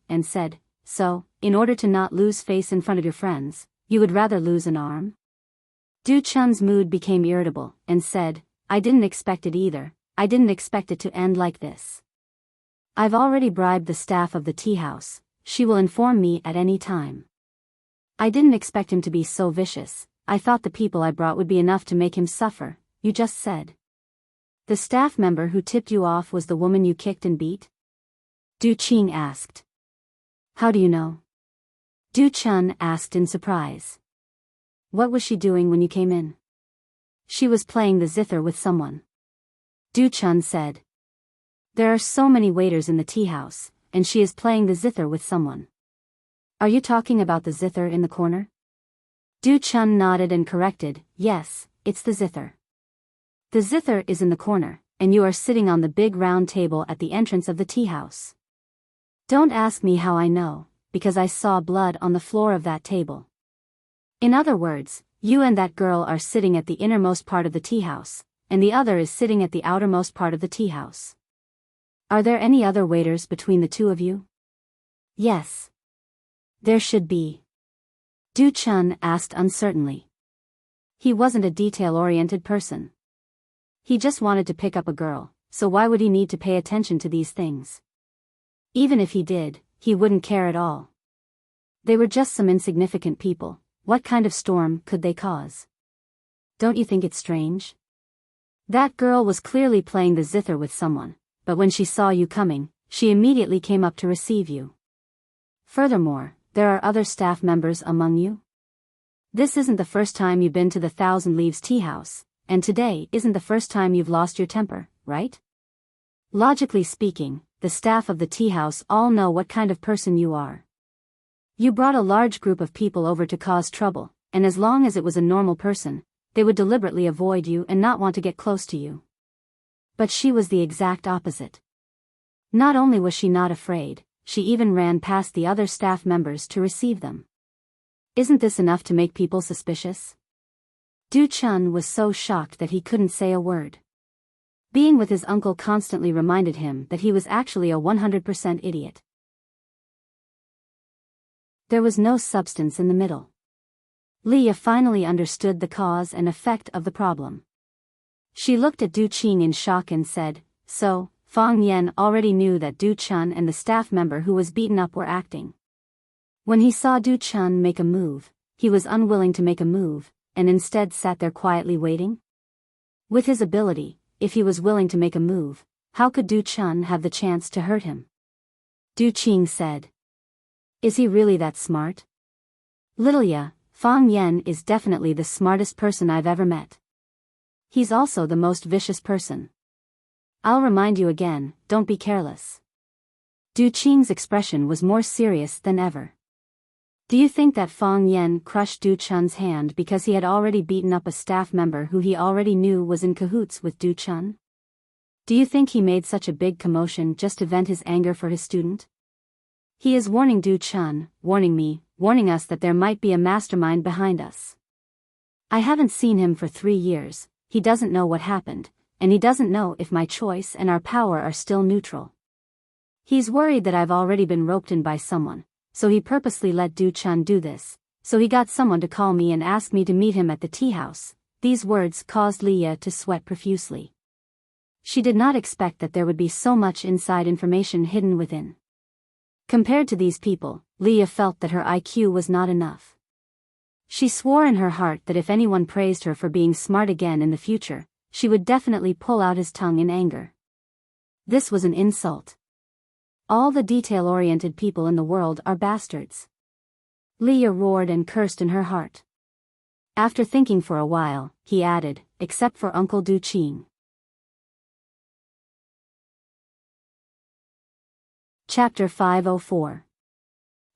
and said, so, in order to not lose face in front of your friends, you would rather lose an arm? Du Chun's mood became irritable, and said, I didn't expect it either. I didn't expect it to end like this. I've already bribed the staff of the tea house. She will inform me at any time. I didn't expect him to be so vicious. I thought the people I brought would be enough to make him suffer. You just said the staff member who tipped you off was the woman you kicked and beat? Du Qing asked. How do you know? Du Chun asked in surprise. What was she doing when you came in? She was playing the zither with someone. Du Chun said. There are so many waiters in the tea house, and she is playing the zither with someone. Are you talking about the zither in the corner? Du Chun nodded and corrected, yes, it's the zither. The zither is in the corner, and you are sitting on the big round table at the entrance of the tea house. Don't ask me how I know, because I saw blood on the floor of that table. In other words, you and that girl are sitting at the innermost part of the tea house, and the other is sitting at the outermost part of the tea house. Are there any other waiters between the two of you? Yes. There should be. Du Chun asked uncertainly. He wasn't a detail-oriented person. He just wanted to pick up a girl, so why would he need to pay attention to these things? Even if he did, he wouldn't care at all. They were just some insignificant people. What kind of storm could they cause? Don't you think it's strange? That girl was clearly playing the zither with someone, but when she saw you coming, she immediately came up to receive you. Furthermore, there are other staff members among you? This isn't the first time you've been to the Thousand Leaves tea house, and today isn't the first time you've lost your temper, right? Logically speaking, the staff of the tea house all know what kind of person you are. You brought a large group of people over to cause trouble, and as long as it was a normal person, they would deliberately avoid you and not want to get close to you. But she was the exact opposite. Not only was she not afraid, she even ran past the other staff members to receive them. Isn't this enough to make people suspicious? Du Chun was so shocked that he couldn't say a word. Being with his uncle constantly reminded him that he was actually a 100% idiot. There was no substance in the middle. Leah finally understood the cause and effect of the problem. She looked at Du Qing in shock and said, so, Fang Yan already knew that Du Chun and the staff member who was beaten up were acting. When he saw Du Chun make a move, he was unwilling to make a move, and instead sat there quietly waiting? With his ability, if he was willing to make a move, how could Du Chun have the chance to hurt him? Du Qing said. Is he really that smart? Lilia, Fang Yan is definitely the smartest person I've ever met. He's also the most vicious person. I'll remind you again, don't be careless. Du Qing's expression was more serious than ever. Do you think that Fang Yan crushed Du Chun's hand because he had already beaten up a staff member who he already knew was in cahoots with Du Chun? Do you think he made such a big commotion just to vent his anger for his student? He is warning Du Chun, warning me, warning us that there might be a mastermind behind us. I haven't seen him for 3 years, he doesn't know what happened, and he doesn't know if my choice and our power are still neutral. He's worried that I've already been roped in by someone, so he purposely let Du Chun do this, so he got someone to call me and ask me to meet him at the tea house. These words caused Leah to sweat profusely. She did not expect that there would be so much inside information hidden within. Compared to these people, Leah felt that her IQ was not enough. She swore in her heart that if anyone praised her for being smart again in the future, she would definitely pull out his tongue in anger. This was an insult. All the detail-oriented people in the world are bastards. Leah roared and cursed in her heart. After thinking for a while, he added, except for Uncle Du Qing. Chapter 504.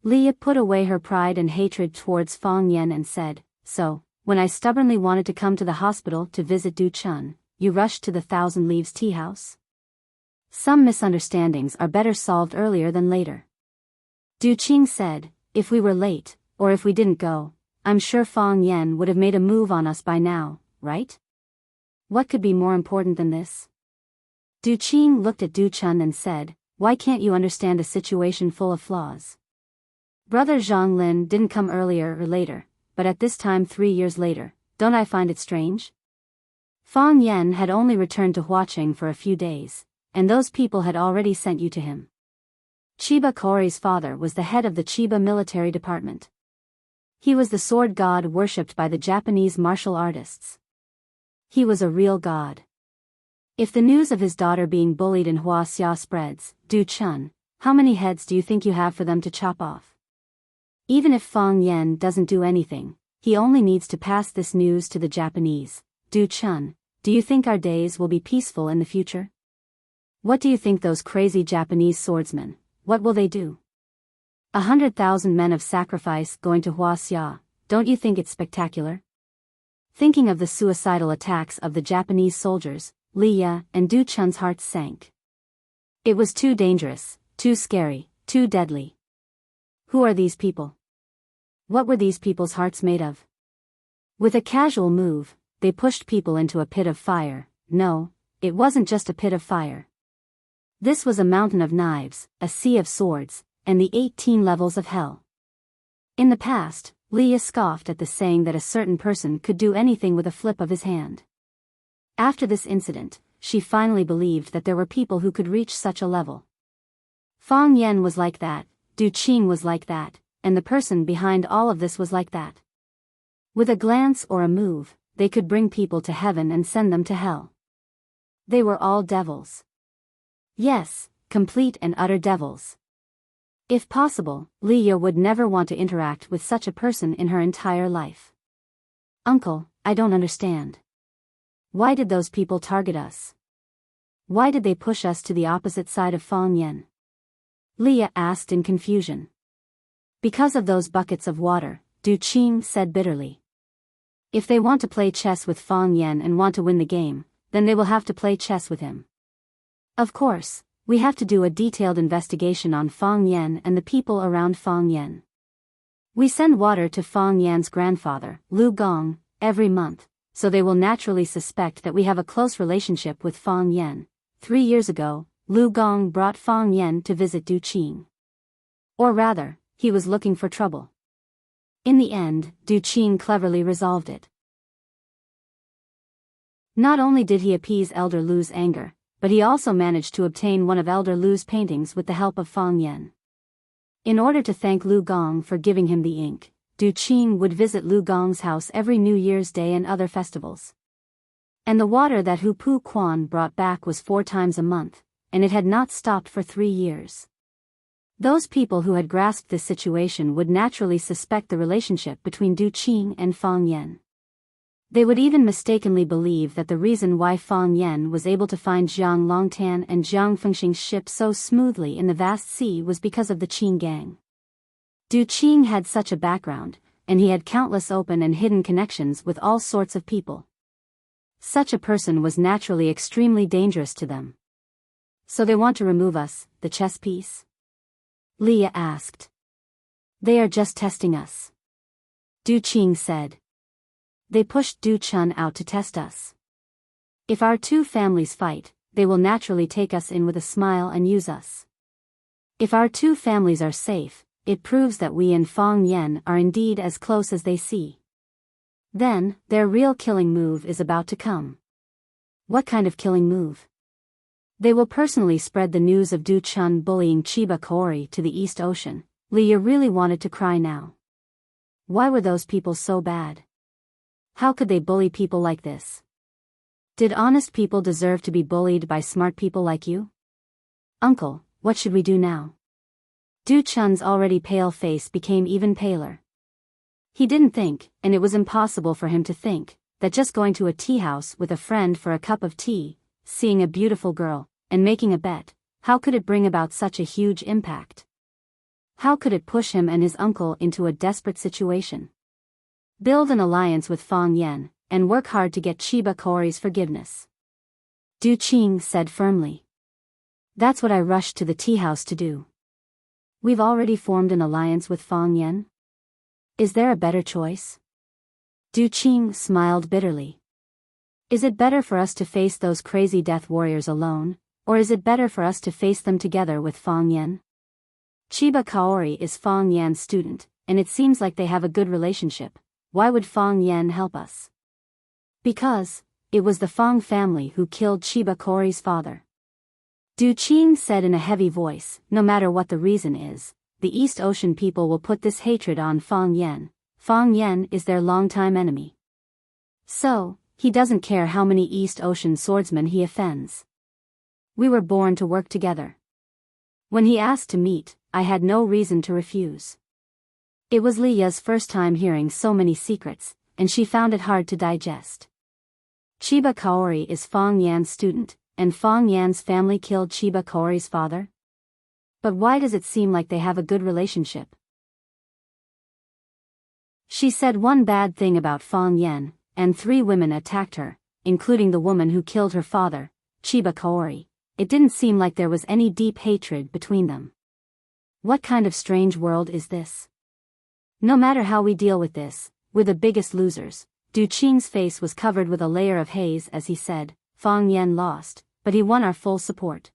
Leah put away her pride and hatred towards Fang Yan and said, "So, when I stubbornly wanted to come to the hospital to visit Du Chun, you rushed to the Thousand Leaves tea house? Some misunderstandings are better solved earlier than later." Du Qing said, "If we were late, or if we didn't go, I'm sure Fang Yan would have made a move on us by now, right? What could be more important than this?" Du Qing looked at Du Chun and said, "Why can't you understand a situation full of flaws? Brother Zhonglin didn't come earlier or later, but at this time 3 years later, don't I find it strange?" Fang Yan had only returned to Huaqing for a few days, and those people had already sent you to him. Chiba Kori's father was the head of the Chiba military department. He was the sword god worshipped by the Japanese martial artists. He was a real god. If the news of his daughter being bullied in Huaxia spreads, Du Chun, how many heads do you think you have for them to chop off? Even if Fang Yan doesn't do anything, he only needs to pass this news to the Japanese. Du Chun, do you think our days will be peaceful in the future? What do you think those crazy Japanese swordsmen, what will they do? 100,000 men of sacrifice going to Huaxia, don't you think it's spectacular? Thinking of the suicidal attacks of the Japanese soldiers, Leah and Du Chun's hearts sank. It was too dangerous, too scary, too deadly. Who are these people? What were these people's hearts made of? With a casual move, they pushed people into a pit of fire. No, it wasn't just a pit of fire. This was a mountain of knives, a sea of swords, and the 18 levels of hell. In the past, Leah scoffed at the saying that a certain person could do anything with a flip of his hand. After this incident, she finally believed that there were people who could reach such a level. Fang Yan was like that, Du Qing was like that, and the person behind all of this was like that. With a glance or a move, they could bring people to heaven and send them to hell. They were all devils. Yes, complete and utter devils. If possible, Leah would never want to interact with such a person in her entire life. "Uncle, I don't understand. Why did those people target us? Why did they push us to the opposite side of Fang Yan?" Leah asked in confusion. "Because of those buckets of water," Du Qing said bitterly. "If they want to play chess with Fang Yan and want to win the game, then they will have to play chess with him. Of course, we have to do a detailed investigation on Fang Yan and the people around Fang Yan. We send water to Fang Yan's grandfather, Lu Gong, every month, so they will naturally suspect that we have a close relationship with Fang Yan. 3 years ago, Lu Gong brought Fang Yan to visit Du Qing. Or rather, he was looking for trouble. In the end, Du Qing cleverly resolved it. Not only did he appease Elder Lu's anger, but he also managed to obtain one of Elder Lu's paintings with the help of Fang Yan. In order to thank Lu Gong for giving him the ink, Du Qing would visit Lu Gong's house every New Year's Day and other festivals. And the water that Hu Pu Quan brought back was 4 times a month, and it had not stopped for 3 years. Those people who had grasped this situation would naturally suspect the relationship between Du Qing and Fang Yan. They would even mistakenly believe that the reason why Fang Yan was able to find Jiang Longtan and Jiang Fengxing's ship so smoothly in the vast sea was because of the Qing gang. Du Qing had such a background, and he had countless open and hidden connections with all sorts of people. Such a person was naturally extremely dangerous to them. "So they want to remove us, the chess piece?" Leah asked. "They are just testing us," Du Qing said. "They pushed Du Chun out to test us. If our 2 families fight, they will naturally take us in with a smile and use us. If our 2 families are safe, it proves that we and Fang Yan are indeed as close as they see. Then, their real killing move is about to come." "What kind of killing move?" They will personally spread the news of Du Chun bullying Chiba Kaori to the East Ocean. Leah really wanted to cry now. Why were those people so bad? How could they bully people like this? Did honest people deserve to be bullied by smart people like you? Uncle, what should we do now? Du Chun's already pale face became even paler. He didn't think, and it was impossible for him to think, that just going to a tea house with a friend for a cup of tea, seeing a beautiful girl, and making a bet, how could it bring about such a huge impact? How could it push him and his uncle into a desperate situation? Build an alliance with Fang Yen, and work hard to get Chiba Kaori's forgiveness. Du Qing said firmly. That's what I rushed to the tea house to do. We've already formed an alliance with Fang Yen? Is there a better choice? Du Qing smiled bitterly. Is it better for us to face those crazy death warriors alone, or is it better for us to face them together with Fang Yen? Chiba Kaori is Fang Yan's student, and it seems like they have a good relationship. Why would Fang Yen help us? Because it was the Fang family who killed Chiba Kaori's father. Du Qing said in a heavy voice, no matter what the reason is, the East Ocean people will put this hatred on Fang Yen. Fang Yen is their longtime enemy. So, he doesn't care how many East Ocean swordsmen he offends. We were born to work together. When he asked to meet, I had no reason to refuse. It was Leah's first time hearing so many secrets, and she found it hard to digest. Chiba Kaori is Fang Yan's student, and Fang Yan's family killed Chiba Kaori's father? But why does it seem like they have a good relationship? She said one bad thing about Fang Yen, and 3 women attacked her, including the woman who killed her father, Chiba Kaori. It didn't seem like there was any deep hatred between them. What kind of strange world is this? No matter how we deal with this, we're the biggest losers. Du Qing's face was covered with a layer of haze as he said, Fang Yen lost, but he won our full support.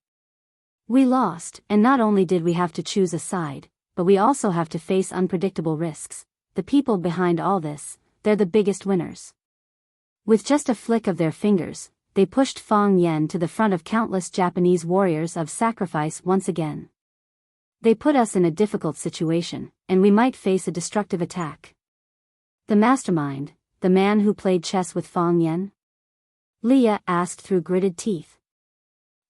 We lost, and not only did we have to choose a side, but we also have to face unpredictable risks. The people behind all this, they're the biggest winners. With just a flick of their fingers, they pushed Fang Yen to the front of countless Japanese warriors of sacrifice once again. They put us in a difficult situation, and we might face a destructive attack. The mastermind, the man who played chess with Fang Yen? Leah asked through gritted teeth.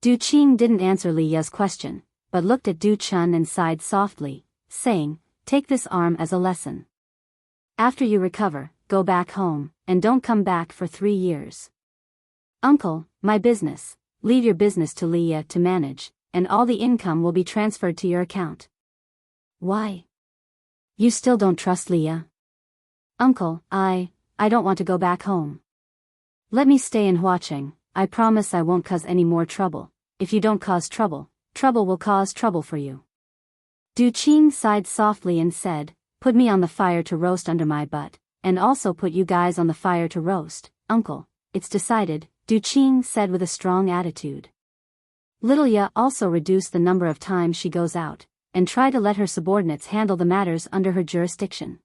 Du Qing didn't answer Leah's question, but looked at Du Chun and sighed softly, saying, take this arm as a lesson. After you recover, go back home, and don't come back for 3 years. Uncle, my business, leave your business to Leah to manage, and all the income will be transferred to your account. Why? You still don't trust Leah? Uncle, I don't want to go back home. Let me stay in Huacheng. I promise I won't cause any more trouble. If you don't cause trouble, trouble will cause trouble for you. Du Qing sighed softly and said, put me on the fire to roast under my butt, and also put you guys on the fire to roast. Uncle, it's decided, Du Qing said with a strong attitude. Little Ya also reduced the number of times she goes out, and try to let her subordinates handle the matters under her jurisdiction.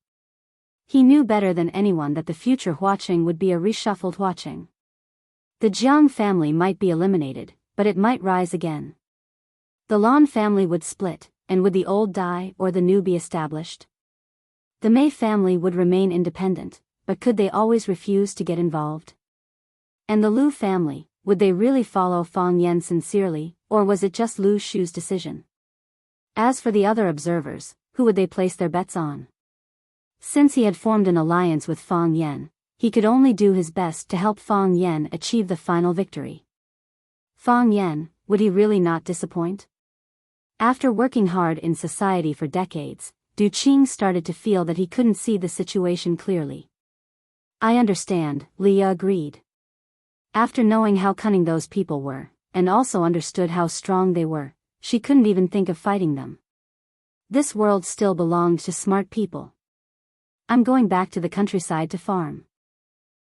He knew better than anyone that the future Huacheng would be a reshuffled Huacheng. The Jiang family might be eliminated, but it might rise again. The Lan family would split, and would the old die or the new be established? The Mei family would remain independent, but could they always refuse to get involved? And the Lu family, would they really follow Fang Yen sincerely, or was it just Lu Shu's decision? As for the other observers, who would they place their bets on? Since he had formed an alliance with Fang Yen, he could only do his best to help Fang Yen achieve the final victory. Fang Yen, would he really not disappoint? After working hard in society for decades, Du Qing started to feel that he couldn't see the situation clearly. I understand, Leah agreed. After knowing how cunning those people were, and also understood how strong they were, she couldn't even think of fighting them. This world still belonged to smart people. I'm going back to the countryside to farm.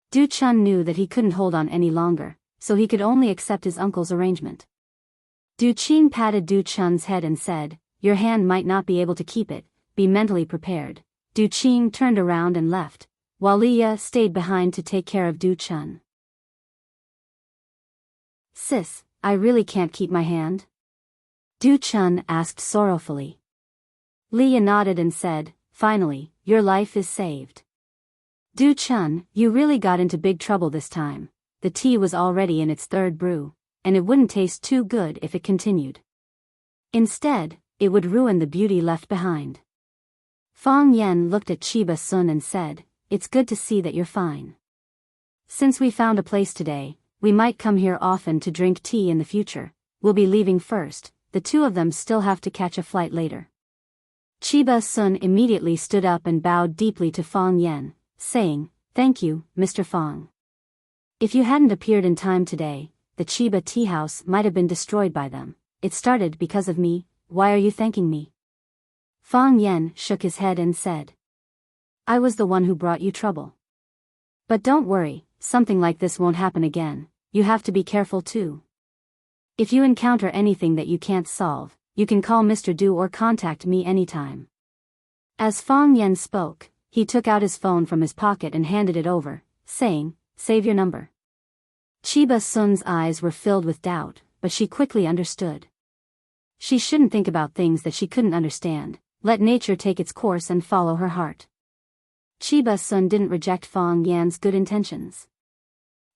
Du Chun knew that he couldn't hold on any longer, so he could only accept his uncle's arrangement. Du Qing patted Du Chun's head and said, your hand might not be able to keep it, be mentally prepared. Du Qing turned around and left, while Leah stayed behind to take care of Du Chun. Sis, I really can't keep my hand? Du Chun asked sorrowfully. Leah nodded and said, finally, your life is saved. Du Chun, you really got into big trouble this time. The tea was already in its third brew, and it wouldn't taste too good if it continued. Instead, it would ruin the beauty left behind. Fang Yen looked at Chiba Sun and said, it's good to see that you're fine. Since we found a place today, we might come here often to drink tea in the future. We'll be leaving first, the two of them still have to catch a flight later. Chiba Sun immediately stood up and bowed deeply to Fang Yen, saying, thank you, Mr. Fang. If you hadn't appeared in time today, the Chiba tea house might have been destroyed by them. It started because of me. Why are you thanking me? Fang Yen shook his head and said, I was the one who brought you trouble. But don't worry, something like this won't happen again. You have to be careful too. If you encounter anything that you can't solve, you can call Mr. Du or contact me anytime. As Fang Yen spoke, he took out his phone from his pocket and handed it over, saying, save your number. Chiba Sun's eyes were filled with doubt, but she quickly understood. She shouldn't think about things that she couldn't understand. Let nature take its course and follow her heart. Chiba Sun didn't reject Fang Yan's good intentions.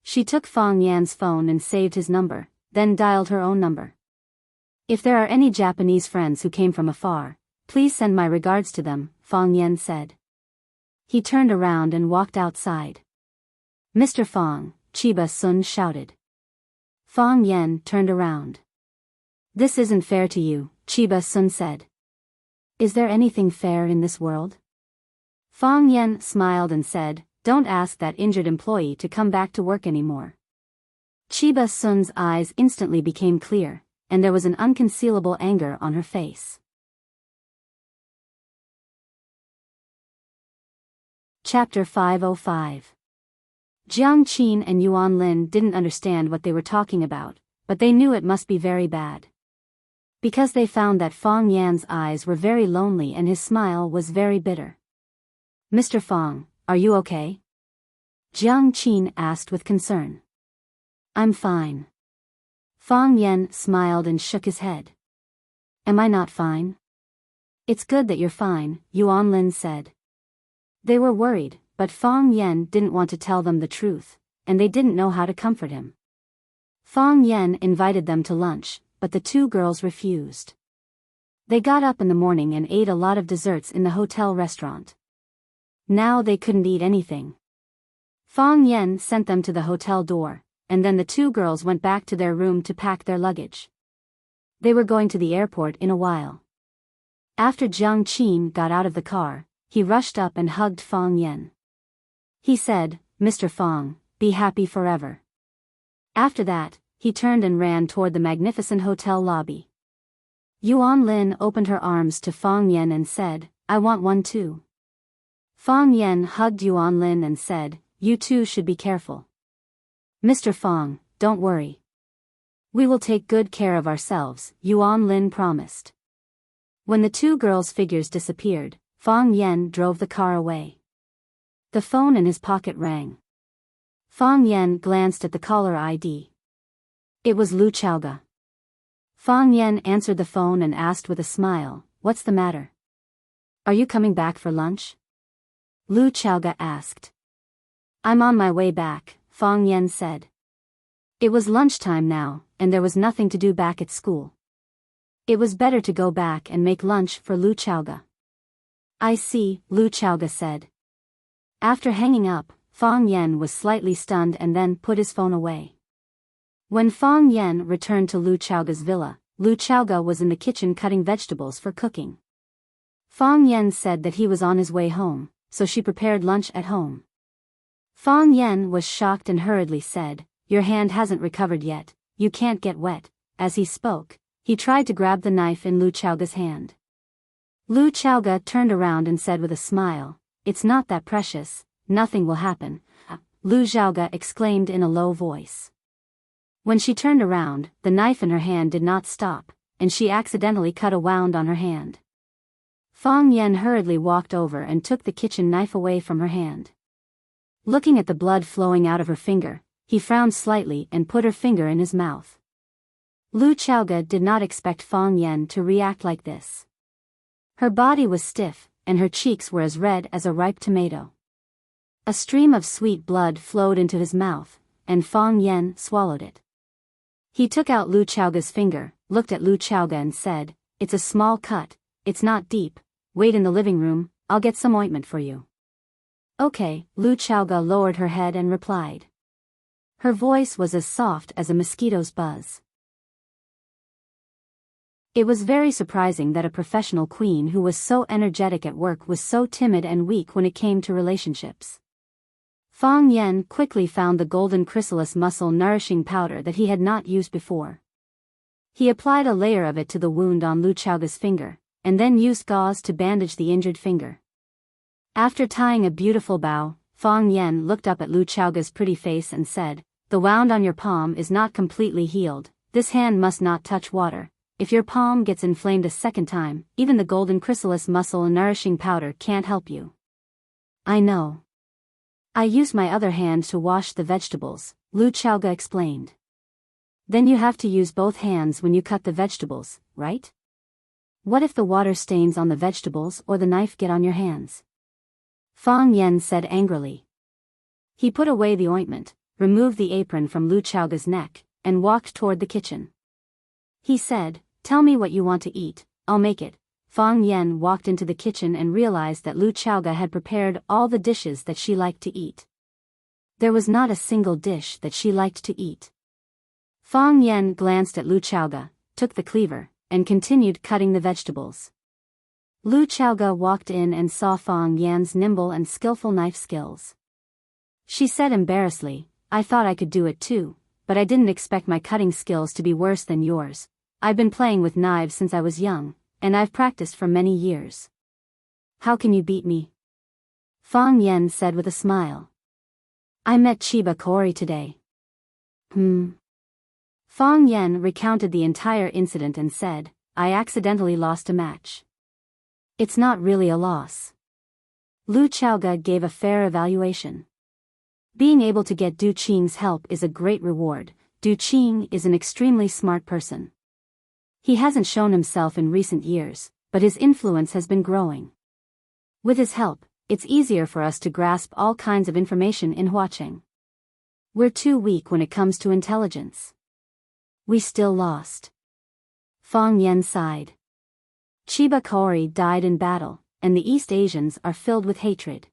She took Fang Yan's phone and saved his number, then dialed her own number. If there are any Japanese friends who came from afar, please send my regards to them, Fang Yan said. He turned around and walked outside. Mr. Fang, Chiba Sun shouted. Fang Yen turned around. This isn't fair to you, Chiba Sun said. Is there anything fair in this world? Fang Yen smiled and said, don't ask that injured employee to come back to work anymore. Chiba Sun's eyes instantly became clear, and there was an unconcealable anger on her face. Chapter 505. Jiang Qin and Yuan Lin didn't understand what they were talking about, but they knew it must be very bad. Because they found that Fang Yan's eyes were very lonely and his smile was very bitter. Mr. Fang, are you okay? Jiang Qin asked with concern. I'm fine. Fang Yan smiled and shook his head. Am I not fine? It's good that you're fine, Yuan Lin said. They were worried, but Fang Yan didn't want to tell them the truth, and they didn't know how to comfort him. Fang Yan invited them to lunch, but the two girls refused. They got up in the morning and ate a lot of desserts in the hotel restaurant. Now they couldn't eat anything. Fang Yan sent them to the hotel door, and then the two girls went back to their room to pack their luggage. They were going to the airport in a while. After Jiang Qin got out of the car, he rushed up and hugged Fang Yan. He said, Mr. Fang, be happy forever. After that, he turned and ran toward the magnificent hotel lobby. Yuan Lin opened her arms to Fang Yan and said, I want one too. Fang Yan hugged Yuan Lin and said, you two should be careful. Mr. Fang, don't worry. We will take good care of ourselves, Yuan Lin promised. When the two girls' figures disappeared, Fang Yan drove the car away. The phone in his pocket rang. Fang Yan glanced at the caller ID. It was Lu Chaoga. Fang Yan answered the phone and asked with a smile, what's the matter? Are you coming back for lunch? Lu Chaoga asked. I'm on my way back, Fang Yan said. It was lunchtime now, and there was nothing to do back at school. It was better to go back and make lunch for Lu Chaoga. I see, Lu Chaoga said. After hanging up, Fang Yan was slightly stunned and then put his phone away. When Fang Yan returned to Lu Chaoga's villa, Lu Chaoga was in the kitchen cutting vegetables for cooking. Fang Yan said that he was on his way home, so she prepared lunch at home. Fang Yan was shocked and hurriedly said, your hand hasn't recovered yet, you can't get wet. As he spoke, he tried to grab the knife in Lu Chaoga's hand. Lu Chaoga turned around and said with a smile, it's not that precious, nothing will happen, Lu Chaoga exclaimed in a low voice. When she turned around, the knife in her hand did not stop, and she accidentally cut a wound on her hand. Fang Yan hurriedly walked over and took the kitchen knife away from her hand. Looking at the blood flowing out of her finger, he frowned slightly and put her finger in his mouth. Lu Xiaoga did not expect Fang Yan to react like this. Her body was stiff, and her cheeks were as red as a ripe tomato. A stream of sweet blood flowed into his mouth, and Fang Yan swallowed it. He took out Lu Xiaoga's finger, looked at Lu Xiaoga and said, "It's a small cut, it's not deep. Wait in the living room, I'll get some ointment for you." "Okay," Lu Xiaoga lowered her head and replied. Her voice was as soft as a mosquito's buzz. It was very surprising that a professional queen who was so energetic at work was so timid and weak when it came to relationships. Fang Yan quickly found the golden chrysalis muscle nourishing powder that he had not used before. He applied a layer of it to the wound on Lu Xiaoga's finger, and then used gauze to bandage the injured finger. After tying a beautiful bow, Fang Yan looked up at Lu Xiaoga's pretty face and said, "The wound on your palm is not completely healed. This hand must not touch water. If your palm gets inflamed a second time, even the golden chrysalis muscle nourishing powder can't help you." "I know. I use my other hand to wash the vegetables," Lu Xiaoga explained. "Then you have to use both hands when you cut the vegetables, right? What if the water stains on the vegetables or the knife get on your hands?" Fang Yan said angrily. He put away the ointment, removed the apron from Lu Xiaoga's neck, and walked toward the kitchen. He said, "Tell me what you want to eat, I'll make it." Fang Yan walked into the kitchen and realized that Lu Xiaoga had prepared all the dishes that she liked to eat. There was not a single dish that she liked to eat. Fang Yan glanced at Lu Xiaoga, took the cleaver, and continued cutting the vegetables. Lu Xiaoga walked in and saw Fang Yan's nimble and skillful knife skills. She said embarrassedly, "I thought I could do it too, but I didn't expect my cutting skills to be worse than yours. I've been playing with knives since I was young, and I've practiced for many years." "How can you beat me?" Fang Yan said with a smile. "I met Chiba Kaori today." Fang Yan recounted the entire incident and said, "I accidentally lost a match." "It's not really a loss." Lu Xiaoga gave a fair evaluation. Being able to get Du Qing's help is a great reward. Du Qing is an extremely smart person. He hasn't shown himself in recent years, but his influence has been growing. With his help, it's easier for us to grasp all kinds of information in Huaqing. We're too weak when it comes to intelligence. We still lost. Fang Yan sighed. Chiba Kaori died in battle, and the East Asians are filled with hatred.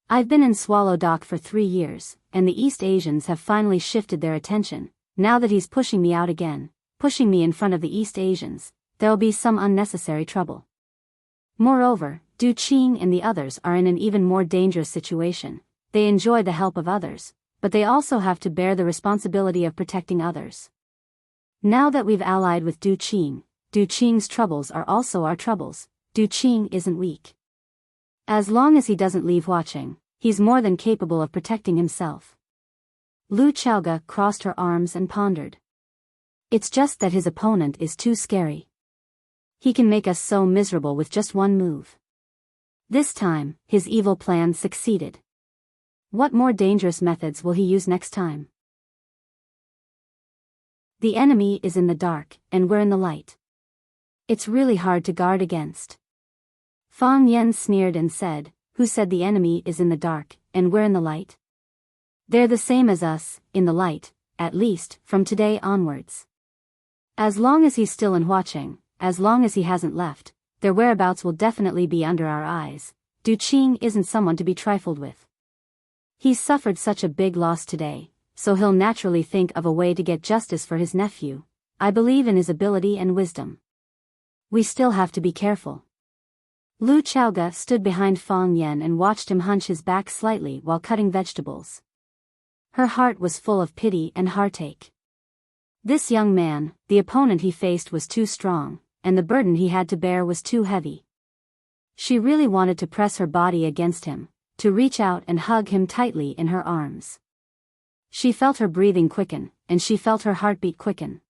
I've been in Swallow Dock for 3 years, and the East Asians have finally shifted their attention. Now that he's pushing me out again, pushing me in front of the East Asians, there'll be some unnecessary trouble. Moreover, Du Qing and the others are in an even more dangerous situation. They enjoy the help of others, but they also have to bear the responsibility of protecting others. Now that we've allied with Du Qing's troubles are also our troubles. Du Qing isn't weak. As long as he doesn't leave Huaqing, he's more than capable of protecting himself." Lu Xiaoga crossed her arms and pondered. "It's just that his opponent is too scary. He can make us so miserable with just one move." This time, his evil plan succeeded. What more dangerous methods will he use next time? The enemy is in the dark, and we're in the light. It's really hard to guard against. Fang Yan sneered and said, "Who said the enemy is in the dark, and we're in the light? They're the same as us, in the light, at least, from today onwards. As long as he's still in Huaqing, as long as he hasn't left, their whereabouts will definitely be under our eyes. Du Qing isn't someone to be trifled with. He's suffered such a big loss today, so he'll naturally think of a way to get justice for his nephew. I believe in his ability and wisdom. We still have to be careful." Lu Xiaoga stood behind Fang Yan and watched him hunch his back slightly while cutting vegetables. Her heart was full of pity and heartache. This young man, the opponent he faced was too strong, and the burden he had to bear was too heavy. She really wanted to press her body against him, to reach out and hug him tightly in her arms. She felt her breathing quicken, and she felt her heartbeat quicken.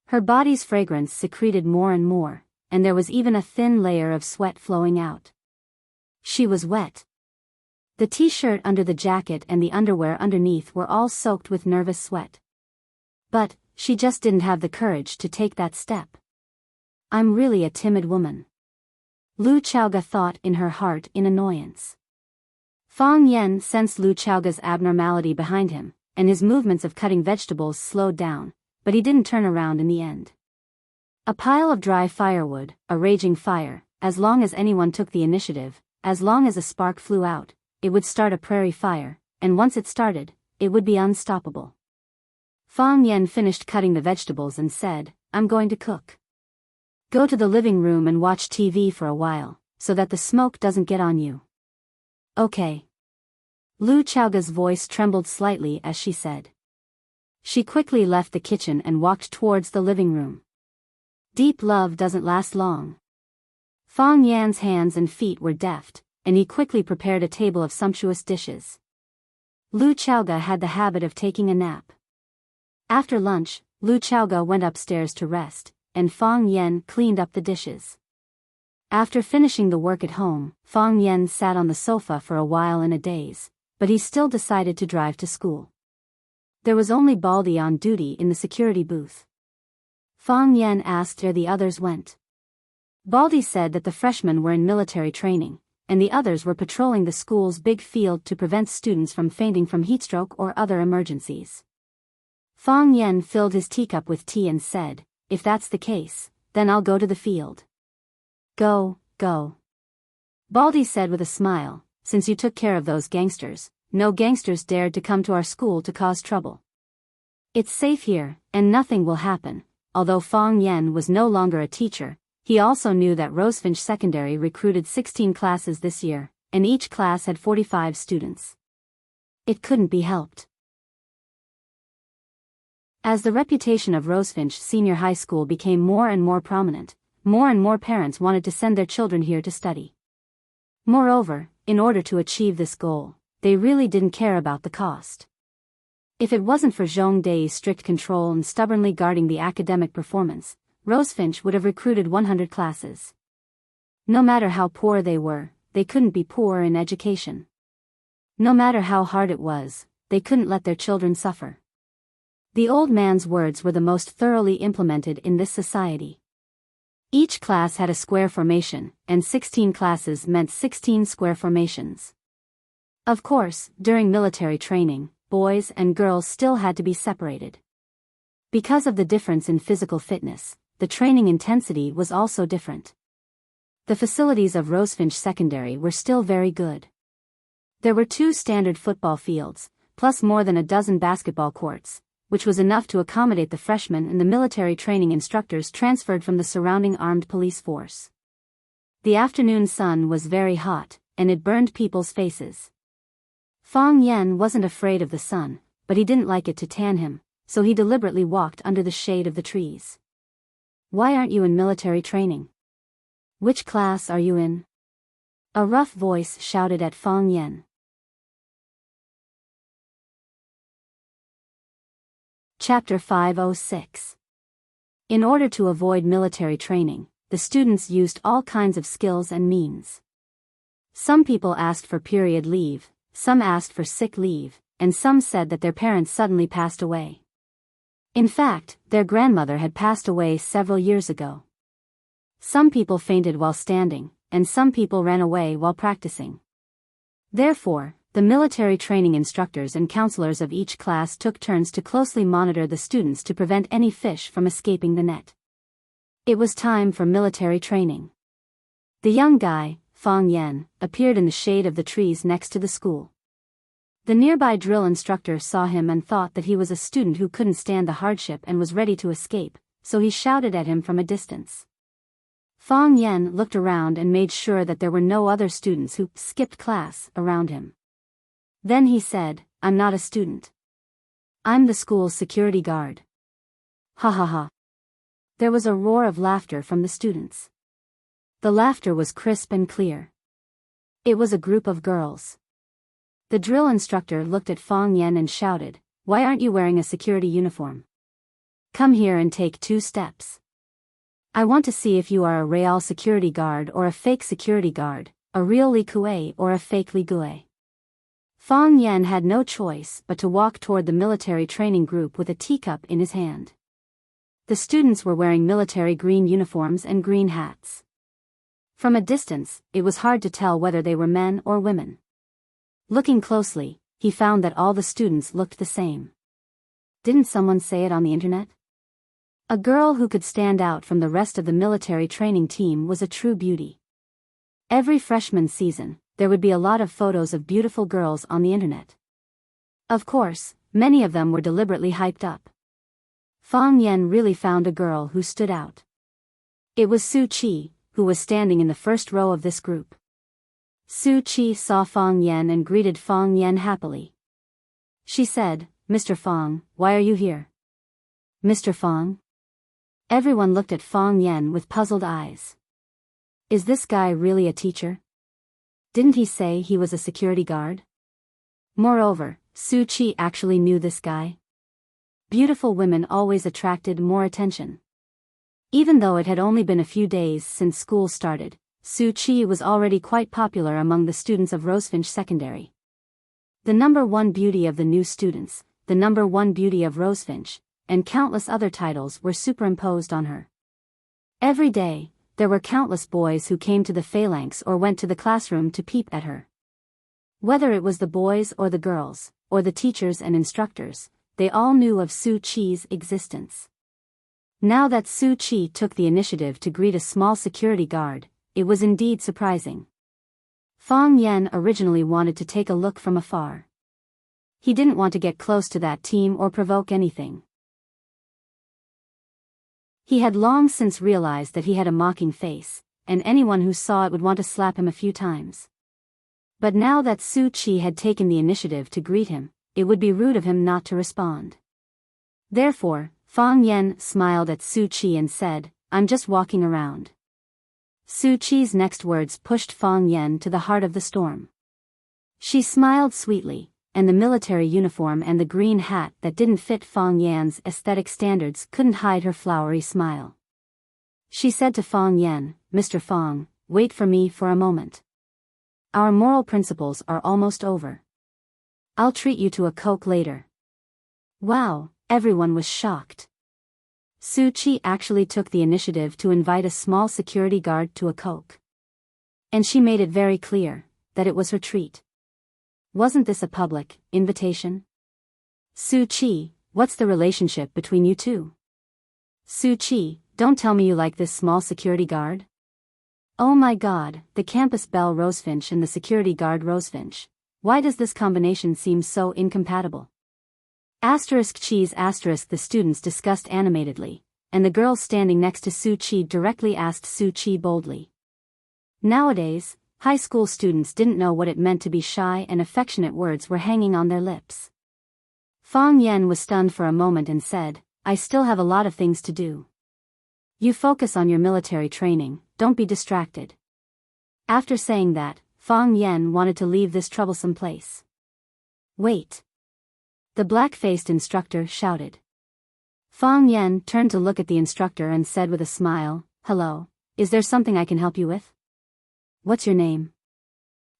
Her body's fragrance secreted more and more, and there was even a thin layer of sweat flowing out. She was wet. The t-shirt under the jacket and the underwear underneath were all soaked with nervous sweat. But she just didn't have the courage to take that step. I'm really a timid woman. Lu Chaoga thought in her heart in annoyance. Fang Yen sensed Lu Chaoga's abnormality behind him, and his movements of cutting vegetables slowed down, but he didn't turn around in the end. A pile of dry firewood, a raging fire, as long as anyone took the initiative, as long as a spark flew out, it would start a prairie fire, and once it started, it would be unstoppable. Fang Yen finished cutting the vegetables and said, I'm going to cook. Go to the living room and watch TV for a while, so that the smoke doesn't get on you. Okay. Lu Chaoga's voice trembled slightly as she said. She quickly left the kitchen and walked towards the living room. Deep love doesn't last long. Fang Yan's hands and feet were deft, and he quickly prepared a table of sumptuous dishes. Lu Chaoga had the habit of taking a nap. After lunch, Lu Chaoga went upstairs to rest, and Fang Yan cleaned up the dishes. After finishing the work at home, Fang Yan sat on the sofa for a while in a daze, but he still decided to drive to school. There was only Baldy on duty in the security booth. Fang Yan asked where the others went. Baldy said that the freshmen were in military training, and the others were patrolling the school's big field to prevent students from fainting from heatstroke or other emergencies. Fang Yan filled his teacup with tea and said, if that's the case, then I'll go to the field. Go, go. Baldy said with a smile, since you took care of those gangsters, no gangsters dared to come to our school to cause trouble. It's safe here, and nothing will happen. Although Fang Yan was no longer a teacher, he also knew that Rosefinch Secondary recruited 16 classes this year, and each class had 45 students. It couldn't be helped. As the reputation of Rosefinch Senior High School became more and more prominent, more and more parents wanted to send their children here to study. Moreover, in order to achieve this goal, they really didn't care about the cost. If it wasn't for Zhong Dai's strict control and stubbornly guarding the academic performance, Rosefinch would have recruited 100 classes. No matter how poor they were, they couldn't be poor in education. No matter how hard it was, they couldn't let their children suffer. The old man's words were the most thoroughly implemented in this society. Each class had a square formation, and 16 classes meant 16 square formations. Of course, during military training, boys and girls still had to be separated. Because of the difference in physical fitness, the training intensity was also different. The facilities of Rosefinch Secondary were still very good. There were 2 standard football fields, plus more than a dozen basketball courts, which was enough to accommodate the freshmen and the military training instructors transferred from the surrounding armed police force. The afternoon sun was very hot, and it burned people's faces. Fang Yan wasn't afraid of the sun, but he didn't like it to tan him, so he deliberately walked under the shade of the trees. Why aren't you in military training? Which class are you in? A rough voice shouted at Fang Yan. Chapter 506. In order to avoid military training, the students used all kinds of skills and means. Some people asked for period leave, some asked for sick leave, and some said that their parents suddenly passed away. In fact, their grandmother had passed away several years ago. Some people fainted while standing, and some people ran away while practicing. Therefore, the military training instructors and counselors of each class took turns to closely monitor the students to prevent any fish from escaping the net. It was time for military training. The young guy, Fang Yan, appeared in the shade of the trees next to the school. The nearby drill instructor saw him and thought that he was a student who couldn't stand the hardship and was ready to escape, so he shouted at him from a distance. Fang Yan looked around and made sure that there were no other students who skipped class around him. Then he said, I'm not a student. I'm the school's security guard. Ha ha ha. There was a roar of laughter from the students. The laughter was crisp and clear. It was a group of girls. The drill instructor looked at Fang Yan and shouted, why aren't you wearing a security uniform? Come here and take 2 steps. I want to see if you are a real security guard or a fake security guard, a real Li Kuei or a fake Li Gui. Fang Yan had no choice but to walk toward the military training group with a teacup in his hand. The students were wearing military green uniforms and green hats. From a distance, it was hard to tell whether they were men or women. Looking closely, he found that all the students looked the same. Didn't someone say it on the internet? A girl who could stand out from the rest of the military training team was a true beauty. Every freshman season, there would be a lot of photos of beautiful girls on the internet. Of course, many of them were deliberately hyped up. Fang Yen really found a girl who stood out. It was Su Qi, who was standing in the first row of this group. Su Qi saw Fang Yen and greeted Fang Yen happily. She said, "Mr. Fang, why are you here?" "Mr. Fang?" Everyone looked at Fang Yen with puzzled eyes. Is this guy really a teacher? Didn't he say he was a security guard? Moreover, Su Qi actually knew this guy. Beautiful women always attracted more attention. Even though it had only been a few days since school started, Su Qi was already quite popular among the students of Rosefinch Secondary. The number one beauty of the new students, the number one beauty of Rosefinch, and countless other titles were superimposed on her. Every day, there were countless boys who came to the phalanx or went to the classroom to peep at her. Whether it was the boys or the girls, or the teachers and instructors, they all knew of Su Qi's existence. Now that Su Qi took the initiative to greet a small security guard, it was indeed surprising. Fang Yen originally wanted to take a look from afar. He didn't want to get close to that team or provoke anything. He had long since realized that he had a mocking face, and anyone who saw it would want to slap him a few times. But now that Su Qi had taken the initiative to greet him, it would be rude of him not to respond. Therefore, Fang Yen smiled at Su Qi and said, "I'm just walking around." Su Qi's next words pushed Fang Yen to the heart of the storm. She smiled sweetly, and the military uniform and the green hat that didn't fit Fang Yan's aesthetic standards couldn't hide her flowery smile. She said to Fang Yen, "Mr. Fang, wait for me for a moment. Our moral principles are almost over. I'll treat you to a Coke later." Wow, everyone was shocked. Su Qi actually took the initiative to invite a small security guard to a Coke. And she made it very clear that it was her treat. Wasn't this a public invitation? Su Qi, what's the relationship between you two? Su Qi, don't tell me you like this small security guard? Oh my god, the campus belle Rosefinch and the security guard Rosefinch. Why does this combination seem so incompatible? Cheese the students discussed animatedly, and the girl standing next to Su Qi directly asked Su Qi boldly. Nowadays, high school students didn't know what it meant to be shy and affectionate words were hanging on their lips. Fang Yen was stunned for a moment and said, "I still have a lot of things to do. You focus on your military training, don't be distracted." After saying that, Fang Yen wanted to leave this troublesome place. "Wait!" The black-faced instructor shouted. Fang Yen turned to look at the instructor and said with a smile, "Hello, is there something I can help you with? What's your name?"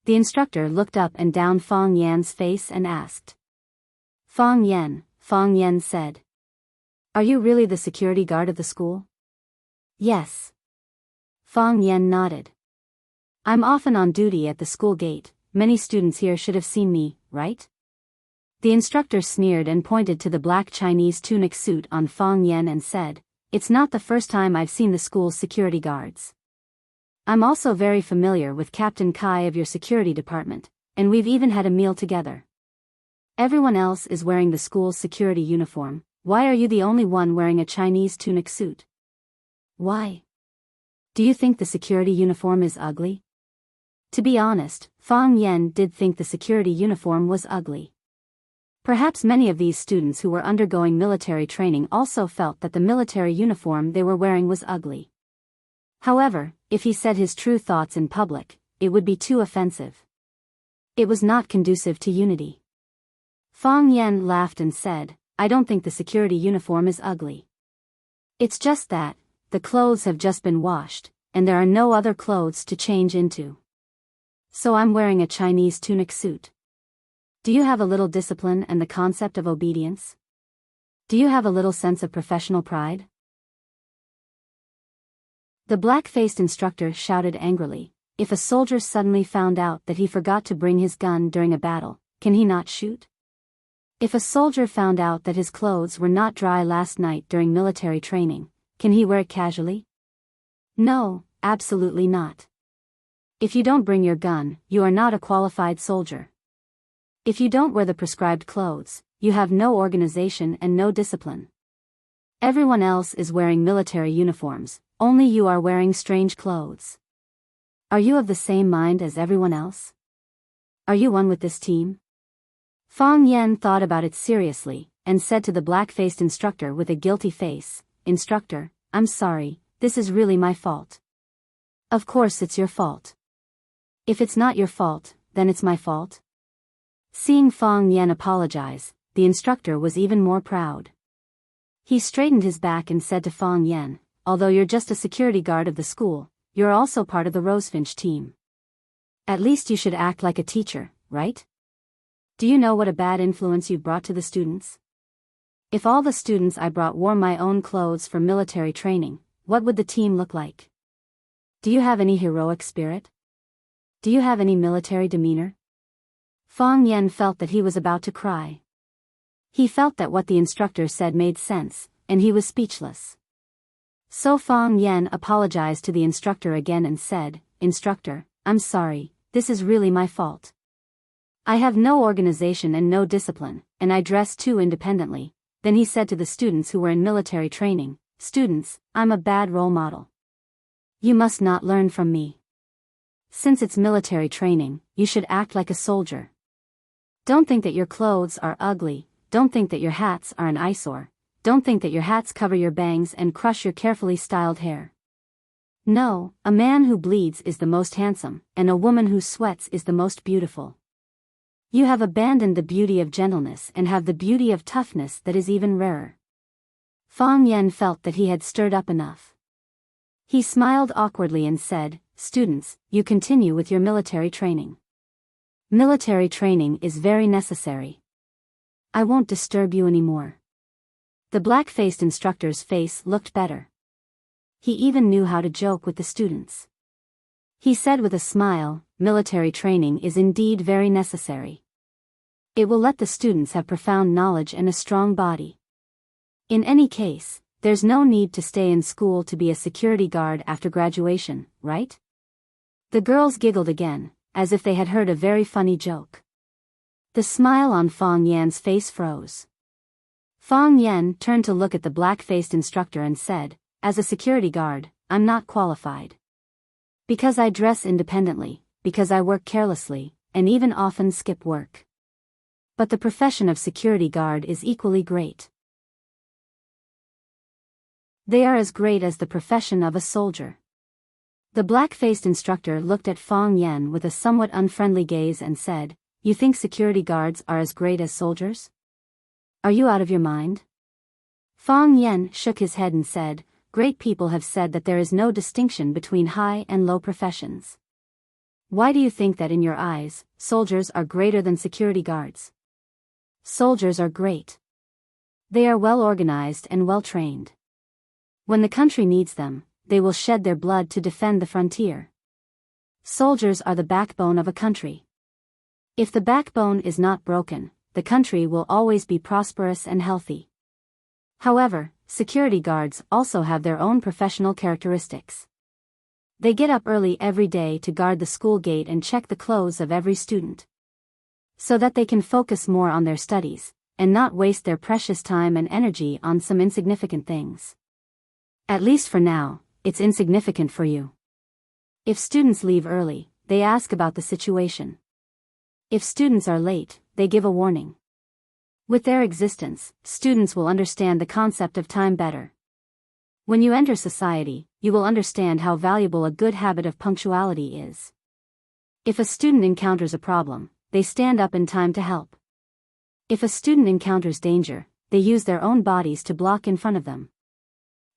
The instructor looked up and down Fang Yan's face and asked. Fang Yen said. "Are you really the security guard of the school?" "Yes." Fang Yen nodded. "I'm often on duty at the school gate, many students here should have seen me, right?" The instructor sneered and pointed to the black Chinese tunic suit on Fang Yen and said, "It's not the first time I've seen the school's security guards. I'm also very familiar with Captain Kai of your security department, and we've even had a meal together. Everyone else is wearing the school's security uniform, why are you the only one wearing a Chinese tunic suit? Why? Do you think the security uniform is ugly?" To be honest, Fang Yen did think the security uniform was ugly. Perhaps many of these students who were undergoing military training also felt that the military uniform they were wearing was ugly. However, if he said his true thoughts in public, it would be too offensive. It was not conducive to unity. Fang Yen laughed and said, "I don't think the security uniform is ugly. It's just that, the clothes have just been washed, and there are no other clothes to change into. So I'm wearing a Chinese tunic suit. Do you have a little discipline and the concept of obedience? Do you have a little sense of professional pride?" The black-faced instructor shouted angrily, "If a soldier suddenly found out that he forgot to bring his gun during a battle, can he not shoot? If a soldier found out that his clothes were not dry last night during military training, can he wear it casually? No, absolutely not. If you don't bring your gun, you are not a qualified soldier. If you don't wear the prescribed clothes, you have no organization and no discipline. Everyone else is wearing military uniforms, only you are wearing strange clothes. Are you of the same mind as everyone else? Are you one with this team?" Fang Yan thought about it seriously, and said to the black-faced instructor with a guilty face, "Instructor, I'm sorry, this is really my fault." "Of course it's your fault. If it's not your fault, then it's my fault." Seeing Fang Yan apologize, the instructor was even more proud. He straightened his back and said to Fang Yan, "Although you're just a security guard of the school, you're also part of the Rosefinch team. At least you should act like a teacher, right? Do you know what a bad influence you brought to the students? If all the students I brought wore my own clothes for military training, what would the team look like? Do you have any heroic spirit? Do you have any military demeanor?" Fang Yan felt that he was about to cry. He felt that what the instructor said made sense, and he was speechless. So Fang Yan apologized to the instructor again and said, "Instructor, I'm sorry, this is really my fault. I have no organization and no discipline, and I dress too independently." Then he said to the students who were in military training, "Students, I'm a bad role model. You must not learn from me. Since it's military training, you should act like a soldier. Don't think that your clothes are ugly, don't think that your hats are an eyesore, don't think that your hats cover your bangs and crush your carefully styled hair. No, a man who bleeds is the most handsome, and a woman who sweats is the most beautiful. You have abandoned the beauty of gentleness and have the beauty of toughness that is even rarer." Fang Yan felt that he had stirred up enough. He smiled awkwardly and said, "Students, you continue with your military training. Military training is very necessary. I won't disturb you anymore." The black-faced instructor's face looked better. He even knew how to joke with the students. He said with a smile, "Military training is indeed very necessary. It will let the students have profound knowledge and a strong body. In any case, there's no need to stay in school to be a security guard after graduation, right?" The girls giggled again, as if they had heard a very funny joke. The smile on Fang Yan's face froze. Fang Yan turned to look at the black-faced instructor and said, "As a security guard, I'm not qualified. Because I dress independently, because I work carelessly, and even often skip work. But the profession of security guard is equally great. They are as great as the profession of a soldier." The black-faced instructor looked at Fang Yan with a somewhat unfriendly gaze and said, "You think security guards are as great as soldiers? Are you out of your mind?" Fang Yan shook his head and said, "Great people have said that there is no distinction between high and low professions. Why do you think that in your eyes, soldiers are greater than security guards? Soldiers are great. They are well organized and well trained. When the country needs them, they will shed their blood to defend the frontier. Soldiers are the backbone of a country. If the backbone is not broken, the country will always be prosperous and healthy. However, security guards also have their own professional characteristics. They get up early every day to guard the school gate and check the clothes of every student, so that they can focus more on their studies, and not waste their precious time and energy on some insignificant things. At least for now, it's insignificant for you. If students leave early, they ask about the situation. If students are late, they give a warning. With their existence, students will understand the concept of time better. When you enter society, you will understand how valuable a good habit of punctuality is. If a student encounters a problem, they stand up in time to help. If a student encounters danger, they use their own bodies to block in front of them."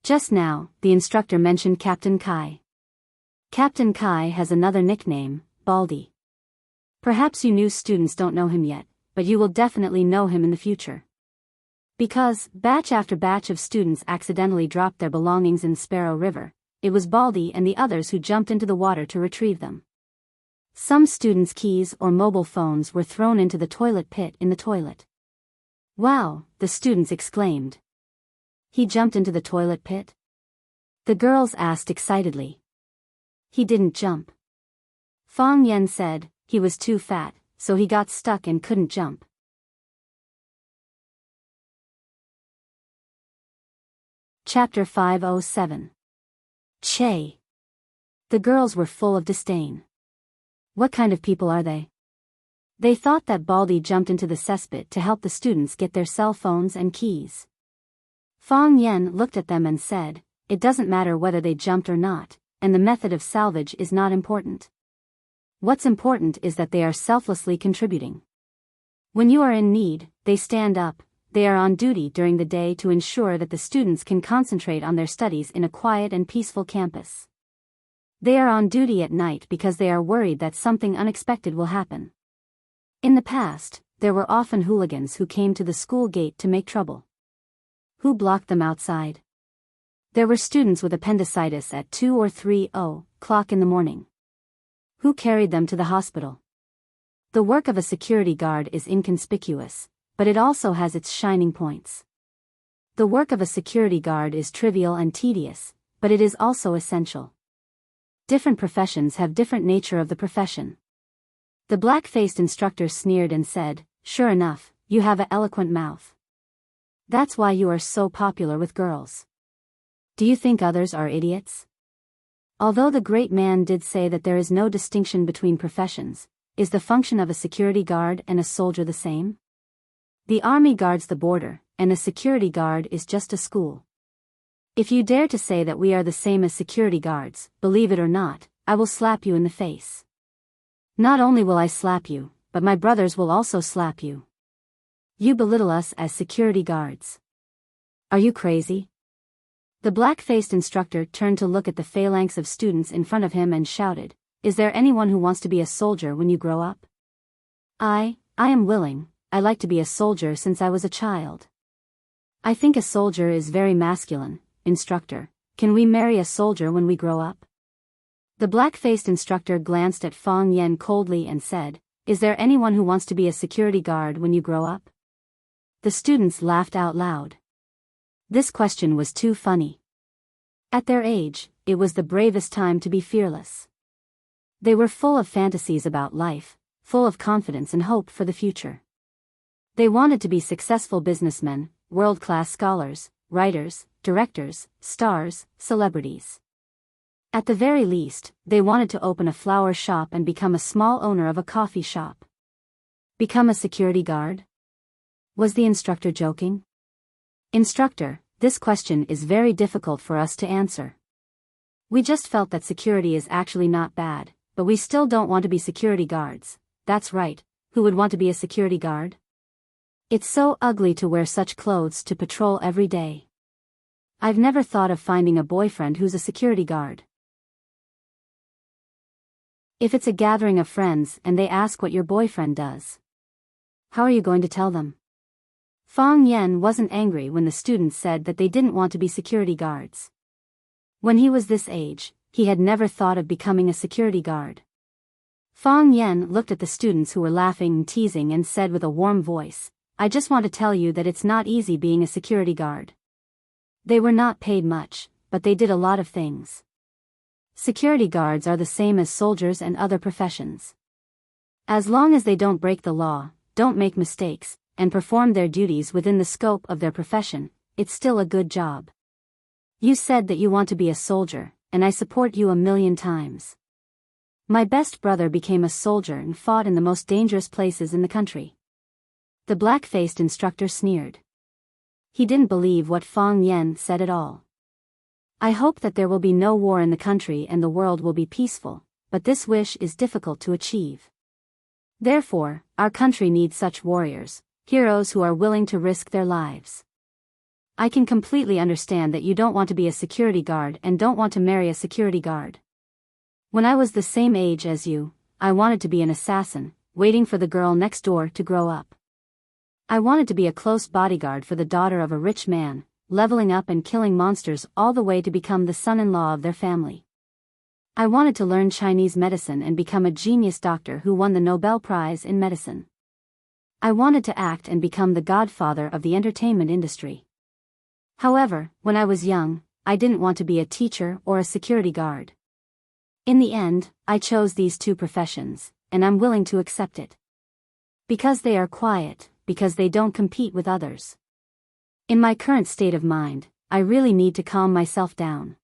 Just now, the instructor mentioned Captain Kai. Captain Kai has another nickname, Baldy. Perhaps you new students don't know him yet, but you will definitely know him in the future. Because, batch after batch of students accidentally dropped their belongings in Sparrow River, it was Baldy and the others who jumped into the water to retrieve them. Some students' keys or mobile phones were thrown into the toilet pit in the toilet. Wow, the students exclaimed. He jumped into the toilet pit? The girls asked excitedly. He didn't jump. Fang Yen said, he was too fat, so he got stuck and couldn't jump. Chapter 507. Che. The girls were full of disdain. What kind of people are they? They thought that Baldy jumped into the cesspit to help the students get their cell phones and keys. Fang Yen looked at them and said, it doesn't matter whether they jumped or not, and the method of salvage is not important. What's important is that they are selflessly contributing. When you are in need, they stand up, they are on duty during the day to ensure that the students can concentrate on their studies in a quiet and peaceful campus. They are on duty at night because they are worried that something unexpected will happen. In the past, there were often hooligans who came to the school gate to make trouble. Who blocked them outside? There were students with appendicitis at 2 or 3 o'clock in the morning. Who carried them to the hospital? The work of a security guard is inconspicuous, but it also has its shining points. The work of a security guard is trivial and tedious, but it is also essential. Different professions have different nature of the profession. The black-faced instructor sneered and said, sure enough, you have an eloquent mouth. That's why you are so popular with girls. Do you think others are idiots? Although the great man did say that there is no distinction between professions, is the function of a security guard and a soldier the same? The army guards the border, and a security guard is just a school. If you dare to say that we are the same as security guards, believe it or not, I will slap you in the face. Not only will I slap you, but my brothers will also slap you. You belittle us as security guards. Are you crazy? The black-faced instructor turned to look at the phalanx of students in front of him and shouted, is there anyone who wants to be a soldier when you grow up? I am willing. I like to be a soldier since I was a child. I think a soldier is very masculine. Instructor, can we marry a soldier when we grow up? The black-faced instructor glanced at Fang Yen coldly and said, is there anyone who wants to be a security guard when you grow up? The students laughed out loud. This question was too funny. At their age, it was the bravest time to be fearless. They were full of fantasies about life, full of confidence and hope for the future. They wanted to be successful businessmen, world-class scholars, writers, directors, stars, celebrities. At the very least, they wanted to open a flower shop and become a small owner of a coffee shop. Become a security guard? Was the instructor joking? Instructor, this question is very difficult for us to answer. We just felt that security is actually not bad, but we still don't want to be security guards. That's right, who would want to be a security guard? It's so ugly to wear such clothes to patrol every day. I've never thought of finding a boyfriend who's a security guard. If it's a gathering of friends and they ask what your boyfriend does, how are you going to tell them? Fang Yen wasn't angry when the students said that they didn't want to be security guards. When he was this age, he had never thought of becoming a security guard. Fang Yen looked at the students who were laughing and teasing and said with a warm voice, I just want to tell you that it's not easy being a security guard. They were not paid much, but they did a lot of things. Security guards are the same as soldiers and other professions. As long as they don't break the law, don't make mistakes, and perform their duties within the scope of their profession, it's still a good job. You said that you want to be a soldier, and I support you 1,000,000 times. My best brother became a soldier and fought in the most dangerous places in the country. The black-faced instructor sneered. He didn't believe what Fang Yen said at all. I hope that there will be no war in the country and the world will be peaceful, but this wish is difficult to achieve. Therefore, our country needs such warriors, heroes who are willing to risk their lives. I can completely understand that you don't want to be a security guard and don't want to marry a security guard. When I was the same age as you, I wanted to be an assassin, waiting for the girl next door to grow up. I wanted to be a close bodyguard for the daughter of a rich man, leveling up and killing monsters all the way to become the son-in-law of their family. I wanted to learn Chinese medicine and become a genius doctor who won the Nobel Prize in medicine. I wanted to act and become the godfather of the entertainment industry. However, when I was young, I didn't want to be a teacher or a security guard. In the end, I chose these two professions, and I'm willing to accept it. Because they are quiet, because they don't compete with others. In my current state of mind, I really need to calm myself down.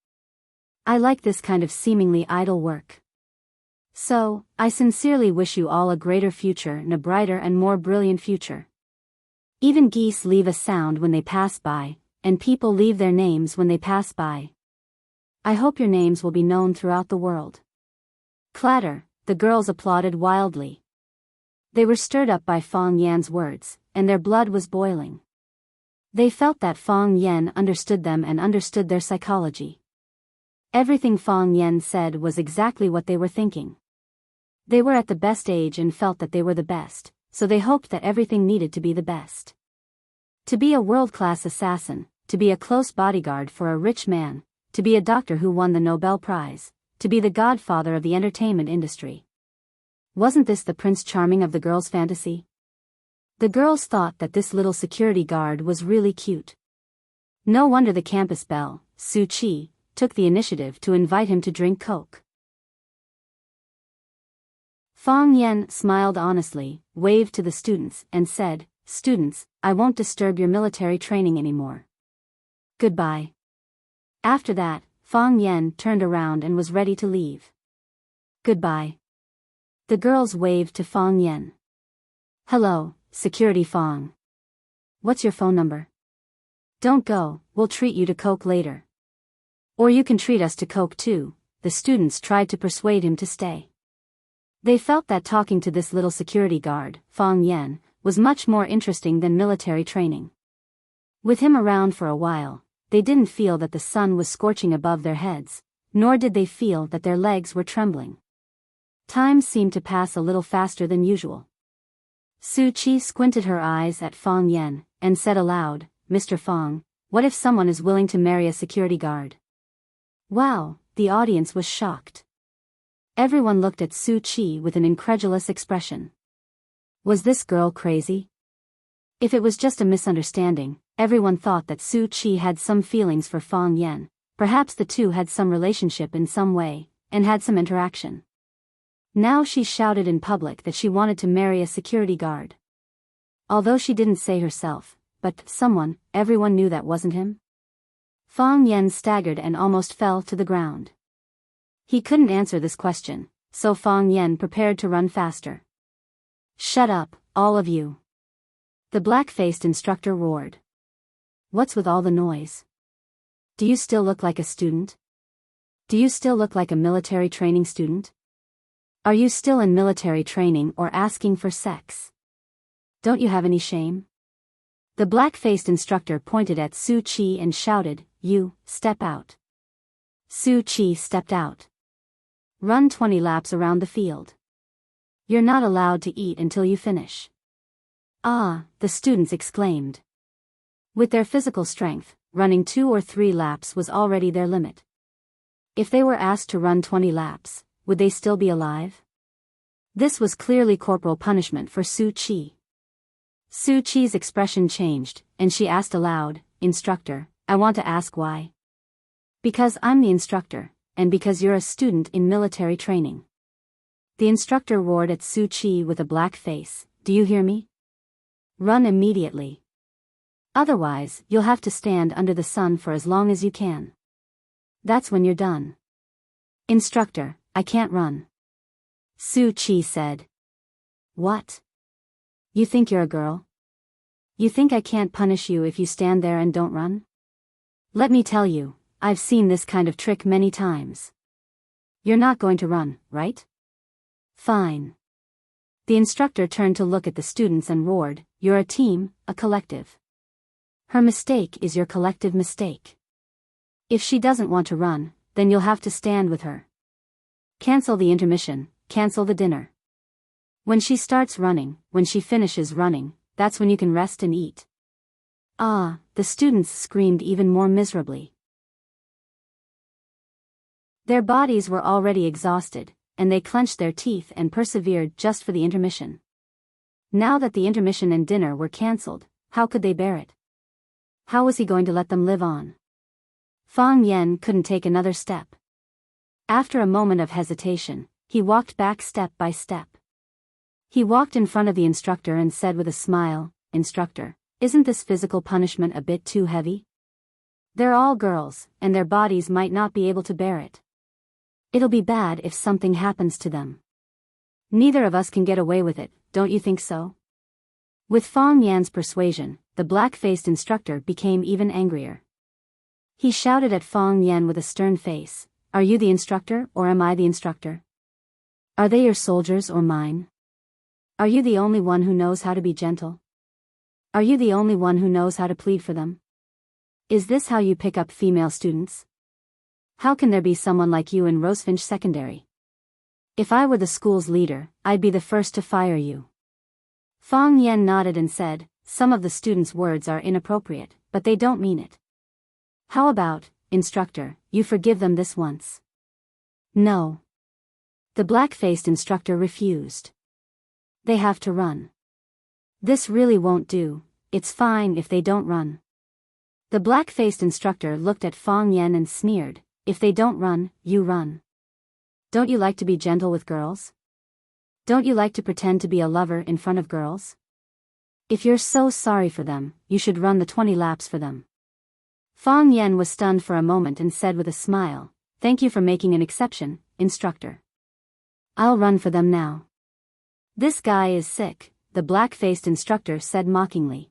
I like this kind of seemingly idle work. So, I sincerely wish you all a greater future and a brighter and more brilliant future. Even geese leave a sound when they pass by, and people leave their names when they pass by. I hope your names will be known throughout the world. Clatter, the girls applauded wildly. They were stirred up by Fang Yan's words, and their blood was boiling. They felt that Fang Yan understood them and understood their psychology. Everything Fang Yan said was exactly what they were thinking. They were at the best age and felt that they were the best, so they hoped that everything needed to be the best. To be a world-class assassin, to be a close bodyguard for a rich man, to be a doctor who won the Nobel Prize, to be the godfather of the entertainment industry. Wasn't this the Prince Charming of the girls' fantasy? The girls thought that this little security guard was really cute. No wonder the campus belle, Su Chi, took the initiative to invite him to drink Coke. Fang Yan smiled honestly, waved to the students, and said, "Students, I won't disturb your military training anymore. Goodbye." After that, Fang Yan turned around and was ready to leave. Goodbye. The girls waved to Fang Yan. Hello, Security Fang. What's your phone number? Don't go, we'll treat you to Coke later. Or you can treat us to Coke too. The students tried to persuade him to stay. They felt that talking to this little security guard, Fang Yan, was much more interesting than military training. With him around for a while, they didn't feel that the sun was scorching above their heads, nor did they feel that their legs were trembling. Time seemed to pass a little faster than usual. Su Chi squinted her eyes at Fang Yan, and said aloud, "Mr. Fang, what if someone is willing to marry a security guard?" Wow, the audience was shocked. Everyone looked at Su Chi with an incredulous expression. Was this girl crazy? If it was just a misunderstanding, everyone thought that Su Chi had some feelings for Fang Yan, perhaps the two had some relationship in some way, and had some interaction. Now she shouted in public that she wanted to marry a security guard. Although she didn't say herself, but everyone knew that wasn't him. Fang Yan staggered and almost fell to the ground. He couldn't answer this question, so Fang Yan prepared to run faster. Shut up, all of you. The black-faced instructor roared. What's with all the noise? Do you still look like a student? Do you still look like a military training student? Are you still in military training or asking for sex? Don't you have any shame? The black-faced instructor pointed at Su Chi and shouted, "You, step out." Su Chi stepped out. Run 20 laps around the field. You're not allowed to eat until you finish. Ah, the students exclaimed. With their physical strength, running 2 or 3 laps was already their limit. If they were asked to run 20 laps, would they still be alive? This was clearly corporal punishment for Su Chi. Su Chi's expression changed, and she asked aloud, "Instructor, I want to ask why." "Because I'm the instructor, and because you're a student in military training." The instructor roared at Su Chi with a black face, "Do you hear me? Run immediately. Otherwise, you'll have to stand under the sun for as long as you can. That's when you're done." "Instructor, I can't run." Su Chi said. "What? You think you're a girl? You think I can't punish you if you stand there and don't run? Let me tell you, I've seen this kind of trick many times. You're not going to run, right? Fine." The instructor turned to look at the students and roared, "You're a team, a collective. Her mistake is your collective mistake. If she doesn't want to run, then you'll have to stand with her. Cancel the intermission, cancel the dinner. When she starts running, when she finishes running, that's when you can rest and eat." Ah, the students screamed even more miserably. Their bodies were already exhausted, and they clenched their teeth and persevered just for the intermission. Now that the intermission and dinner were cancelled, how could they bear it? How was he going to let them live on? Fang Yen couldn't take another step. After a moment of hesitation, he walked back step by step. He walked in front of the instructor and said with a smile, "Instructor, isn't this physical punishment a bit too heavy? They're all girls, and their bodies might not be able to bear it. It'll be bad if something happens to them. Neither of us can get away with it, don't you think so?" With Fang Yan's persuasion, the black-faced instructor became even angrier. He shouted at Fang Yan with a stern face, "Are you the instructor or am I the instructor? Are they your soldiers or mine? Are you the only one who knows how to be gentle? Are you the only one who knows how to plead for them? Is this how you pick up female students? How can there be someone like you in Rosefinch Secondary? If I were the school's leader, I'd be the first to fire you." Fang Yan nodded and said, "Some of the students' words are inappropriate, but they don't mean it. How about, instructor, you forgive them this once?" "No." The black-faced instructor refused. "They have to run. This really won't do, it's fine if they don't run." The black-faced instructor looked at Fang Yan and sneered, "If they don't run, you run. Don't you like to be gentle with girls? Don't you like to pretend to be a lover in front of girls? If you're so sorry for them, you should run the 20 laps for them." Fang Yan was stunned for a moment and said with a smile, "Thank you for making an exception, instructor. I'll run for them now." "This guy is sick," the black-faced instructor said mockingly.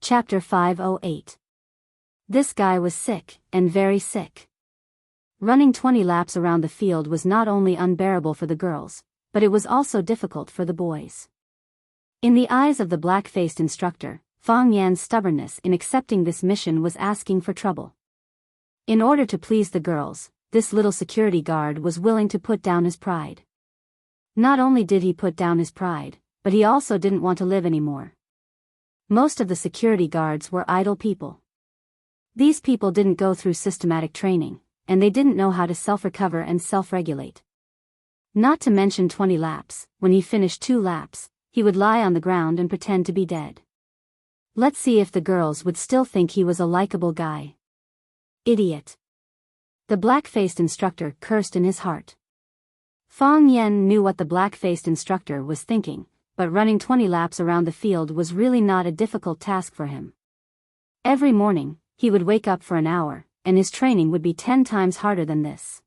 Chapter 508. This guy was sick, and very sick. Running 20 laps around the field was not only unbearable for the girls, but it was also difficult for the boys. In the eyes of the black-faced instructor, Fang Yan's stubbornness in accepting this mission was asking for trouble. In order to please the girls, this little security guard was willing to put down his pride. Not only did he put down his pride, but he also didn't want to live anymore. Most of the security guards were idle people. These people didn't go through systematic training, and they didn't know how to self-recover and self-regulate. Not to mention 20 laps, when he finished 2 laps, he would lie on the ground and pretend to be dead. Let's see if the girls would still think he was a likable guy. Idiot. The black-faced instructor cursed in his heart. Fang Yan knew what the black-faced instructor was thinking, but running 20 laps around the field was really not a difficult task for him. Every morning, he would wake up for an hour, and his training would be 10 times harder than this.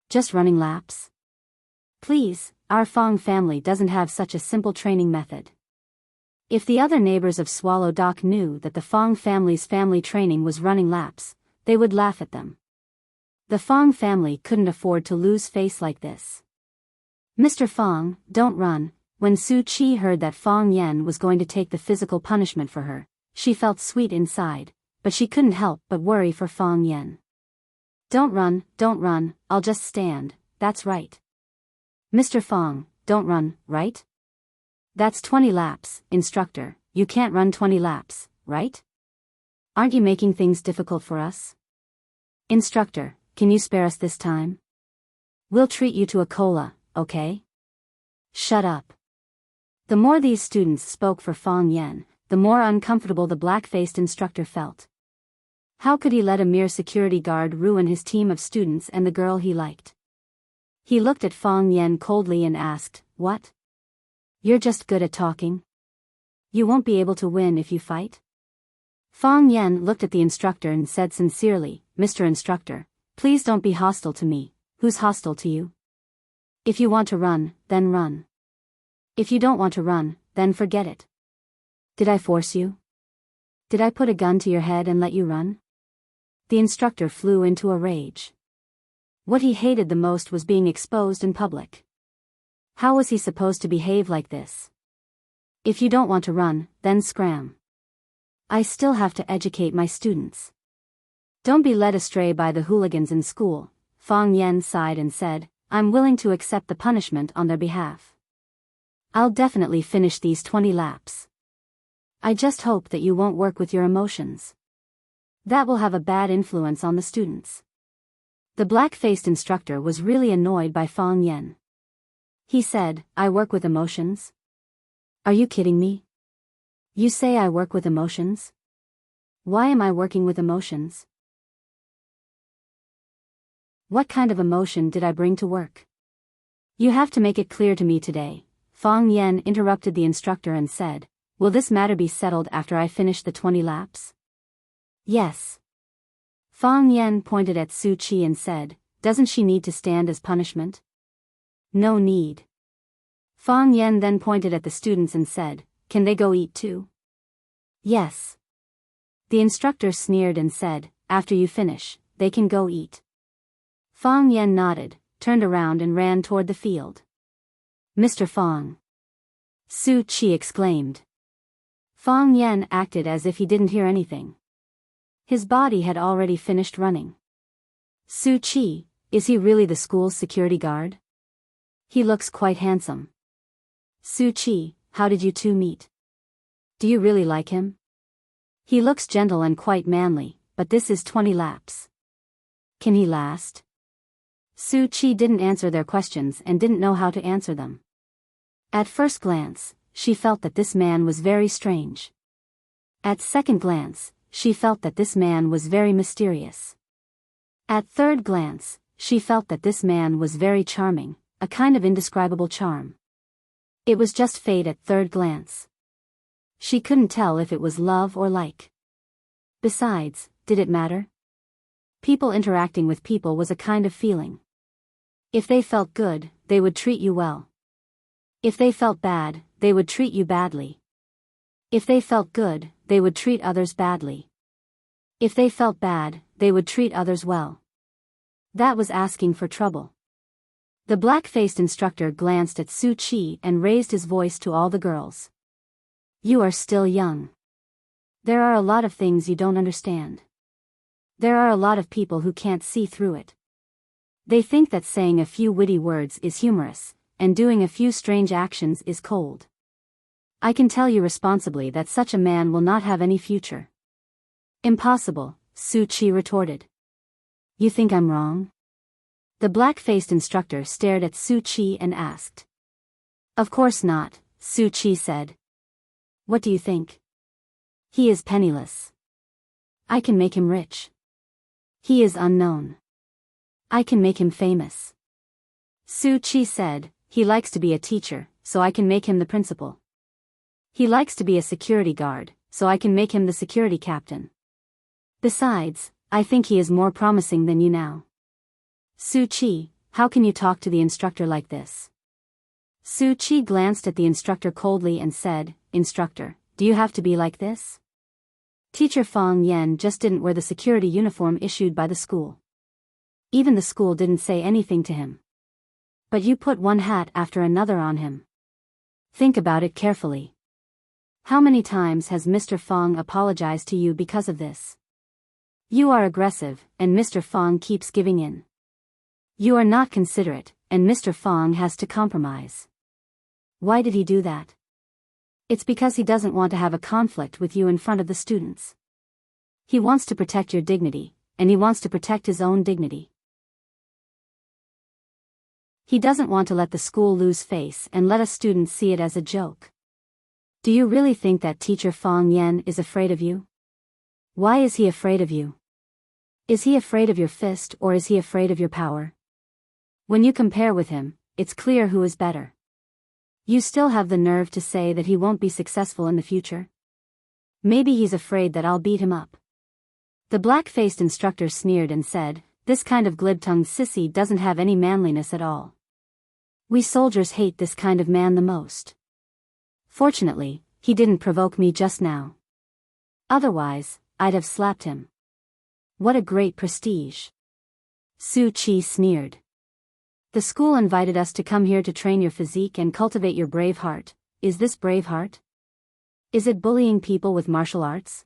Just running laps? Please, our Fang family doesn't have such a simple training method. If the other neighbors of Swallow Dock knew that the Fang family's family training was running laps, they would laugh at them. The Fang family couldn't afford to lose face like this. "Mr. Fang, don't run." When Su Chi heard that Fang Yan was going to take the physical punishment for her, she felt sweet inside, but she couldn't help but worry for Fang Yan. Don't run, I'll just stand, that's right. Mr. Fang, don't run, right? That's 20 laps, instructor, you can't run 20 laps, right? Aren't you making things difficult for us? Instructor, can you spare us this time? We'll treat you to a cola, okay? Shut up. The more these students spoke for Fang Yan, the more uncomfortable the black-faced instructor felt. How could he let a mere security guard ruin his team of students and the girl he liked? He looked at Fang Yan coldly and asked, "What? You're just good at talking? You won't be able to win if you fight?" Fang Yan looked at the instructor and said sincerely, "Mr. Instructor, please don't be hostile to me. Who's hostile to you? If you want to run, then run. If you don't want to run, then forget it. Did I force you? Did I put a gun to your head and let you run?" The instructor flew into a rage. What he hated the most was being exposed in public. How was he supposed to behave like this? If you don't want to run, then scram. I still have to educate my students. Don't be led astray by the hooligans in school. Fang Yan sighed and said, "I'm willing to accept the punishment on their behalf. I'll definitely finish these 20 laps. I just hope that you won't work with your emotions. That will have a bad influence on the students. The black-faced instructor was really annoyed by Fang Yan. He said, I work with emotions? Are you kidding me? You say I work with emotions? Why am I working with emotions? What kind of emotion did I bring to work? You have to make it clear to me today. Fang Yan interrupted the instructor and said, will this matter be settled after I finish the 20 laps? Yes. Fang Yan pointed at Su Qi and said, doesn't she need to stand as punishment? No need. Fang Yan then pointed at the students and said, can they go eat too? Yes. The instructor sneered and said, after you finish, they can go eat. Fang Yan nodded, turned around and ran toward the field. Mr. Fang! Su Qi exclaimed. Fang Yan acted as if he didn't hear anything. His body had already finished running. Su Qi, is he really the school's security guard? He looks quite handsome. Su Qi, how did you two meet? Do you really like him? He looks gentle and quite manly, but this is 20 laps. Can he last? Su Qi didn't answer their questions and didn't know how to answer them. At first glance, she felt that this man was very strange. At second glance, she felt that this man was very mysterious. At third glance, she felt that this man was very charming, a kind of indescribable charm. It was just fate at third glance. She couldn't tell if it was love or like. Besides, did it matter? People interacting with people was a kind of feeling. If they felt good, they would treat you well. If they felt bad, they would treat you badly. If they felt good, they would treat others badly. If they felt bad, they would treat others well. That was asking for trouble. The black-faced instructor glanced at Su Qi and raised his voice to all the girls. You are still young. There are a lot of things you don't understand. There are a lot of people who can't see through it. They think that saying a few witty words is humorous, and doing a few strange actions is cold. I can tell you responsibly that such a man will not have any future. Impossible, Su Qi retorted. You think I'm wrong? The black-faced instructor stared at Su Qi and asked. Of course not, Su Qi said. What do you think? He is penniless. I can make him rich. He is unknown. I can make him famous. Su Qi said, he likes to be a teacher, so I can make him the principal. He likes to be a security guard, so I can make him the security captain. Besides, I think he is more promising than you now. Su Qi, how can you talk to the instructor like this? Su Qi glanced at the instructor coldly and said, Instructor, do you have to be like this? Teacher Fang Yan just didn't wear the security uniform issued by the school. Even the school didn't say anything to him. But you put one hat after another on him. Think about it carefully. How many times has Mr. Fang apologized to you because of this? You are aggressive, and Mr. Fang keeps giving in. You are not considerate, and Mr. Fang has to compromise. Why did he do that? It's because he doesn't want to have a conflict with you in front of the students. He wants to protect your dignity, and he wants to protect his own dignity. He doesn't want to let the school lose face and let us students see it as a joke. Do you really think that teacher Fang Yan is afraid of you? Why is he afraid of you? Is he afraid of your fist or is he afraid of your power? When you compare with him, it's clear who is better. You still have the nerve to say that he won't be successful in the future? Maybe he's afraid that I'll beat him up. The black-faced instructor sneered and said, this kind of glib-tongued sissy doesn't have any manliness at all. We soldiers hate this kind of man the most. Fortunately, he didn't provoke me just now. Otherwise, I'd have slapped him. What a great prestige. Su Qi sneered. The school invited us to come here to train your physique and cultivate your brave heart. Is this brave heart? Is it bullying people with martial arts?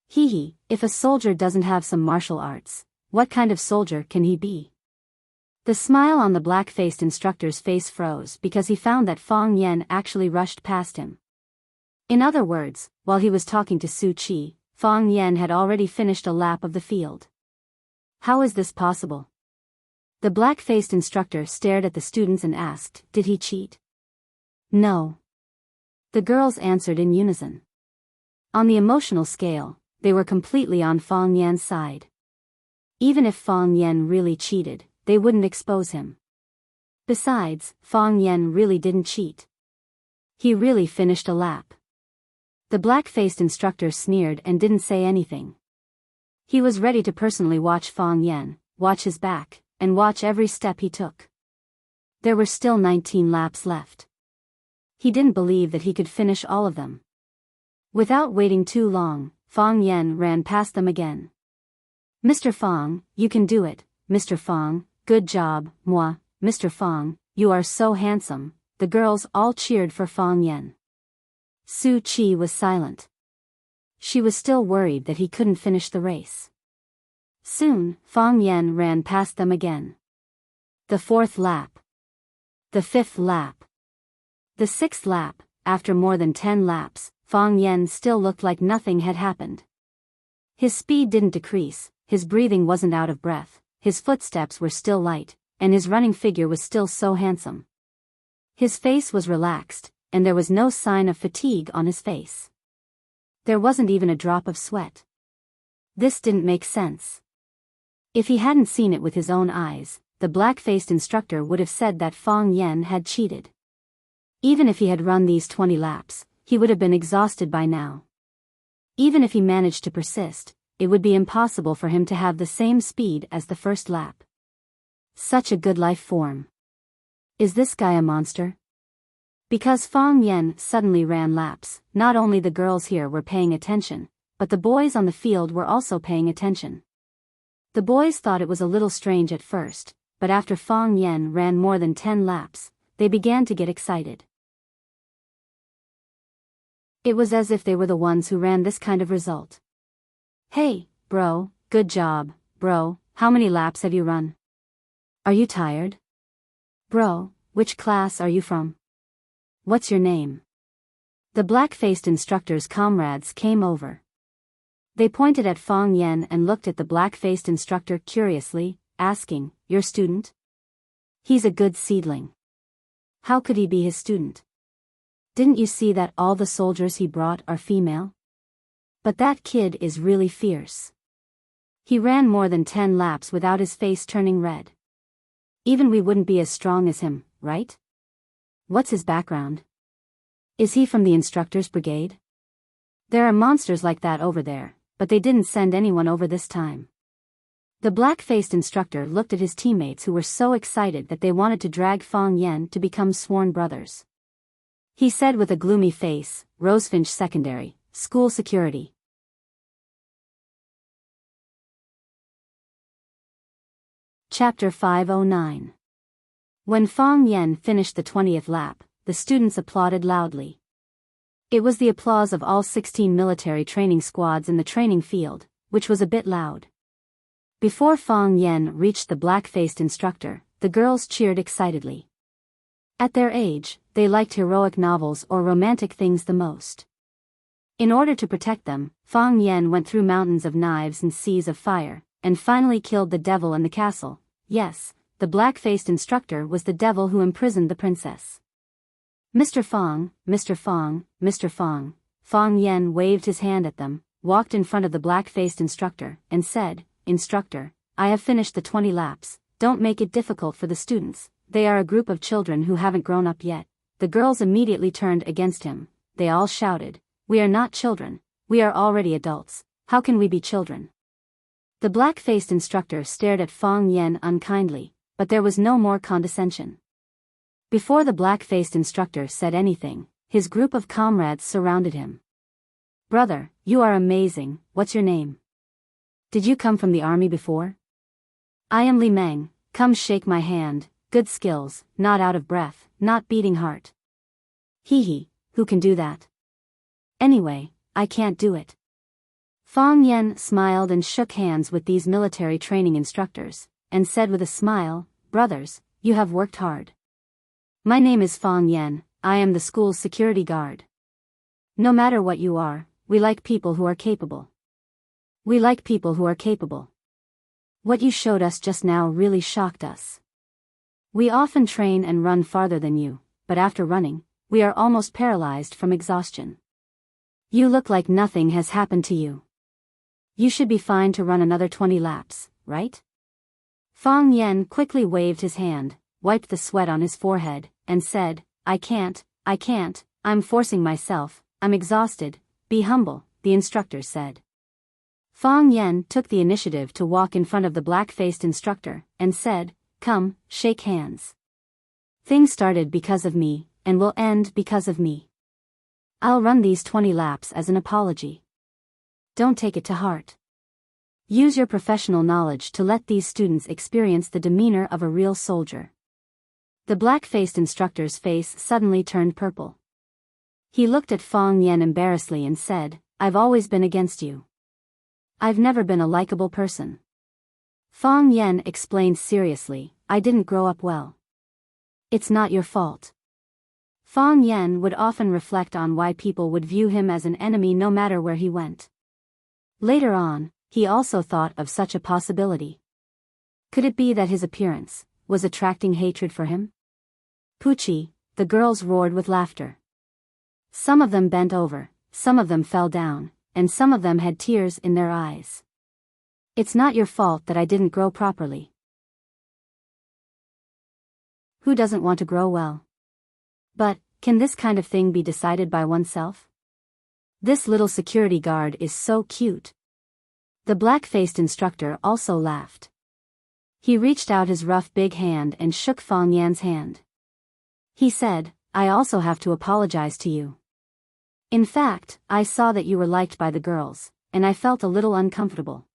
Hee hee, if a soldier doesn't have some martial arts, what kind of soldier can he be? The smile on the black-faced instructor's face froze because he found that Fong Yen actually rushed past him. In other words, while he was talking to Su Qi, Fong Yen had already finished a lap of the field. How is this possible? The black-faced instructor stared at the students and asked, did he cheat? No. The girls answered in unison. On the emotional scale, they were completely on Fong Yan's side. Even if Fong Yen really cheated, they wouldn't expose him. Besides, Fong Yen really didn't cheat. He really finished a lap. The black-faced instructor sneered and didn't say anything. He was ready to personally watch Fong Yen, watch his back, and watch every step he took. There were still 19 laps left. He didn't believe that he could finish all of them. Without waiting too long, Fong Yen ran past them again. Mr. Fong, you can do it, Mr. Fong, good job, moi, Mr. Fong, you are so handsome. The girls all cheered for Fong Yen. Su Qi was silent. She was still worried that he couldn't finish the race. Soon, Fong Yen ran past them again. The fourth lap. The fifth lap. The sixth lap. After more than 10 laps, Fong Yen still looked like nothing had happened. His speed didn't decrease, his breathing wasn't out of breath, his footsteps were still light, and his running figure was still so handsome. His face was relaxed, and there was no sign of fatigue on his face. There wasn't even a drop of sweat. This didn't make sense. If he hadn't seen it with his own eyes, the black-faced instructor would have said that Fong Yen had cheated. Even if he had run these 20 laps, he would have been exhausted by now. Even if he managed to persist, it would be impossible for him to have the same speed as the first lap. Such a good life form. Is this guy a monster? Because Fong Yen suddenly ran laps, not only the girls here were paying attention, but the boys on the field were also paying attention. The boys thought it was a little strange at first, but after Fong Yen ran more than 10 laps, they began to get excited. It was as if they were the ones who ran this kind of result. Hey, bro, good job, bro, how many laps have you run? Are you tired? Bro, which class are you from? What's your name? The black-faced instructor's comrades came over. They pointed at Fong Yen and looked at the black-faced instructor curiously, asking, your student? He's a good seedling. How could he be his student? Didn't you see that all the soldiers he brought are female? But that kid is really fierce. He ran more than 10 laps without his face turning red. Even we wouldn't be as strong as him, right? What's his background? Is he from the instructor's brigade? There are monsters like that over there, but they didn't send anyone over this time. The black-faced instructor looked at his teammates who were so excited that they wanted to drag Fong Yen to become sworn brothers. He said with a gloomy face, Rosefinch Secondary, School Security. Chapter 509. When Fong Yen finished the 20th lap, the students applauded loudly. It was the applause of all 16 military training squads in the training field, which was a bit loud. Before Fong Yen reached the black-faced instructor, the girls cheered excitedly. At their age, they liked heroic novels or romantic things the most. In order to protect them, Fong Yen went through mountains of knives and seas of fire, and finally killed the devil in the castle. Yes, the black-faced instructor was the devil who imprisoned the princess. Mr. Fong, Mr. Fong, Mr. Fong. Fong Yen waved his hand at them, walked in front of the black-faced instructor, and said, Instructor, I have finished the 20 laps, don't make it difficult for the students, they are a group of children who haven't grown up yet. The girls immediately turned against him, they all shouted, we are not children, we are already adults, how can we be children? The black-faced instructor stared at Fong Yen unkindly, but there was no more condescension. Before the black-faced instructor said anything, his group of comrades surrounded him. Brother, you are amazing, what's your name? Did you come from the army before? I am Li Meng, come shake my hand, good skills, not out of breath, not beating heart. Hee hee, who can do that? Anyway, I can't do it. Fong Yen smiled and shook hands with these military training instructors, and said with a smile, brothers, you have worked hard. My name is Fang Yen, I am the school's security guard. No matter what you are, we like people who are capable. We like people who are capable. What you showed us just now really shocked us. We often train and run farther than you, but after running, we are almost paralyzed from exhaustion. You look like nothing has happened to you. You should be fine to run another 20 laps, right? Fang Yen quickly waved his hand, wiped the sweat on his forehead, and said, I can't, I'm forcing myself, I'm exhausted, be humble, the instructor said. Fang Yen took the initiative to walk in front of the black-faced instructor, and said, come, shake hands. Things started because of me, and will end because of me. I'll run these 20 laps as an apology. Don't take it to heart. Use your professional knowledge to let these students experience the demeanor of a real soldier. The black-faced instructor's face suddenly turned purple. He looked at Fang Yen embarrassedly and said, I've always been against you. I've never been a likable person. Fang Yen explained seriously, I didn't grow up well. It's not your fault. Fang Yen would often reflect on why people would view him as an enemy no matter where he went. Later on, he also thought of such a possibility. Could it be that his appearance was attracting hatred for him? Poochie, the girls roared with laughter. Some of them bent over, some of them fell down, and some of them had tears in their eyes. It's not your fault that I didn't grow properly. Who doesn't want to grow well? But, can this kind of thing be decided by oneself? This little security guard is so cute. The black-faced instructor also laughed. He reached out his rough big hand and shook Fang Yan's hand. He said, I also have to apologize to you. In fact, I saw that you were liked by the girls, and I felt a little uncomfortable.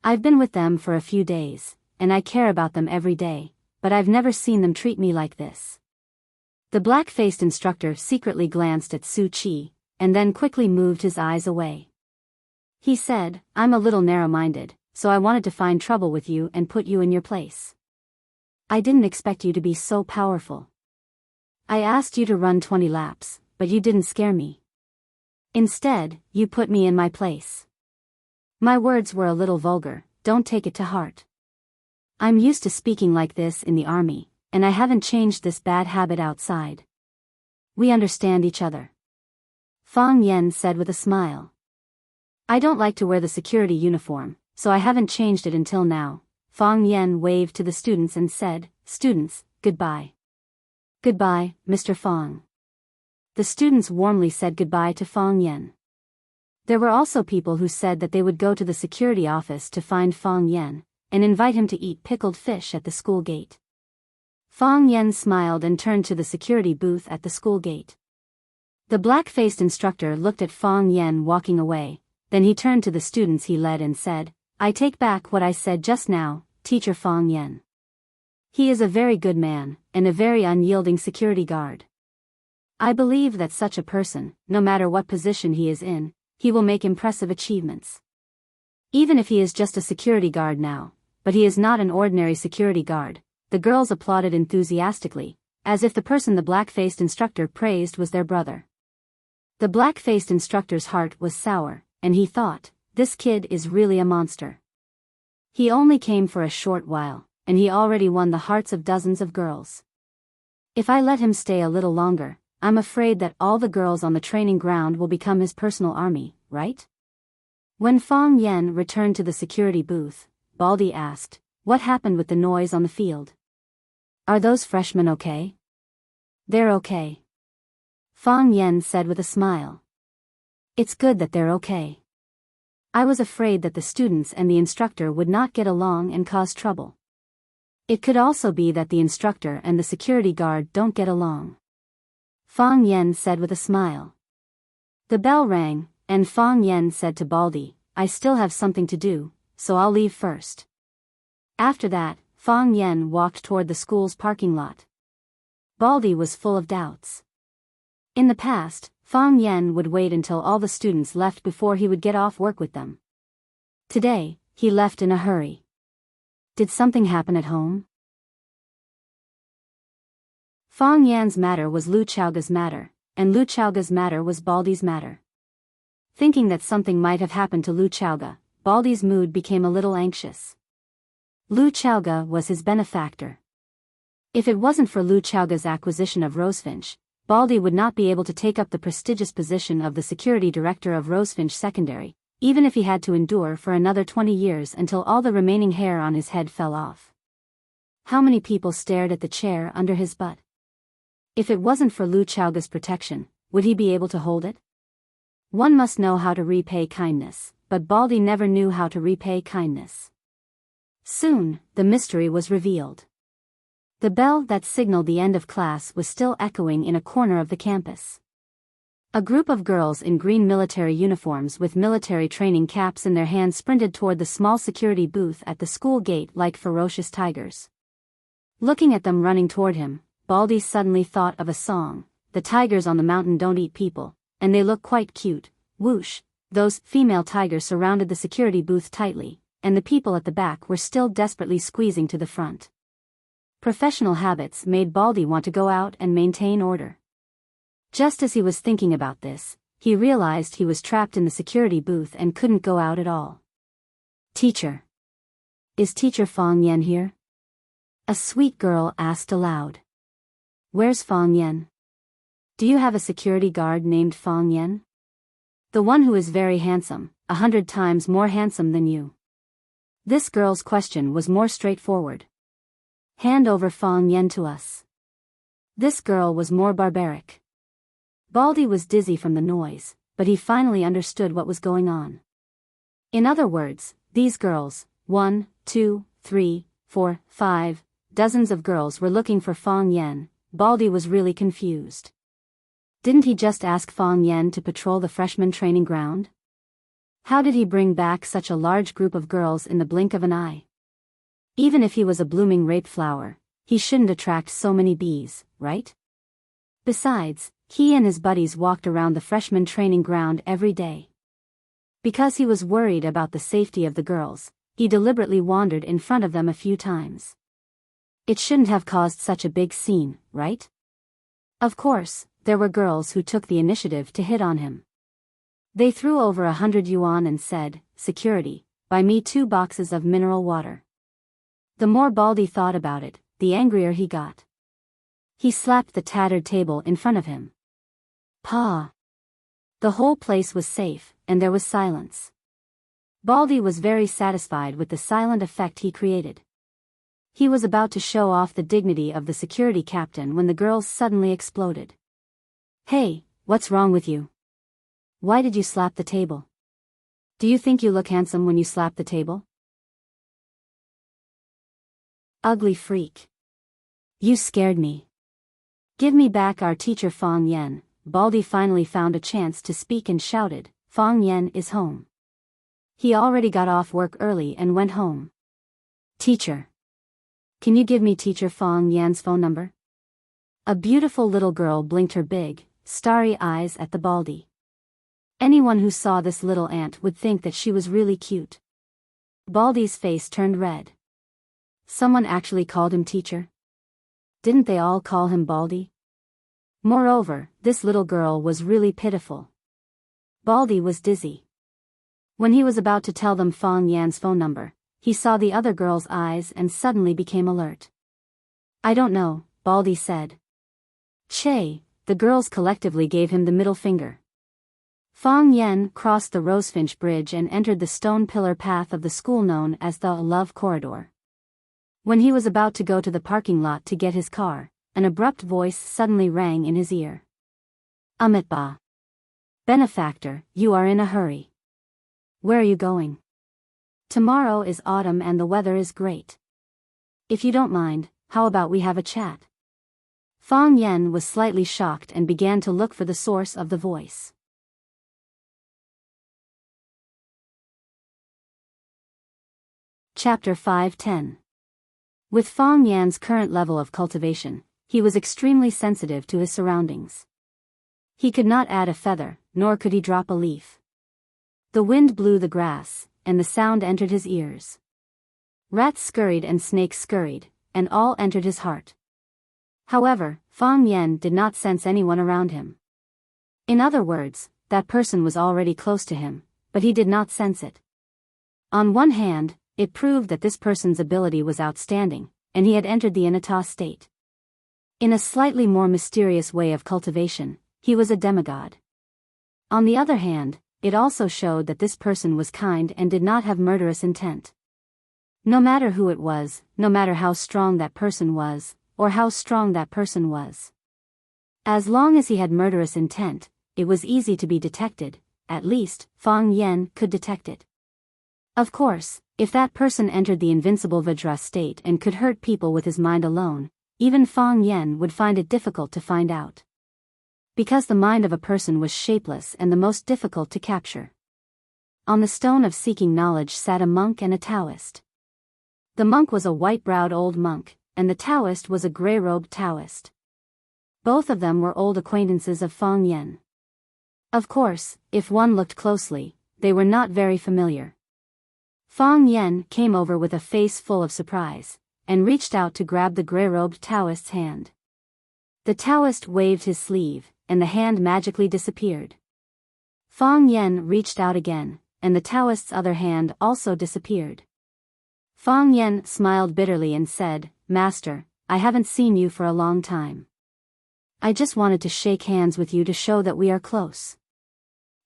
I've been with them for a few days, and I care about them every day, but I've never seen them treat me like this. The black-faced instructor secretly glanced at Su Chi, and then quickly moved his eyes away. He said, I'm a little narrow-minded, so I wanted to find trouble with you and put you in your place. I didn't expect you to be so powerful. I asked you to run 20 laps, but you didn't scare me. Instead, you put me in my place. My words were a little vulgar, don't take it to heart. I'm used to speaking like this in the army, and I haven't changed this bad habit outside. We understand each other. Fang Yen said with a smile. I don't like to wear the security uniform, so I haven't changed it until now. Fang Yen waved to the students and said, Students, goodbye. Goodbye, Mr. Fang. The students warmly said goodbye to Fang Yen. There were also people who said that they would go to the security office to find Fang Yen, and invite him to eat pickled fish at the school gate. Fang Yen smiled and turned to the security booth at the school gate. The black-faced instructor looked at Fang Yen walking away, then he turned to the students he led and said, I take back what I said just now, Teacher Fang Yen. He is a very good man, and a very unyielding security guard. I believe that such a person, no matter what position he is in, he will make impressive achievements. Even if he is just a security guard now, but he is not an ordinary security guard. The girls applauded enthusiastically, as if the person the black-faced instructor praised was their brother. The black-faced instructor's heart was sour, and he thought, this kid is really a monster. He only came for a short while, and he already won the hearts of dozens of girls. If I let him stay a little longer, I'm afraid that all the girls on the training ground will become his personal army, right? When Fang Yen returned to the security booth, Baldy asked, what happened with the noise on the field? Are those freshmen okay? They're okay. Fang Yen said with a smile. It's good that they're okay. I was afraid that the students and the instructor would not get along and cause trouble. It could also be that the instructor and the security guard don't get along. Fang Yen said with a smile. The bell rang, and Fang Yen said to Baldy, I still have something to do, so I'll leave first. After that, Fang Yen walked toward the school's parking lot. Baldy was full of doubts. In the past, Fang Yen would wait until all the students left before he would get off work with them. Today, he left in a hurry. Did something happen at home? Fong Yan's matter was Lu Chaoga's matter, and Lu Chaoga's matter was Baldy's matter. Thinking that something might have happened to Lu Chaoga, Baldy's mood became a little anxious. Lu Chaoga was his benefactor. If it wasn't for Lu Chaoga's acquisition of Rosefinch, Baldy would not be able to take up the prestigious position of the security director of Rosefinch Secondary, even if he had to endure for another 20 years until all the remaining hair on his head fell off. How many people stared at the chair under his butt? If it wasn't for Lu Chaoga's protection, would he be able to hold it? One must know how to repay kindness, but Baldy never knew how to repay kindness. Soon, the mystery was revealed. The bell that signaled the end of class was still echoing in a corner of the campus. A group of girls in green military uniforms with military training caps in their hands sprinted toward the small security booth at the school gate like ferocious tigers. Looking at them running toward him, Baldy suddenly thought of a song, "The tigers on the mountain don't eat people, and they look quite cute." Whoosh! Those female tigers surrounded the security booth tightly, and the people at the back were still desperately squeezing to the front. Professional habits made Baldy want to go out and maintain order. Just as he was thinking about this, he realized he was trapped in the security booth and couldn't go out at all. "Teacher. Is Teacher Fong Yan here?" a sweet girl asked aloud. "Where's Fong Yan? Do you have a security guard named Fong Yan? The one who is very handsome, 100 times more handsome than you." This girl's question was more straightforward. "Hand over Fong Yan to us." This girl was more barbaric. Baldy was dizzy from the noise, but he finally understood what was going on. In other words, these girls, 1, 2, 3, 4, 5, dozens of girls were looking for Fong Yan. Baldy was really confused. Didn't he just ask Fong Yan to patrol the freshman training ground? How did he bring back such a large group of girls in the blink of an eye? Even if he was a blooming rape flower, he shouldn't attract so many bees, right? Besides, he and his buddies walked around the freshman training ground every day. Because he was worried about the safety of the girls, he deliberately wandered in front of them a few times. It shouldn't have caused such a big scene, right? Of course, there were girls who took the initiative to hit on him. They threw over 100 yuan and said, "Security, buy me 2 boxes of mineral water." The more Baldy thought about it, the angrier he got. He slapped the tattered table in front of him. "Pa!" The whole place was safe, and there was silence. Baldy was very satisfied with the silent effect he created. He was about to show off the dignity of the security captain when the girls suddenly exploded. "Hey, what's wrong with you? Why did you slap the table? Do you think you look handsome when you slap the table? Ugly freak. You scared me. Give me back our teacher Fong Yan." Baldy finally found a chance to speak and shouted, "Fong Yan is home." He already got off work early and went home. "Teacher. Can you give me Teacher Fong Yan's phone number?" A beautiful little girl blinked her big, starry eyes at the Baldy. Anyone who saw this little ant would think that she was really cute. Baldy's face turned red. Someone actually called him teacher? Didn't they all call him Baldy? Moreover, this little girl was really pitiful. Baldy was dizzy. When he was about to tell them Fong Yan's phone number, he saw the other girl's eyes and suddenly became alert. "I don't know," Baldy said. "Che," the girls collectively gave him the middle finger. Fong Yan crossed the Rosefinch Bridge and entered the stone pillar path of the school known as the Love Corridor. When he was about to go to the parking lot to get his car, an abrupt voice suddenly rang in his ear. "Amitba. Benefactor, you are in a hurry. Where are you going? Tomorrow is autumn and the weather is great. If you don't mind, how about we have a chat?" Fong Yan was slightly shocked and began to look for the source of the voice. Chapter 5:10. With Fong Yan's current level of cultivation, he was extremely sensitive to his surroundings. He could not add a feather, nor could he drop a leaf. The wind blew the grass, and the sound entered his ears. Rats scurried and snakes scurried, and all entered his heart. However, Fang Yen did not sense anyone around him. In other words, that person was already close to him, but he did not sense it. On one hand, it proved that this person's ability was outstanding, and he had entered the Inata state. In a slightly more mysterious way of cultivation, he was a demigod. On the other hand, it also showed that this person was kind and did not have murderous intent. No matter who it was, no matter how strong that person was, or how strong that person was. As long as he had murderous intent, it was easy to be detected, at least, Fang Yen could detect it. Of course, if that person entered the invincible Vajra state and could hurt people with his mind alone, even Fang Yen would find it difficult to find out. Because the mind of a person was shapeless and the most difficult to capture. On the stone of seeking knowledge sat a monk and a Taoist. The monk was a white-browed old monk, and the Taoist was a gray-robed Taoist. Both of them were old acquaintances of Fang Yen. Of course, if one looked closely, they were not very familiar. Fang Yen came over with a face full of surprise, and reached out to grab the gray-robed Taoist's hand. The Taoist waved his sleeve, and the hand magically disappeared. Fang Yen reached out again, and the Taoist's other hand also disappeared. Fang Yen smiled bitterly and said, "Master, I haven't seen you for a long time. I just wanted to shake hands with you to show that we are close.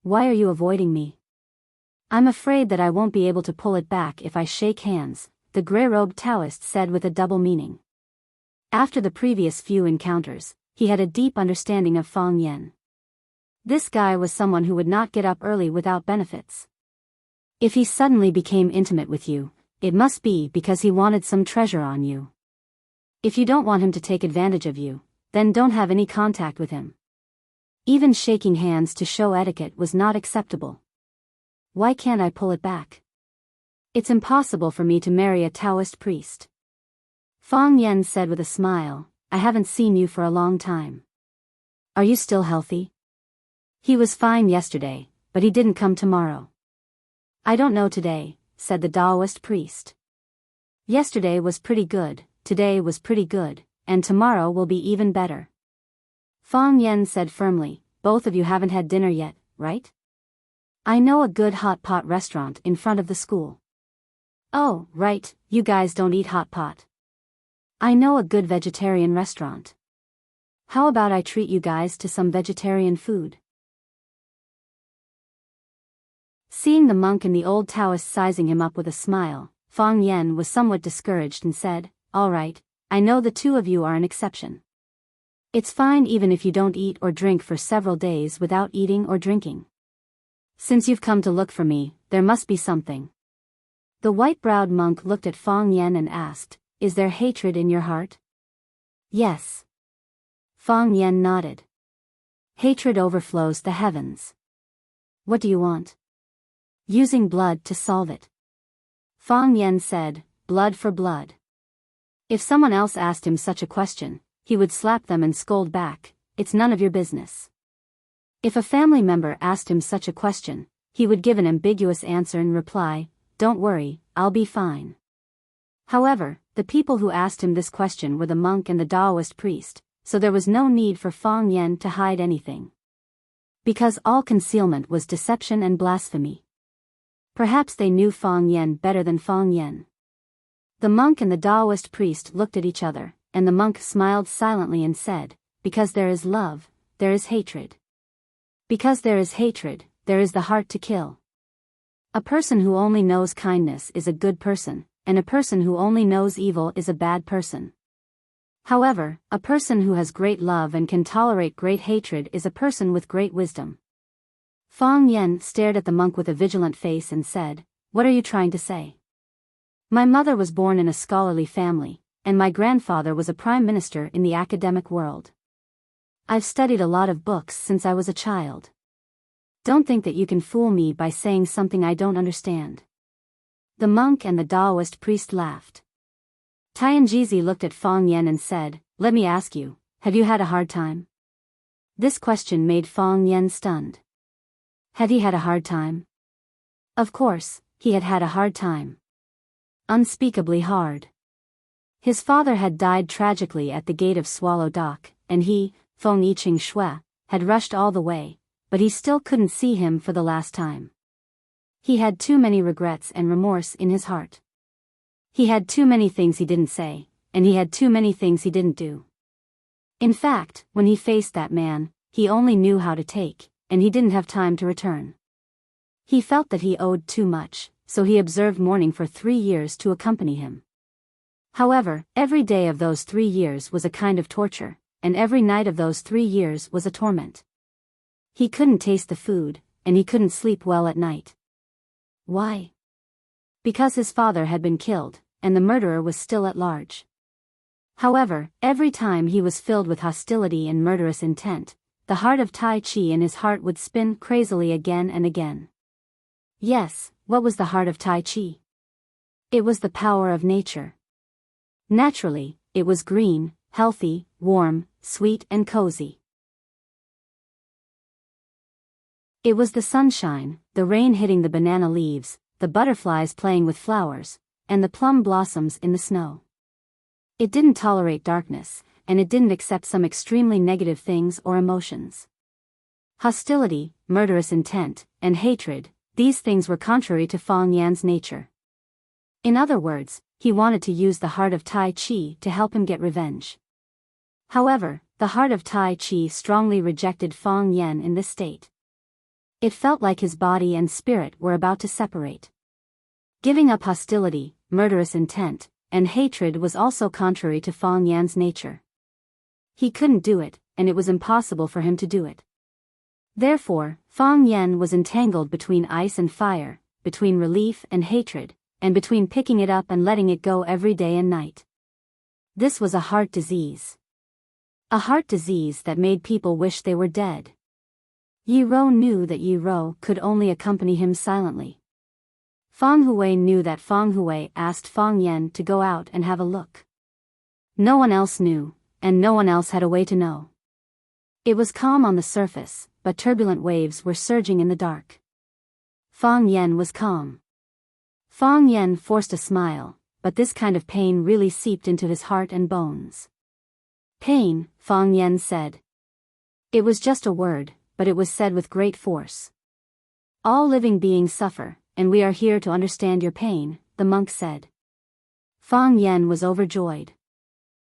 Why are you avoiding me?" "I'm afraid that I won't be able to pull it back if I shake hands," the gray-robed Taoist said with a double meaning. After the previous few encounters, he had a deep understanding of Fang Yen. This guy was someone who would not get up early without benefits. If he suddenly became intimate with you, it must be because he wanted some treasure on you. If you don't want him to take advantage of you, then don't have any contact with him. Even shaking hands to show etiquette was not acceptable. Why can't I pull it back? It's impossible for me to marry a Taoist priest. Fang Yen said with a smile, "I haven't seen you for a long time. Are you still healthy?" "He was fine yesterday, but he didn't come tomorrow." "I don't know today," said the Taoist priest. "Yesterday was pretty good, today was pretty good, and tomorrow will be even better." Fang Yen said firmly, "Both of you haven't had dinner yet, right? I know a good hot pot restaurant in front of the school." "Oh, right, you guys don't eat hot pot. I know a good vegetarian restaurant. How about I treat you guys to some vegetarian food?" Seeing the monk and the old Taoist sizing him up with a smile, Fang Yen was somewhat discouraged and said, "All right, I know the two of you are an exception. It's fine even if you don't eat or drink for several days without eating or drinking. Since you've come to look for me, there must be something." The white-browed monk looked at Fang Yen and asked, "Is there hatred in your heart?" "Yes." Fang Yen nodded. "Hatred overflows the heavens. What do you want?" "Using blood to solve it." Fang Yen said, "Blood for blood." If someone else asked him such a question, he would slap them and scold back, "It's none of your business." If a family member asked him such a question, he would give an ambiguous answer and reply, "Don't worry, I'll be fine." However, the people who asked him this question were the monk and the Taoist priest, so there was no need for Fang Yen to hide anything. Because all concealment was deception and blasphemy. Perhaps they knew Fang Yen better than Fang Yen. The monk and the Taoist priest looked at each other, and the monk smiled silently and said, "Because there is love, there is hatred. Because there is hatred, there is the heart to kill. A person who only knows kindness is a good person, and a person who only knows evil is a bad person. However, a person who has great love and can tolerate great hatred is a person with great wisdom." Fang Yen stared at the monk with a vigilant face and said, "What are you trying to say?" "My mother was born in a scholarly family, and my grandfather was a prime minister in the academic world. I've studied a lot of books since I was a child. Don't think that you can fool me by saying something I don't understand." The monk and the Taoist priest laughed. Tianjizi looked at Fang Yen and said, "Let me ask you, have you had a hard time?" This question made Fang Yen stunned. Had he had a hard time? Of course, he had had a hard time. Unspeakably hard. His father had died tragically at the gate of Swallow Dock, and he, Feng Yiqing Shui, had rushed all the way, but he still couldn't see him for the last time. He had too many regrets and remorse in his heart. He had too many things he didn't say, and he had too many things he didn't do. In fact, when he faced that man, he only knew how to take, and he didn't have time to return. He felt that he owed too much, so he observed mourning for 3 years to accompany him. However, every day of those 3 years was a kind of torture, and every night of those 3 years was a torment. He couldn't taste the food, and he couldn't sleep well at night. Why? Because his father had been killed, and the murderer was still at large. However, every time he was filled with hostility and murderous intent, the heart of Tai Chi in his heart would spin crazily again and again. Yes, what was the heart of Tai Chi? It was the power of nature. Naturally, it was green, healthy, warm, sweet and cozy. It was the sunshine, the rain hitting the banana leaves, the butterflies playing with flowers, and the plum blossoms in the snow. It didn't tolerate darkness, and it didn't accept some extremely negative things or emotions. Hostility, murderous intent, and hatred, these things were contrary to Feng Yan's nature. In other words, he wanted to use the heart of Tai Chi to help him get revenge. However, the heart of Tai Chi strongly rejected Feng Yan in this state. It felt like his body and spirit were about to separate. Giving up hostility, murderous intent, and hatred was also contrary to Feng Yan's nature. He couldn't do it, and it was impossible for him to do it. Therefore, Feng Yan was entangled between ice and fire, between relief and hatred, and between picking it up and letting it go every day and night. This was a heart disease. A heart disease that made people wish they were dead. Yi Ro knew that Yi Ro could only accompany him silently. Feng Hui knew that Feng Hui asked Feng Yan to go out and have a look. No one else knew, and no one else had a way to know. It was calm on the surface, but turbulent waves were surging in the dark. Feng Yan was calm. Feng Yan forced a smile, but this kind of pain really seeped into his heart and bones. Pain, Feng Yan said. It was just a word, but it was said with great force. All living beings suffer, and we are here to understand your pain, the monk said. Feng Yan was overjoyed.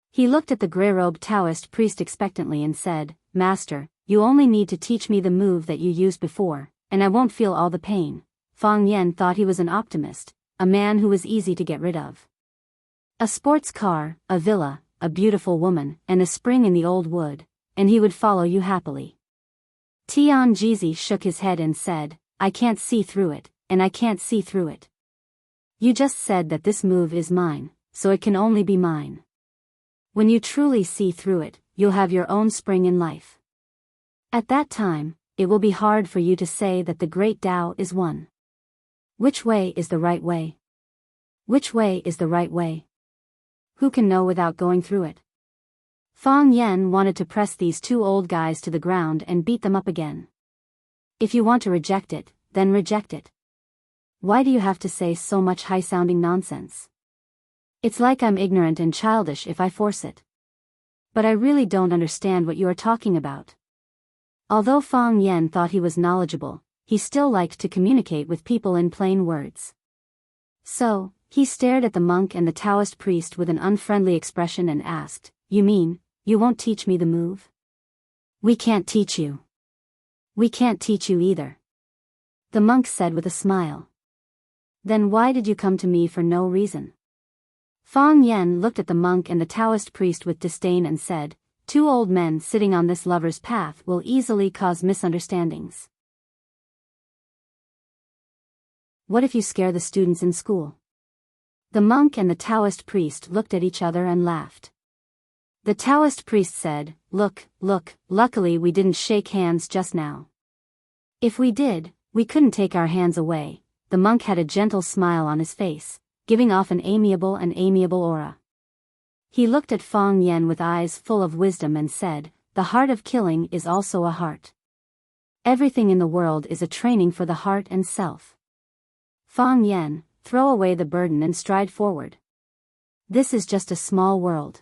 He looked at the grey-robed Taoist priest expectantly and said, Master, you only need to teach me the move that you used before, and I won't feel all the pain. Feng Yan thought he was an optimist, a man who was easy to get rid of. A sports car, a villa, a beautiful woman, and a spring in the old wood, and he would follow you happily. Tian Jizi shook his head and said, I can't see through it, and I can't see through it. You just said that this move is mine, so it can only be mine. When you truly see through it, you'll have your own spring in life. At that time, it will be hard for you to say that the great Tao is one. Which way is the right way? Which way is the right way? Who can know without going through it? Feng Yan wanted to press these 2 old guys to the ground and beat them up again. If you want to reject it, then reject it. Why do you have to say so much high-sounding nonsense? It's like I'm ignorant and childish if I force it. But I really don't understand what you are talking about. Although Feng Yan thought he was knowledgeable, he still liked to communicate with people in plain words. So, he stared at the monk and the Taoist priest with an unfriendly expression and asked, You mean, you won't teach me the move? We can't teach you. We can't teach you either. The monk said with a smile. Then why did you come to me for no reason? Feng Yan looked at the monk and the Taoist priest with disdain and said, 2 old men sitting on this lover's path will easily cause misunderstandings. What if you scare the students in school? The monk and the Taoist priest looked at each other and laughed. The Taoist priest said, Look, luckily we didn't shake hands just now. If we did, we couldn't take our hands away. The monk had a gentle smile on his face, giving off an amiable aura. He looked at Feng Yan with eyes full of wisdom and said, The heart of killing is also a heart. Everything in the world is a training for the heart and self. Feng Yan, throw away the burden and stride forward. This is just a small world.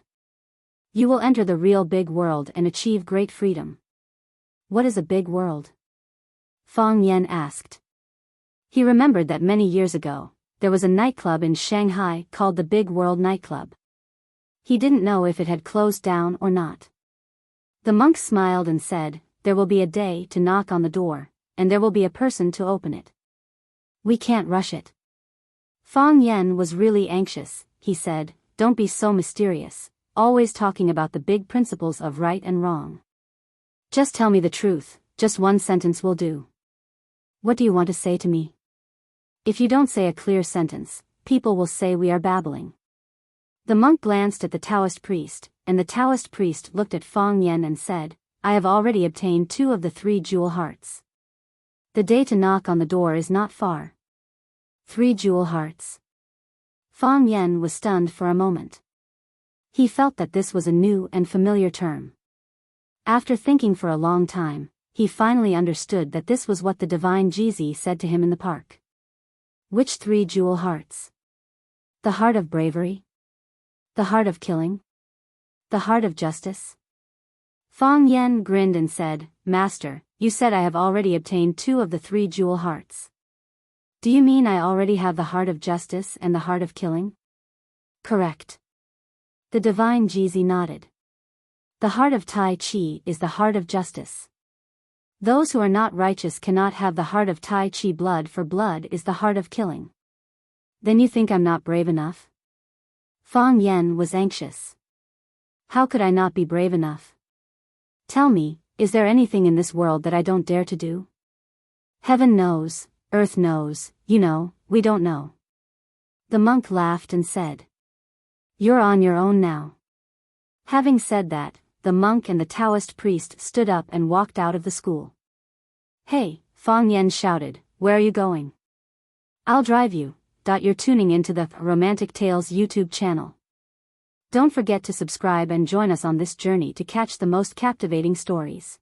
You will enter the real big world and achieve great freedom. What is a big world? Fang Yan asked. He remembered that many years ago, there was a nightclub in Shanghai called the Big World Nightclub. He didn't know if it had closed down or not. The monk smiled and said, "There will be a day to knock on the door, and there will be a person to open it. We can't rush it." Fang Yan was really anxious. He said, "Don't be so mysterious, always talking about the big principles of right and wrong. Just tell me the truth, just one sentence will do. What do you want to say to me? If you don't say a clear sentence, people will say we are babbling." The monk glanced at the Taoist priest, and the Taoist priest looked at Fang Yan and said, "I have already obtained 2 of the 3 jewel hearts. The day to knock on the door is not far." 3 jewel hearts. Fang Yan was stunned for a moment. He felt that this was a new and familiar term. After thinking for a long time, he finally understood that this was what the divine Jizi said to him in the park. Which 3 jewel hearts? The heart of bravery? The heart of killing? The heart of justice? Fang Yan grinned and said, "Master, you said I have already obtained 2 of the 3 jewel hearts. Do you mean I already have the heart of justice and the heart of killing?" "Correct." The divine Jizi nodded. The heart of Tai Chi is the heart of justice. Those who are not righteous cannot have the heart of Tai Chi. Blood for blood is the heart of killing. Then you think I'm not brave enough? Fang Yan was anxious. How could I not be brave enough? Tell me, is there anything in this world that I don't dare to do? Heaven knows, earth knows, you know, we don't know. The monk laughed and said, "You're on your own now." Having said that, the monk and the Taoist priest stood up and walked out of the school. "Hey," Fang Yan shouted, "where are you going?" "I'll drive you." You're tuning into the Romantic Tales YouTube channel. Don't forget to subscribe and join us on this journey to catch the most captivating stories.